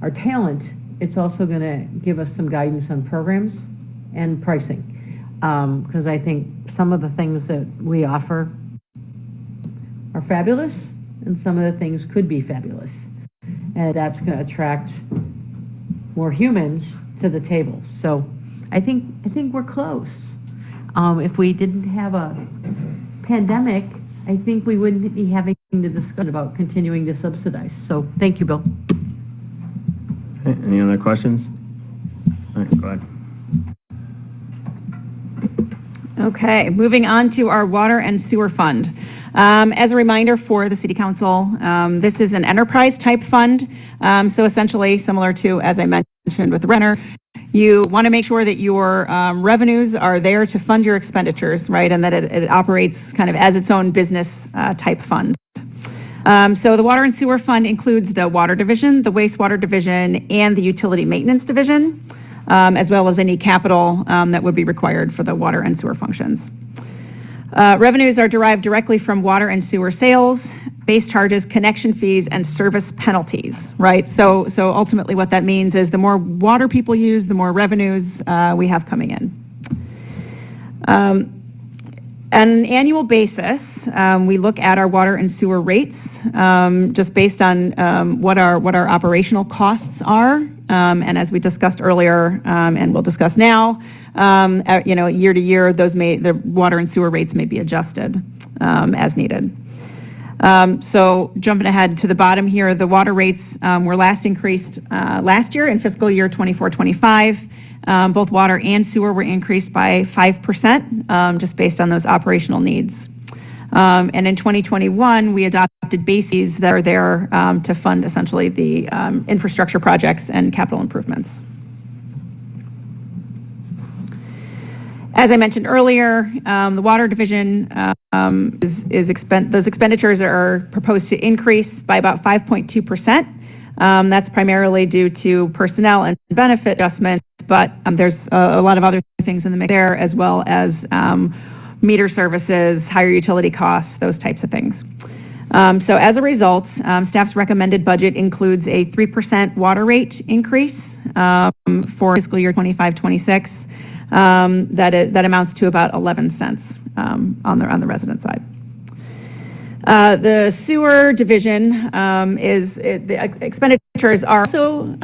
our talent, it's also going to give us some guidance on programs and pricing. Because I think some of the things that we offer are fabulous, and some of the things could be fabulous. And that's going to attract more humans to the table. So I think we're close. If we didn't have a pandemic, I think we wouldn't be having to discuss about continuing to subsidize. So thank you, Bill. Okay, any other questions? All right, go ahead. Okay, moving on to our water and sewer fund. As a reminder for the City Council, this is an enterprise type fund. So essentially similar to, as I mentioned with the Renner, you want to make sure that your revenues are there to fund your expenditures, right? And that it operates kind of as its own business type fund. So the water and sewer fund includes the water division, the wastewater division, and the utility maintenance division, as well as any capital that would be required for the water and sewer functions. Revenues are derived directly from water and sewer sales, base charges, connection fees, and service penalties, right? So ultimately what that means is the more water people use, the more revenues we have coming in. On an annual basis, we look at our water and sewer rates just based on what our operational costs are. And as we discussed earlier, and we'll discuss now, year to year, the water and sewer rates may be adjusted as needed. So jumping ahead to the bottom here, the water rates were last increased last year in fiscal year 24-25. Both water and sewer were increased by 5%, just based on those operational needs. And in 2021, we adopted base fees that are there to fund essentially the infrastructure projects and capital improvements. As I mentioned earlier, the water division those expenditures are proposed to increase by about 5.2%. That's primarily due to personnel and benefit adjustments, but there's a lot of other things in the mix there, as well as meter services, higher utility costs, those types of things. So as a result, staff's recommended budget includes a 3% water rate increase for fiscal year 25-26. That amounts to about 11 cents on the resident side. The sewer division the expenditures are also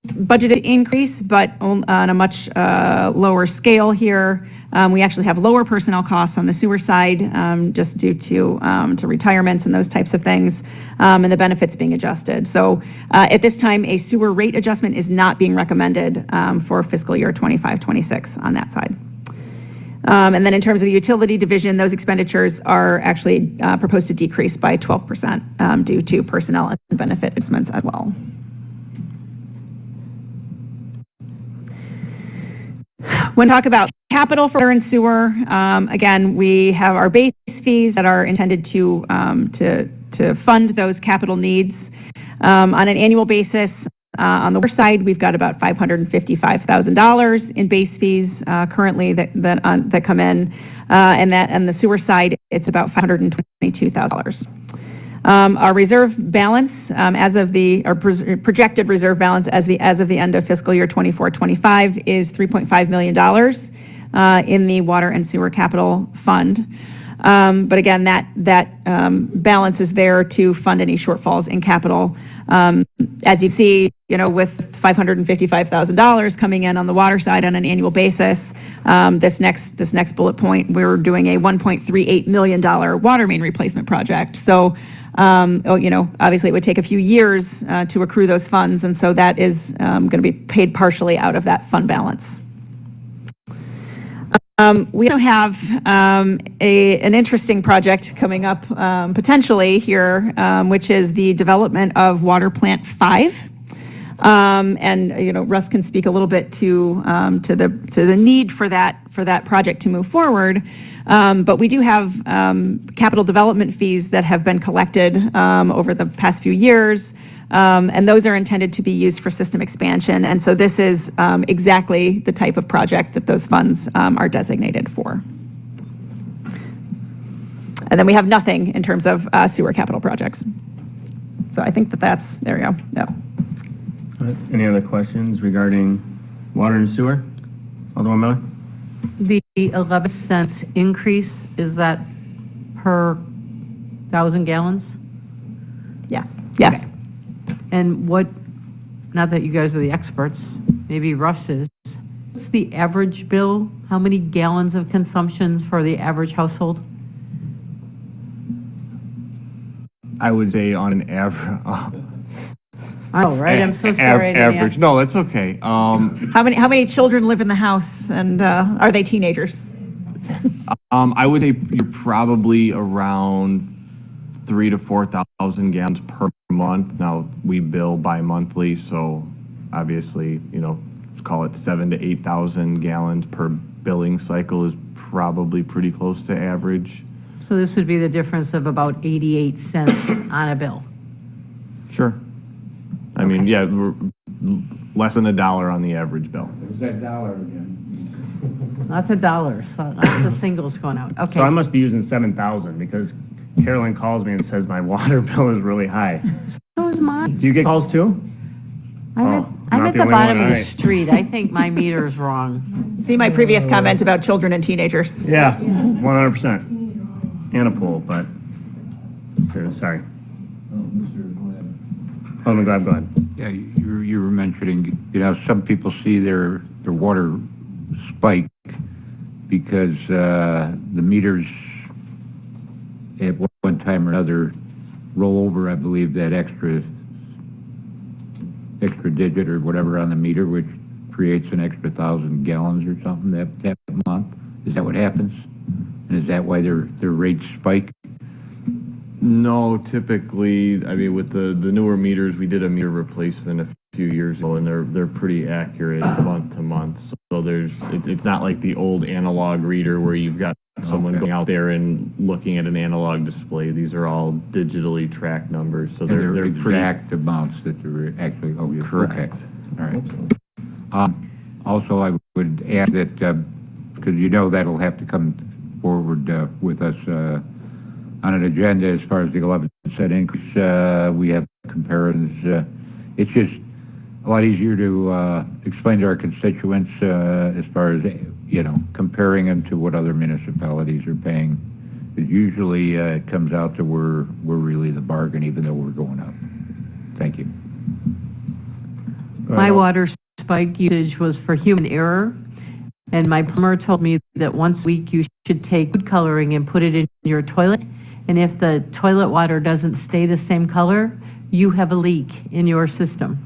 budgeted increase, but on a much lower scale here. We actually have lower personnel costs on the sewer side, just due to retirements and those types of things, and the benefits being adjusted. So at this time, a sewer rate adjustment is not being recommended for fiscal year 25-26 on that side. And then in terms of the utility division, those expenditures are actually proposed to decrease by 12% due to personnel and benefit adjustments as well. When we talk about capital for water and sewer, again, we have our base fees that are intended to fund those capital needs. On an annual basis, on the water side, we've got about $555,000 in base fees currently that come in, and the sewer side, it's about $522,000. Our reserve balance, projected reserve balance as of the end of fiscal year 24-25 is $3.5 million in the water and sewer capital fund. But again, that balance is there to fund any shortfalls in capital. As you see, with $555,000 coming in on the water side on an annual basis, this next bullet point, we're doing a $1.38 million water main replacement project. So, obviously it would take a few years to accrue those funds, and so that is going to be paid partially out of that fund balance. We also have an interesting project coming up potentially here, which is the development of Water Plant 5. And Russ can speak a little bit to the need for that project to move forward. But we do have capital development fees that have been collected over the past few years, and those are intended to be used for system expansion. And so this is exactly the type of project that those funds are designated for. And then we have nothing in terms of sewer capital projects. So I think that's, there we go. No. Any other questions regarding water and sewer? Alderman Miller? The 11 cents increase, is that per 1,000 gallons? Yeah. Yes. Okay. And not that you guys are the experts, maybe Russ is, what's the average bill? How many gallons of consumption for the average household? I would say on an average. Oh, right. I'm so sorry. Average. No, that's okay. How many children live in the house, and are they teenagers? I would say you're probably around 3,000 to 4,000 gallons per month. Now we bill bi-monthly, so obviously, let's call it 7,000 to 8,000 gallons per billing cycle is probably pretty close to average. So this would be the difference of about 88 cents on a bill. Sure. I mean, yeah, we're less than $1 on the average bill. There's that dollar again. That's $1, so that's the singles going out. Okay. So I must be using 7,000 because Carolyn calls me and says my water bill is really high. So is mine. Do you get calls too? I'm at the bottom of the street. I think my meter's wrong. See my previous comments about children and teenagers. Yeah, 100%. And a pool, but, sorry. Alderman Glab, go ahead. Yeah, you were mentioning, some people see their water spike because the meters at one time or another roll over, I believe, that extra digit or whatever on the meter, which creates an extra 1,000 gallons or something that month. Is that what happens? And is that why their rates spike? No, typically, I mean, with the newer meters, we did a meter replacement a few years ago, and they're pretty accurate month to month. So it's not like the old analog reader where you've got someone going out there and looking at an analog display. These are all digitally tracked numbers, so they're exact amounts that they're actually. Oh, you're correct. All right. Also, I would add that because that'll have to come forward with us on an agenda as far as the 11% increase. We have comparisons. It's just a lot easier to explain to our constituents as far as, comparing them to what other municipalities are paying. Because usually it comes out to we're really the bargain, even though we're going up. Thank you. My water spike usage was for human error, and my plumber told me that once a week you should take food coloring and put it in your toilet, and if the toilet water doesn't stay the same color, you have a leak in your system.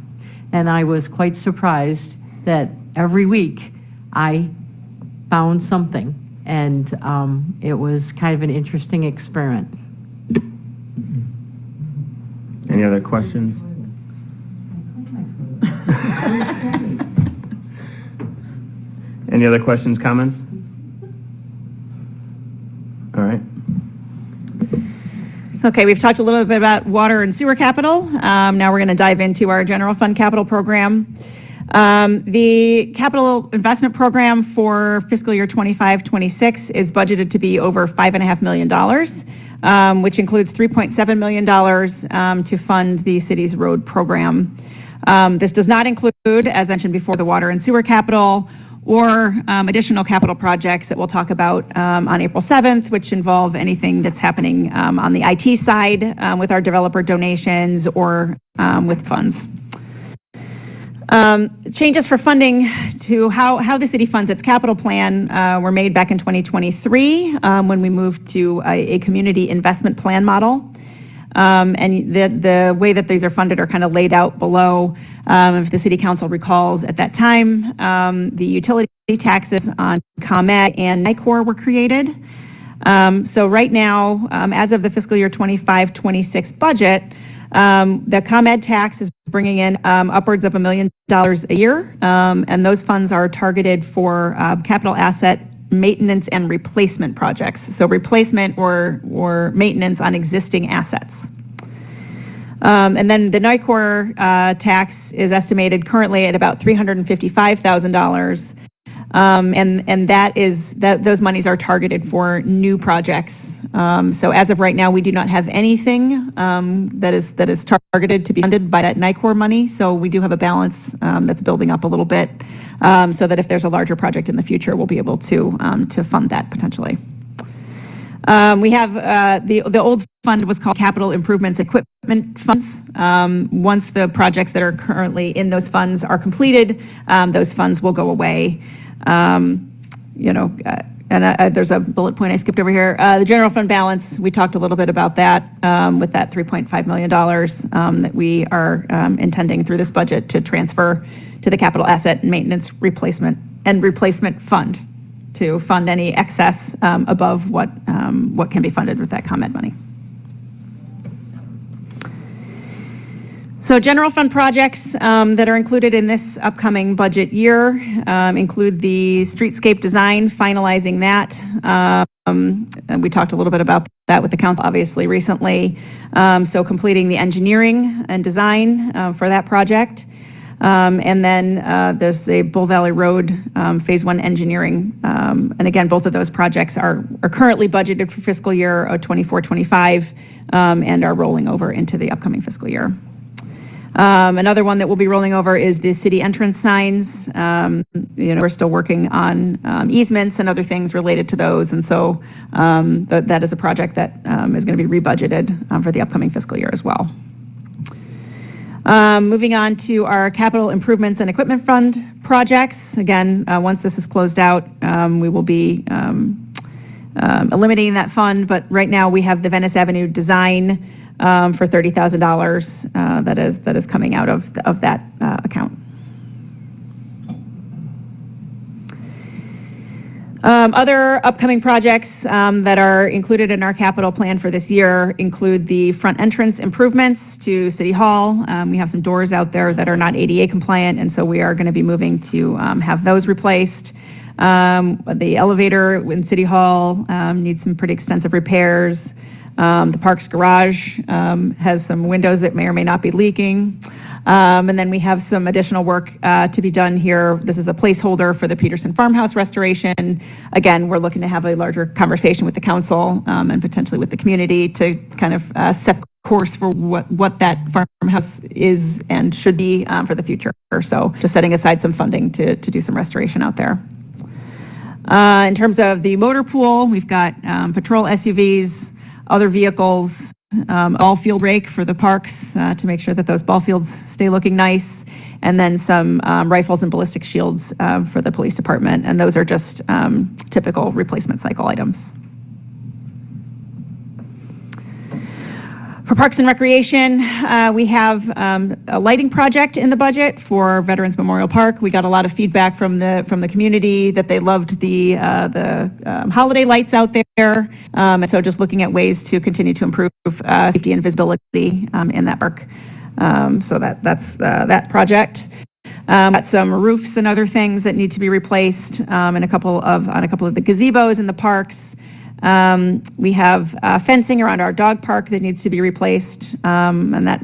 And I was quite surprised that every week I found something, and it was kind of an interesting experiment. Any other questions? Any other questions, comments? All right. Okay, we've talked a little bit about water and sewer capital. Now we're going to dive into our general fund capital program. The capital investment program for fiscal year 25-26 is budgeted to be over $5.5 million, which includes $3.7 million to fund the city's road program. This does not include, as mentioned before, the water and sewer capital or additional capital projects that we'll talk about on April 7th, which involve anything that's happening on the IT side with our developer donations or with funds. Changes for funding to how the city funds its capital plan were made back in 2023 when we moved to a community investment plan model. And the way that these are funded are kind of laid out below. If the City Council recalls, at that time, the utility taxes on ComEd and NICOR were created. So right now, as of the fiscal year 25-26 budget, the ComEd tax is bringing in upwards of $1 million a year, and those funds are targeted for capital asset maintenance and replacement projects. So replacement or maintenance on existing assets. And then the NICOR tax is estimated currently at about $355,000, and those monies are targeted for new projects. So as of right now, we do not have anything that is targeted to be funded by that NICOR money. So we do have a balance that's building up a little bit, so that if there's a larger project in the future, we'll be able to fund that potentially. We have the old fund was called Capital Improvements Equipment Funds. Once the projects that are currently in those funds are completed, those funds will go away. There's a bullet point I skipped over here. The general fund balance, we talked a little bit about that with that $3.5 million that we are intending through this budget to transfer to the capital asset maintenance replacement fund to fund any excess above what can be funded with that ComEd money. So general fund projects that are included in this upcoming budget year include the streetscape design, finalizing that. And we talked a little bit about that with the council, obviously, recently. So completing the engineering and design for that project. And then there's the Bull Valley Road Phase 1 engineering. And again, both of those projects are currently budgeted for fiscal year 24-25 and are rolling over into the upcoming fiscal year. Another one that will be rolling over is the city entrance signs. We're still working on easements and other things related to those, and so that is a project that is going to be rebudgeted for the upcoming fiscal year as well. Moving on to our capital improvements and equipment fund projects. Again, once this is closed out, we will be eliminating that fund, but right now we have the Venice Avenue design for $30,000 that is coming out of that account. Other upcoming projects that are included in our capital plan for this year include the front entrance improvements to City Hall. We have some doors out there that are not ADA compliant, and so we are going to be moving to have those replaced. The elevator in City Hall needs some pretty extensive repairs. The Parks garage has some windows that may or may not be leaking. And then we have some additional work to be done here. This is a placeholder for the Peterson Farmhouse restoration. Again, we're looking to have a larger conversation with the council and potentially with the community to kind of set course for what that farmhouse is and should be for the future. So just setting aside some funding to do some restoration out there. In terms of the motor pool, we've got patrol SUVs, other vehicles, all field rake for the parks to make sure that those ball fields stay looking nice, and then some rifles and ballistic shields for the police department, and those are just typical replacement cycle items. For Parks and Recreation, we have a lighting project in the budget for Veterans Memorial Park. We got a lot of feedback from the community that they loved the holiday lights out there, and so just looking at ways to continue to improve safety and visibility in that park. So that's that project. Got some roofs and other things that need to be replaced on a couple of the gazebos in the parks. We have fencing around our dog park that needs to be replaced, and that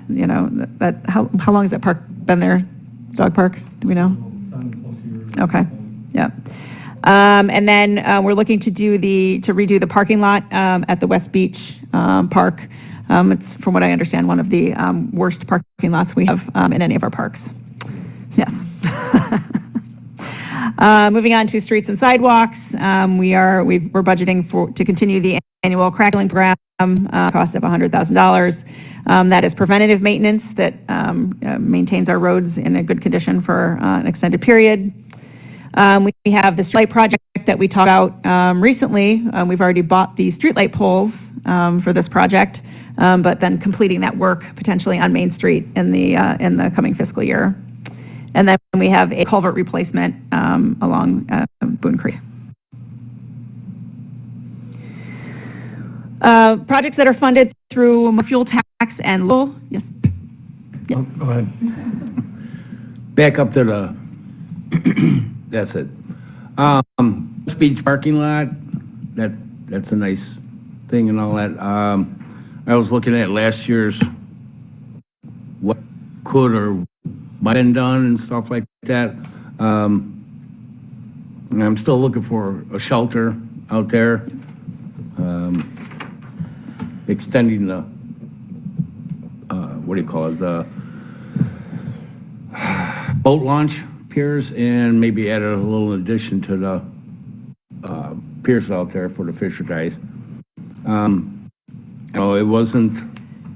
how long has that park been there? Dog park? Do we know? Okay. Yeah. And then we're looking to redo the parking lot at the West Beach Park. It's, from what I understand, one of the worst parking lots we have in any of our parks. Yes. Moving on to streets and sidewalks, we're budgeting to continue the annual crackling program, cost of $100,000. That is preventative maintenance that maintains our roads in a good condition for an extended period. We have the streetlight project that we talked about recently. We've already bought the streetlight poles for this project, but then completing that work potentially on Main Street in the coming fiscal year. And then we have a culvert replacement along Boone Creek. Projects that are funded through fuel tax and local. Yes. Yeah. Oh, go ahead. Back up to the, that's it. West Beach parking lot, that's a nice thing and all that. I was looking at last year's what could or might have been done and stuff like that. And I'm still looking for a shelter out there. Extending the, what do you call it, the boat launch piers, and maybe add a little addition to the piers out there for the fisher guys. It wasn't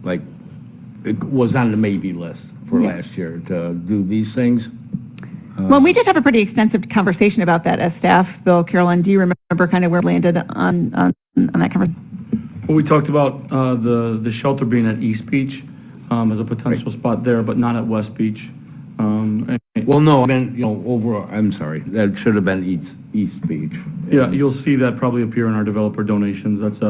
like, it was on the maybe list for last year to do these things. Well, we did have a pretty extensive conversation about that as staff. Bill, Carolyn, do you remember kind of where we landed on that conversation? Well, we talked about the shelter being at East Beach as a potential spot there, but not at West Beach. Well, no, I meant, overall, I'm sorry, that should have been East Beach. Yeah, you'll see that probably appear in our developer donations. That's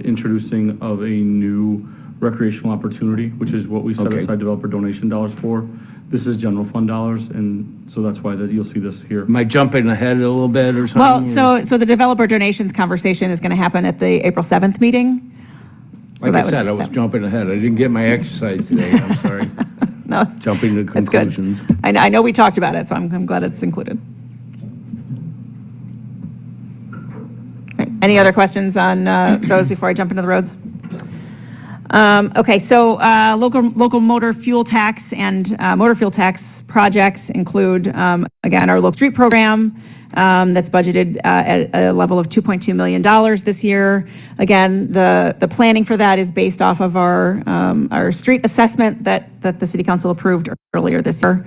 introducing of a new recreational opportunity, which is what we set aside developer donation dollars for. This is general fund dollars, and so that's why you'll see this here. Am I jumping ahead a little bit or something? Well, so the developer donations conversation is going to happen at the April 7th meeting. Like I said, I was jumping ahead. I didn't get my exercise today. I'm sorry. No, No, Jumping to that's good. conclusions. I know we talked about it, so I'm glad it's included. Okay, any other questions on those before I jump into the roads? Okay, so local motor fuel tax and motor fuel tax projects include, again, our local street program that's budgeted at a level of $2.2 million this year. Again, the planning for that is based off of our street assessment that the City Council approved earlier this year.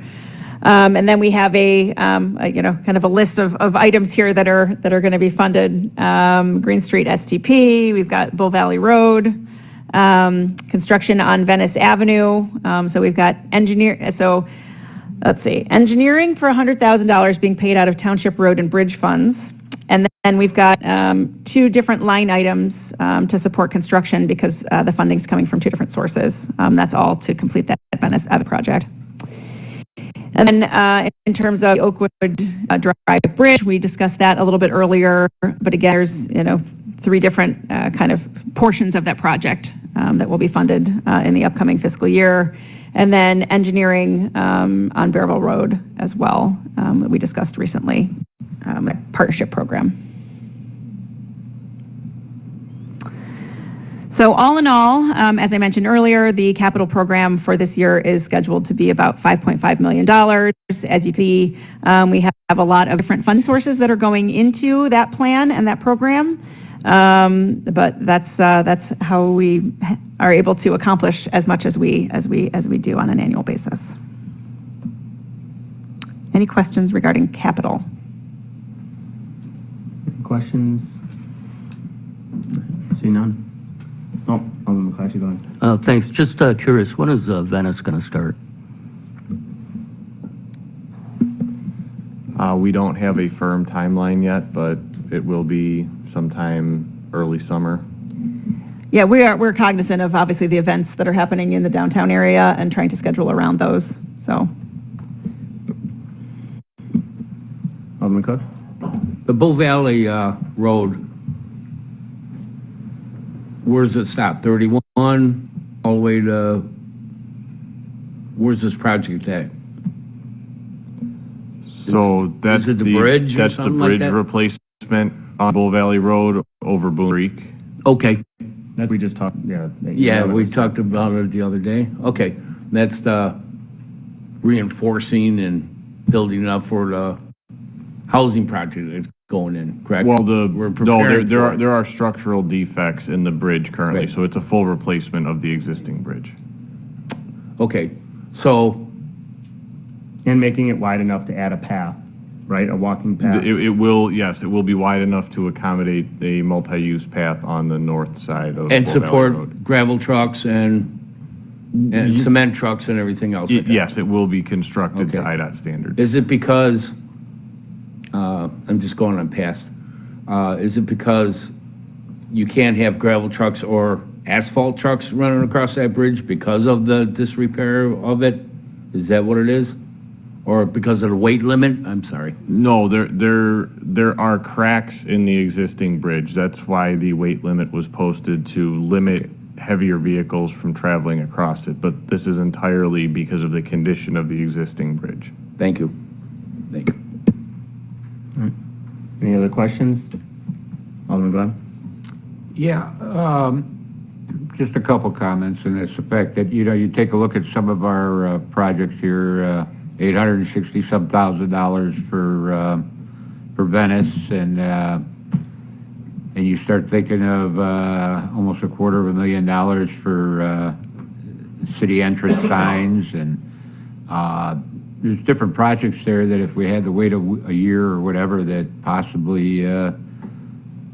And then we have kind of a list of items here that are going to be funded. Green Street STP, we've got Bull Valley Road, construction on Venice Avenue. So we've got engineering for $100,000 being paid out of Township Road and Bridge funds. And then we've got two different line items to support construction because the funding's coming from two different sources. That's all to complete that Venice Avenue project. And then in terms of the Oakwood Drive Bridge, we discussed that a little bit earlier, but again, there's three different kind of portions of that project that will be funded in the upcoming fiscal year. And then engineering on Bearville Road as well, that we discussed recently, a partnership program. So all in all, as I mentioned earlier, the capital program for this year is scheduled to be about $5.5 million. As you can see, we have a lot of different funding sources that are going into that plan and that program. But that's how we are able to accomplish as much as we do on an annual basis. Any questions regarding capital? Questions? See none? Oh, Alderman McClatchy, go ahead. Thanks. Just curious, when is Venice going to start? We don't have a firm timeline yet, but it will be sometime early summer. Yeah, we're cognizant of obviously the events that are happening in the downtown area and trying to schedule around those. So, Alderman Cook? The Bull Valley Road, where does it stop? 31 all the way to, where's this project at? So that's is it the bridge or that's the something bridge like that? replacement on Bull Valley Road over Boone Creek. Okay. That we just talked, Yeah, we talked about it the other day. Okay, that's the reinforcing and building up for the housing project that's going in, correct? Well, preparing there are structural defects in the bridge currently, Right. so it's a full replacement of the existing bridge. Okay, so And making it wide enough to add a path, right, a walking path? It will be wide enough to accommodate a multi-use path on the north side of and Bull Valley support Road. gravel trucks and cement trucks and everything else. like that. Yes, it will be constructed Okay. to IDOT standards. Is it because, I'm just going on past, is it because you can't have gravel trucks or asphalt trucks running across that bridge because of the disrepair of it? Is that what it is? Or because of the weight limit? I'm sorry. No, there are cracks in the existing bridge. That's why the weight limit was posted to limit heavier vehicles from traveling across it. But this is entirely because of the condition of the existing bridge. Thank you. Thank you. Any other questions? Alderman Glenn? Yeah, just a couple comments, and it's the fact that, you take a look at some of our projects here, $860-some-thousand for Venice, and you start thinking of almost $250,000 for city entrance signs, and there's different projects there that if we had to wait a year or whatever, that possibly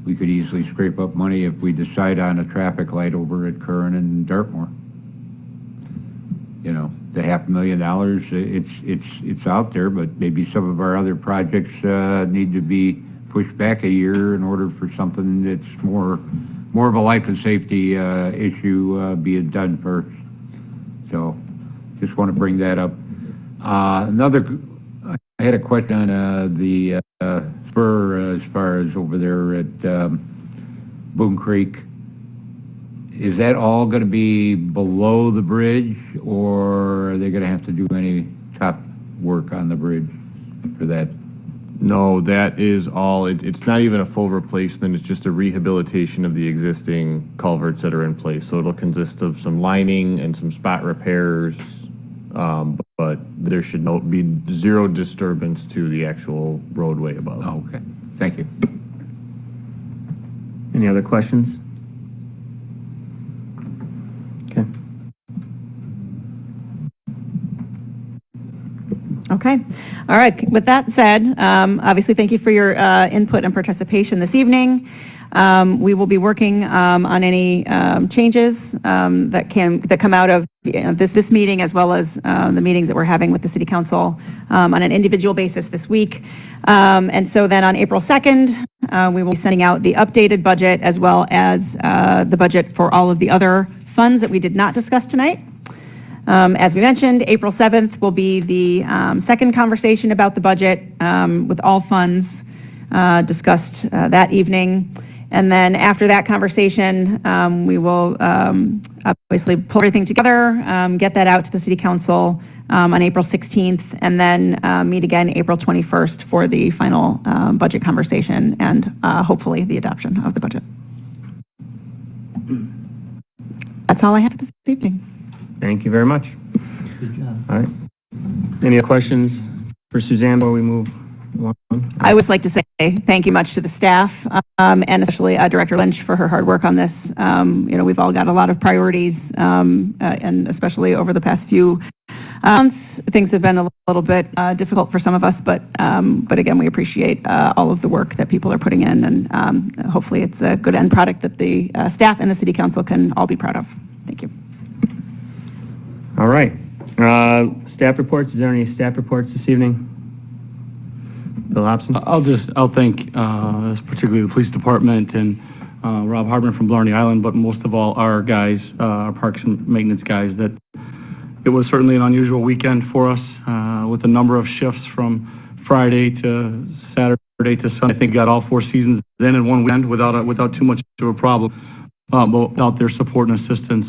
we could easily scrape up money if we decide on a traffic light over at Curran and Dartmoor. The $500,000, it's out there, but maybe some of our other projects need to be pushed back a year in order for something that's more of a life and safety issue being done first. So, just want to bring that up. I had a question on the spur as far as over there at Boone Creek. is that all going to be below the bridge, or are they going to have to do any top work on the bridge for that? No, that is all. It's not even a full replacement. It's just a rehabilitation of the existing culverts that are in place. So it'll consist of some lining and some spot repairs, but there should be zero disturbance to the actual roadway above. Oh, okay. Thank you. Any other questions? Okay. Okay. All right. With that said, obviously, thank you for your input and participation this evening. We will be working on any changes that come out of this meeting, as well as the meetings that we're having with the City Council on an individual basis this week. And so then on April 2nd, we will be sending out the updated budget, as well as the budget for all of the other funds that we did not discuss tonight. As we mentioned, April 7th will be the second conversation about the budget with all funds discussed that evening. And then after that conversation, we will obviously pull everything together, get that out to the City Council on April 16th, and then meet again April 21st for the final budget conversation and hopefully the adoption of the budget. That's all I have this evening. Thank you very much. Good job. All right. Any other questions for Suzanne before we move along? I would like to say thank you much to the staff, and especially Director Lynch for her hard work on this. We've all got a lot of priorities, and especially over the past few months, things have been a little bit difficult for some of us, but again, we appreciate all of the work that people are putting in, and hopefully it's a good end product that the staff and the City Council can all be proud of. Thank you. All right. Staff reports. Is there any staff reports this evening? Bill Hobson? I'll thank particularly the police department and Rob Hardman from Blarney Island, but most of all our guys, our parks and maintenance guys, that it was certainly an unusual weekend for us with a number of shifts from Friday to Saturday to Sunday. I think got all four seasons in one weekend without too much of a problem, but without their support and assistance.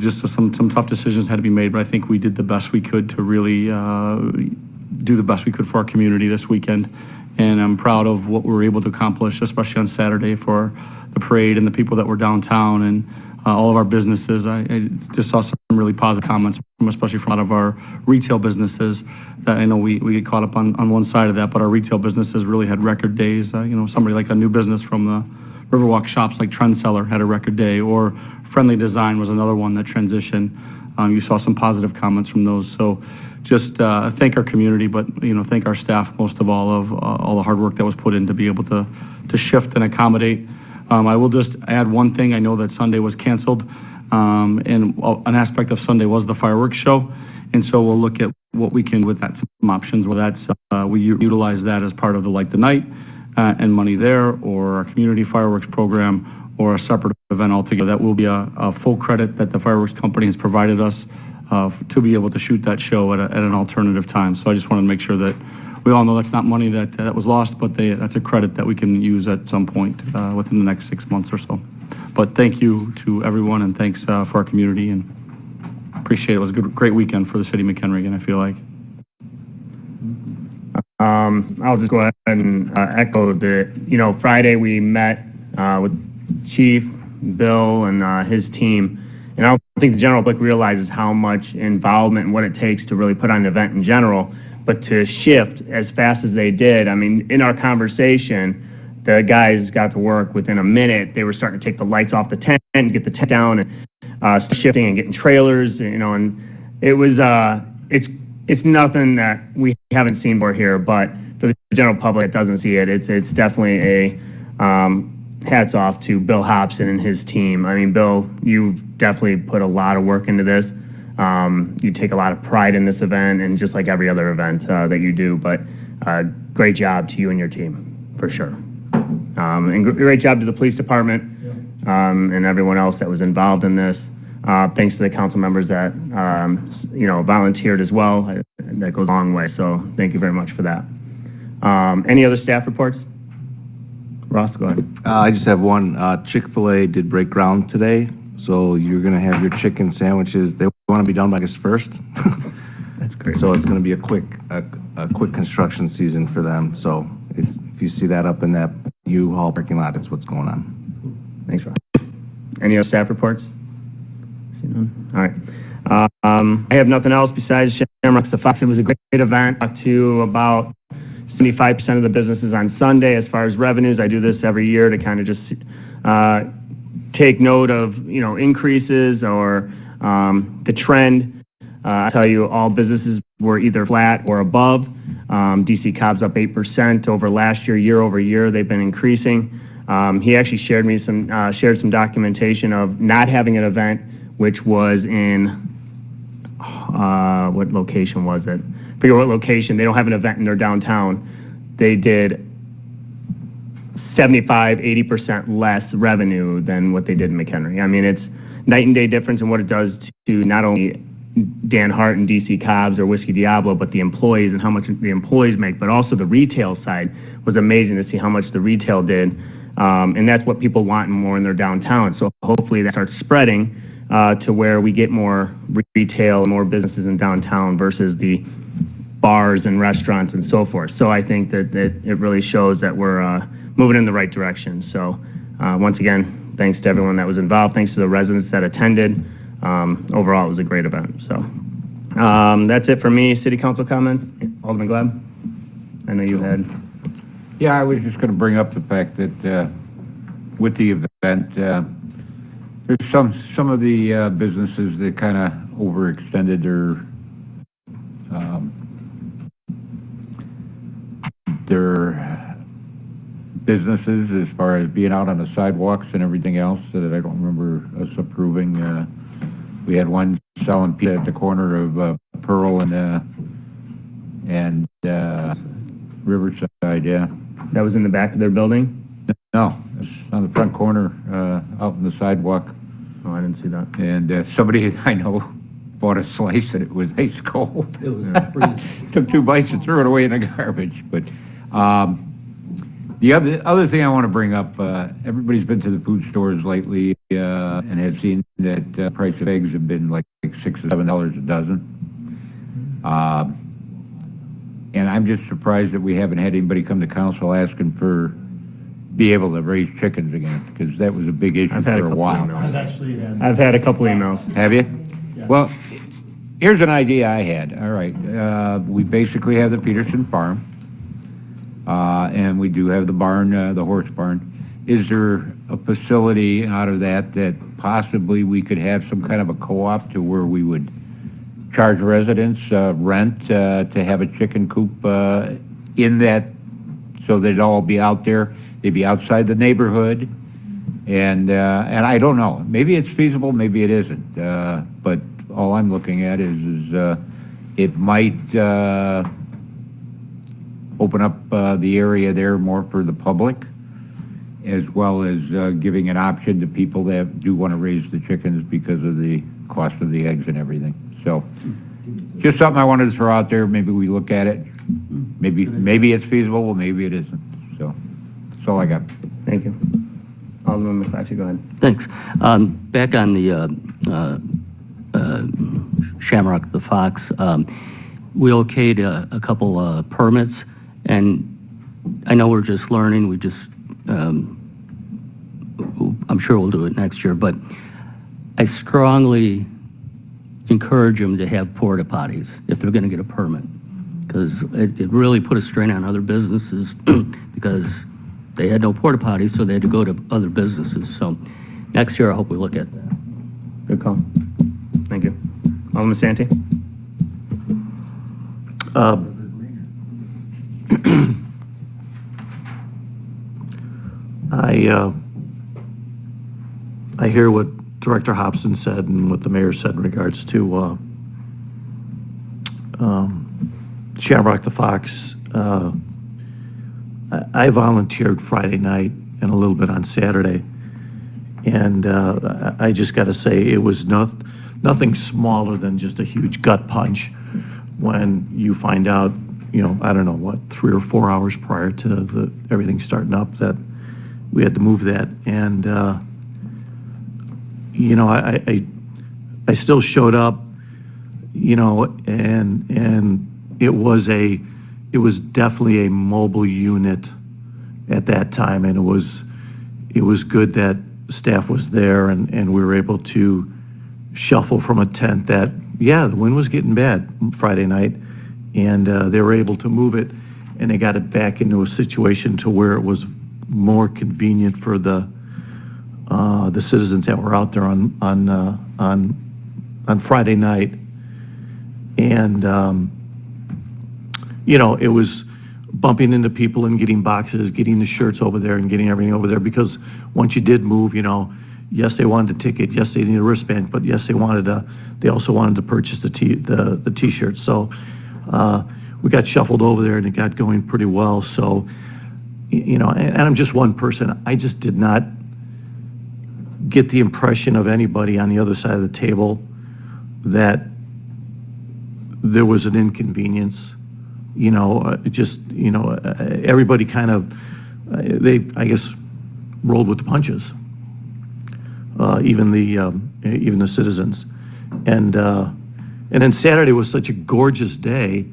Just some tough decisions had to be made, but I think we did the best we could to really do the best we could for our community this weekend. And I'm proud of what we were able to accomplish, especially on Saturday for the parade and the people that were downtown and all of our businesses. I just saw some really positive comments, especially from a lot of our retail businesses. That I know we get caught up on one side of that, but our retail businesses really had record days. Somebody like a new business from the Riverwalk shops like Trendseller had a record day, or Friendly Design was another one that transitioned. You saw some positive comments from those. So just thank our community, but thank our staff most of all of all the hard work that was put in to be able to shift and accommodate. I will just add one thing. I know that Sunday was canceled, and an aspect of Sunday was the fireworks show, and so we'll look at what we can with that, some options. Whether that's we utilize that as part of the Light the Night and money there, or our community fireworks program, or a separate event altogether. That will be a full credit that the fireworks company has provided us to be able to shoot that show at an alternative time. So I just wanted to make sure that we all know that's not money that was lost, but that's a credit that we can use at some point within the next 6 months or so. But thank you to everyone, and thanks for our community, and appreciate it. It was a great weekend for the city of McHenry, and I feel like. I'll just go ahead and echo that. Friday we met with Chief Bill and his team, and I don't think the general public realizes how much involvement and what it takes to really put on an event in general, but to shift as fast as they did. I mean, in our conversation, the guys got to work within a minute. They were starting to take the lights off the tent and get the tent down, and shifting and getting trailers, and it was it's nothing that we haven't seen before here, but for the general public that doesn't see it, it's definitely a hats off to Bill Hobson and his team. I mean, Bill, you definitely put a lot of work into this. You take a lot of pride in this event, and just like every other event that you do, but great job to you and your team, for sure. And great job to the police department and everyone else that was involved in this. Thanks to the council members that, volunteered as well. That goes a long way, so thank you very much for that. Any other staff reports? Ross, go ahead. I just have one. Chick-fil-A did break ground today, so you're going to have your chicken sandwiches. They want to be done by August 1st. That's great. So it's going to be a quick construction season for them. So if you see that up in that U-Haul parking lot, that's what's going on. Thanks, Ross. Any other staff reports? See none? All right. I have nothing else besides Shamrock the Fox. It was a great event. I talked to about 75% of the businesses on Sunday as far as revenues. I do this every year to kind of just take note of, increases or the trend. I tell you, all businesses were either flat or above. DC Cobb's up 8% over last year, year over year. They've been increasing. He actually shared some documentation of not having an event, which was in what location was it? I forget what location. They don't have an event in their downtown. They did 75-80% less revenue than what they did in McHenry. I mean, it's night and day difference in what it does to not only Dan Hart and DC Cobb's or Whiskey Diablo, but the employees and how much the employees make, but also the retail side was amazing to see how much the retail did. And that's what people want more in their downtown. So hopefully that starts spreading to where we get more retail, more businesses in downtown versus the bars and restaurants and so forth. So I think that it really shows that we're moving in the right direction. So once again, thanks to everyone that was involved. Thanks to the residents that attended. Overall, it was a great event. So that's it for me. City Council comments. Alderman Gleb, I know you had. Yeah, I was just going to bring up the fact that with the event, there's some of the businesses that kind of overextended their businesses as far as being out on the sidewalks and everything else that I don't remember us approving. We had one selling pizza at the corner of Pearl and Riverside, yeah. That was in the back of their building? No, it's on the front corner, out on the sidewalk. Oh, I didn't see that. And somebody I know bought a slice and it was ice cold. It was took 2 bites and threw it away in the garbage. But the other thing I want to bring up, everybody's been to the food stores lately and has seen that the price of eggs have been like $6 or $7 a dozen. And I'm just surprised that we haven't had anybody come to council asking for be able to raise chickens again, because that was a big issue for a while. I've had a couple emails. Have you? Yeah. Well, here's an idea I had. All right. We basically have the Peterson farm, and we do have the barn, the horse barn. Is there a facility out of that possibly we could have some kind of a co-op to where we would charge residents rent to have a chicken coop in that, so they'd all be out there? They'd be outside the neighborhood, and I don't know. Maybe it's feasible, maybe it isn't. But all I'm looking at is it might open up the area there more for the public, as well as giving an option to people that do want to raise the chickens because of the cost of the eggs and everything. So, just something I wanted to throw out there. Maybe we look at it. Maybe it's feasible. Well, maybe it isn't. So. That's all I got. Thank you. Alderman McClatchy, go ahead. Thanks. Back on the Shamrock the Fox, we okayed a couple permits, and I know we're just learning. We just, I'm sure we'll do it next year, but I strongly encourage them to have porta potties if they're going to get a permit, because it really put a strain on other businesses because they had no porta potties, so they had to go to other businesses. So next year, I hope we look at that. Good call. Thank you. Alderman Santee? I hear what Director Hobson said and what the mayor said in regards to Shamrock the Fox. I volunteered Friday night and a little bit on Saturday, and I just got to say it was nothing smaller than just a huge gut punch when you find out, I don't know, 3 or 4 hours prior to everything starting up, that we had to move that. And, you know, I still showed up, you know, and it was definitely a mobile unit at that time, and it was good that staff was there and we were able to shuffle from a tent that, yeah, the wind was getting bad Friday night, and they were able to move it, and they got it back into a situation to where it was more convenient for the citizens that were out there on Friday night. And you know, it was bumping into people and getting boxes, getting the shirts over there and getting everything over there, because once you did move, you know, yes, they wanted a ticket, yes, they needed a wristband, but yes, they also wanted to purchase the T-shirts. So we got shuffled over there and it got going pretty well. So, you know, and I'm just one person. I just did not get the impression of anybody on the other side of the table that there was an inconvenience. You know, everybody kind of, I guess, rolled with the punches. Even the citizens. And then Saturday was such a gorgeous day,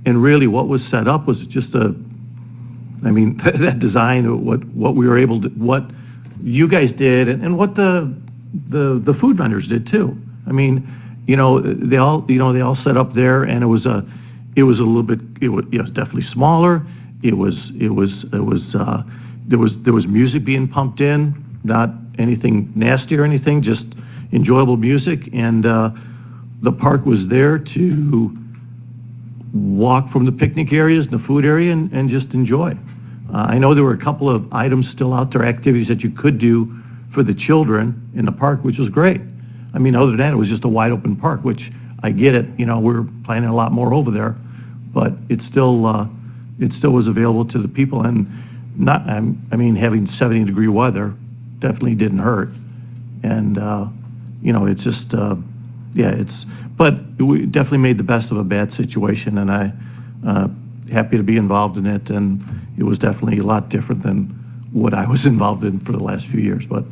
and really what was set up was just that design, what we were able to, what you guys did, and what the food vendors did too. I mean, you know, they all set up there, and it was a little bit, it was definitely smaller. There was music being pumped in, not anything nasty or anything, just enjoyable music, and the park was there to walk from the picnic areas and the food area and just enjoy. I know there were a couple of items still out there, activities that you could do for the children in the park, which was great. I mean, other than that, it was just a wide open park, which I get it. You know, we're planning a lot more over there, but it still was available to the people, and having 70-degree weather definitely didn't hurt. And you know, it's just but we definitely made the best of a bad situation, and I happy to be involved in it. And it was definitely a lot different than what I was involved in for the last few years. But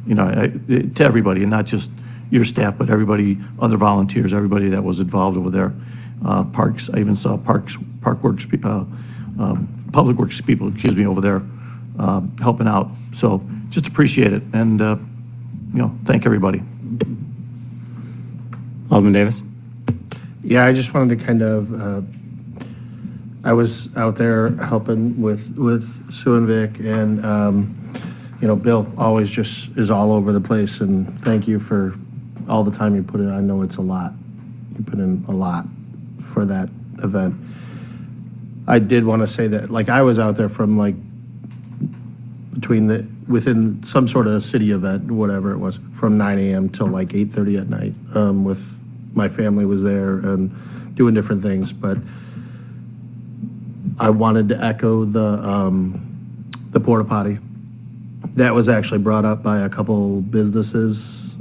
you know, to everybody, and not just your staff, but everybody, other volunteers, everybody that was involved over there. Parks, I even saw Public Works people, over there helping out. So just appreciate it, and you know, thank everybody. Alderman Davis. Yeah, I just wanted to kind of, I was out there helping with Sue and Vic, and you know, Bill always just is all over the place, and thank you for all the time you put in. I know it's a lot. You put in a lot for that event. I did want to say that, like, I was out there from, like, within some sort of city event, whatever it was, from 9 a.m. till like 8:30 at night. With my family was there and doing different things, but I wanted to echo the porta potty. That was actually brought up by a couple businesses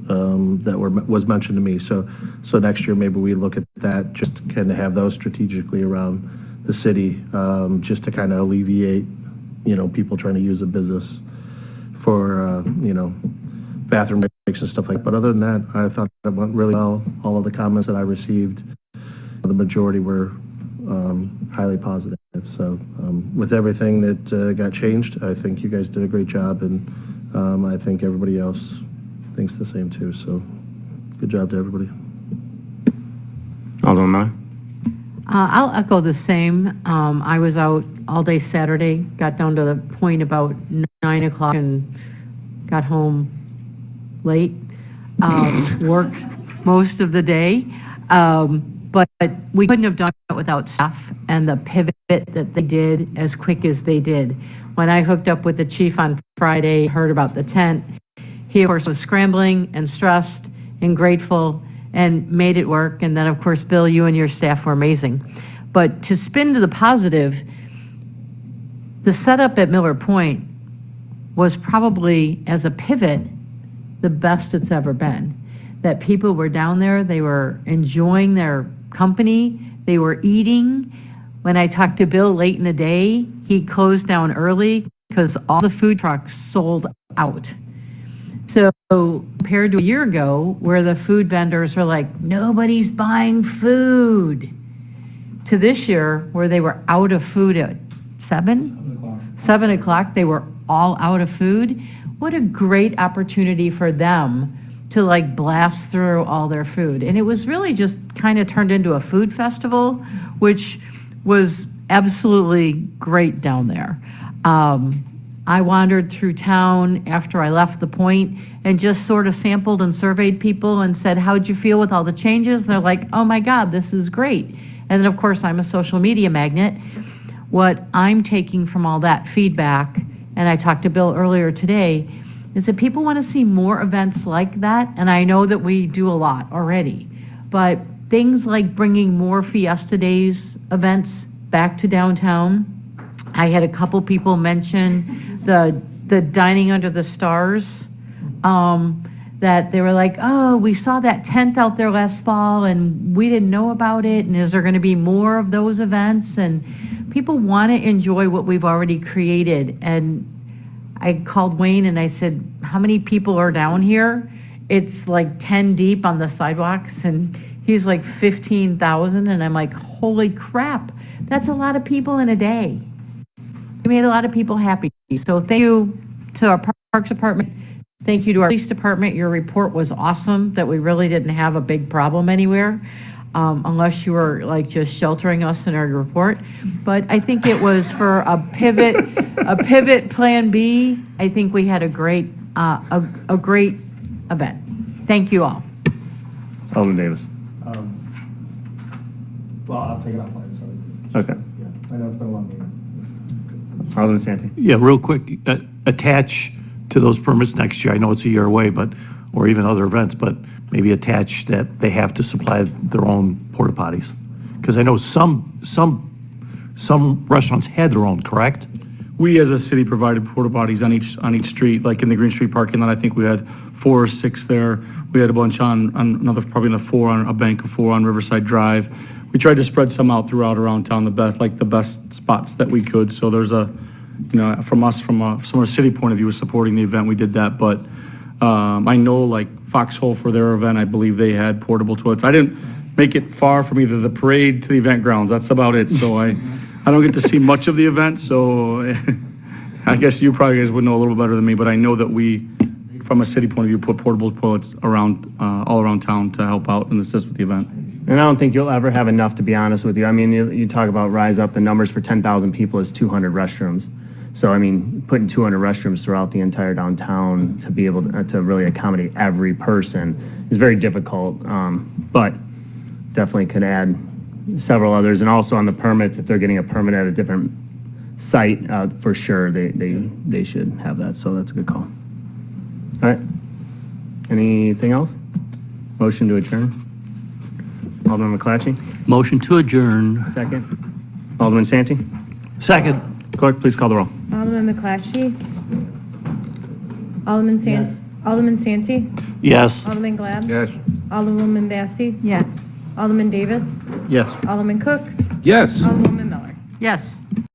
that was mentioned to me. So next year maybe we look at that, just to kind of have those strategically around the city, just to kind of alleviate, you know, people trying to use the business for, you know, bathroom breaks and stuff like that. But other than that, I thought it went really well. All of the comments that I received, the majority were highly positive. So with everything that got changed, I think you guys did a great job, and I think everybody else thinks the same too. So good job to everybody. Alderman Miller. I'll echo the same. I was out all day Saturday, got down to the point about 9 o'clock and got home late. Worked most of the day, but we couldn't have done it without staff and the pivot that they did as quick as they did. When I hooked up with the chief on Friday, heard about the tent, he of course was scrambling and stressed and grateful and made it work. And then of course, Bill, you and your staff were amazing. But to spin to the positive, the setup at Miller Point was probably, as a pivot, the best it's ever been. That people were down there, they were enjoying their company, they were eating. When I talked to Bill late in the day, he closed down early because all the food trucks sold out. So compared to a year ago, where the food vendors were like, nobody's buying food, to this year, where they were out of food at 7 o'clock, they were all out of food. What a great opportunity for them to like blast through all their food. And it was really just kind of turned into a food festival, which was absolutely great down there. I wandered through town after I left the Point and just sort of sampled and surveyed people and said, how'd you feel with all the changes? And they're like, oh my God, this is great. And then of course I'm a social media magnet. What I'm taking from all that feedback, and I talked to Bill earlier today, is that people want to see more events like that. And I know that we do a lot already, but things like bringing more Fiesta Days events back to downtown. I had a couple people mention the dining under the stars, that they were like, oh, we saw that tent out there last fall and we didn't know about it, and is there going to be more of those events? And people want to enjoy what we've already created. And I called Wayne and I said, how many people are down here? It's like 10 deep on the sidewalks, and he's like 15,000, and I'm like, holy crap, that's a lot of people in a day. We made a lot of people happy. So thank you to our Parks Department. Thank you to our Police Department. Your report was awesome, that we really didn't have a big problem anywhere, unless you were like just sheltering us in our report. But I think it was for a pivot plan B. I think we had a great event. Thank you all. Alderman Davis. Well, I'll take it offline, sorry. Okay. Yeah, I know it's been a long meeting. Alderman Santi. Yeah, real quick, attach to those permits next year, I know it's a year away, but, or even other events, but maybe attach that they have to supply their own porta potties. Because I know some restaurants had their own, correct? We as a city provided porta potties on each street, like in the Green Street parking lot. I think we had 4 or 6 there. We had a bunch on another, probably a 4 on a bank of 4 on Riverside Drive. We tried to spread some out throughout around town, the best spots that we could. So there's from a city point of view, supporting the event, we did that. But I know like Foxhole for their event, I believe they had portable toilets. I didn't make it far from either the parade to the event grounds. That's about it. So I don't get to see much of the event. So I guess you probably guys would know a little better than me. But I know that we, from a city point of view, put portable toilets around all around town to help out and assist with the event. And I don't think you'll ever have enough, to be honest with you. I mean, you talk about rise up, the numbers for 10,000 people is 200 restrooms. So, I mean, putting 200 restrooms throughout the entire downtown to be able to really accommodate every person is very difficult, but definitely could add several others. And also on the permits, if they're getting a permit at a different site, for sure, they should have that. So that's a good call. All right. Anything else? Motion to adjourn. Alderman McClatchy? Motion to adjourn. Second. Alderman Santi? Second. Clerk, please call the roll. Alderman McClatchy? Alderman Santi? Yes. Alderman Glab? Yes. Alderwoman Bassey? Yes. Alderman Davis? Yes. Alderman Cook? Yes. Alderwoman Miller? Yes.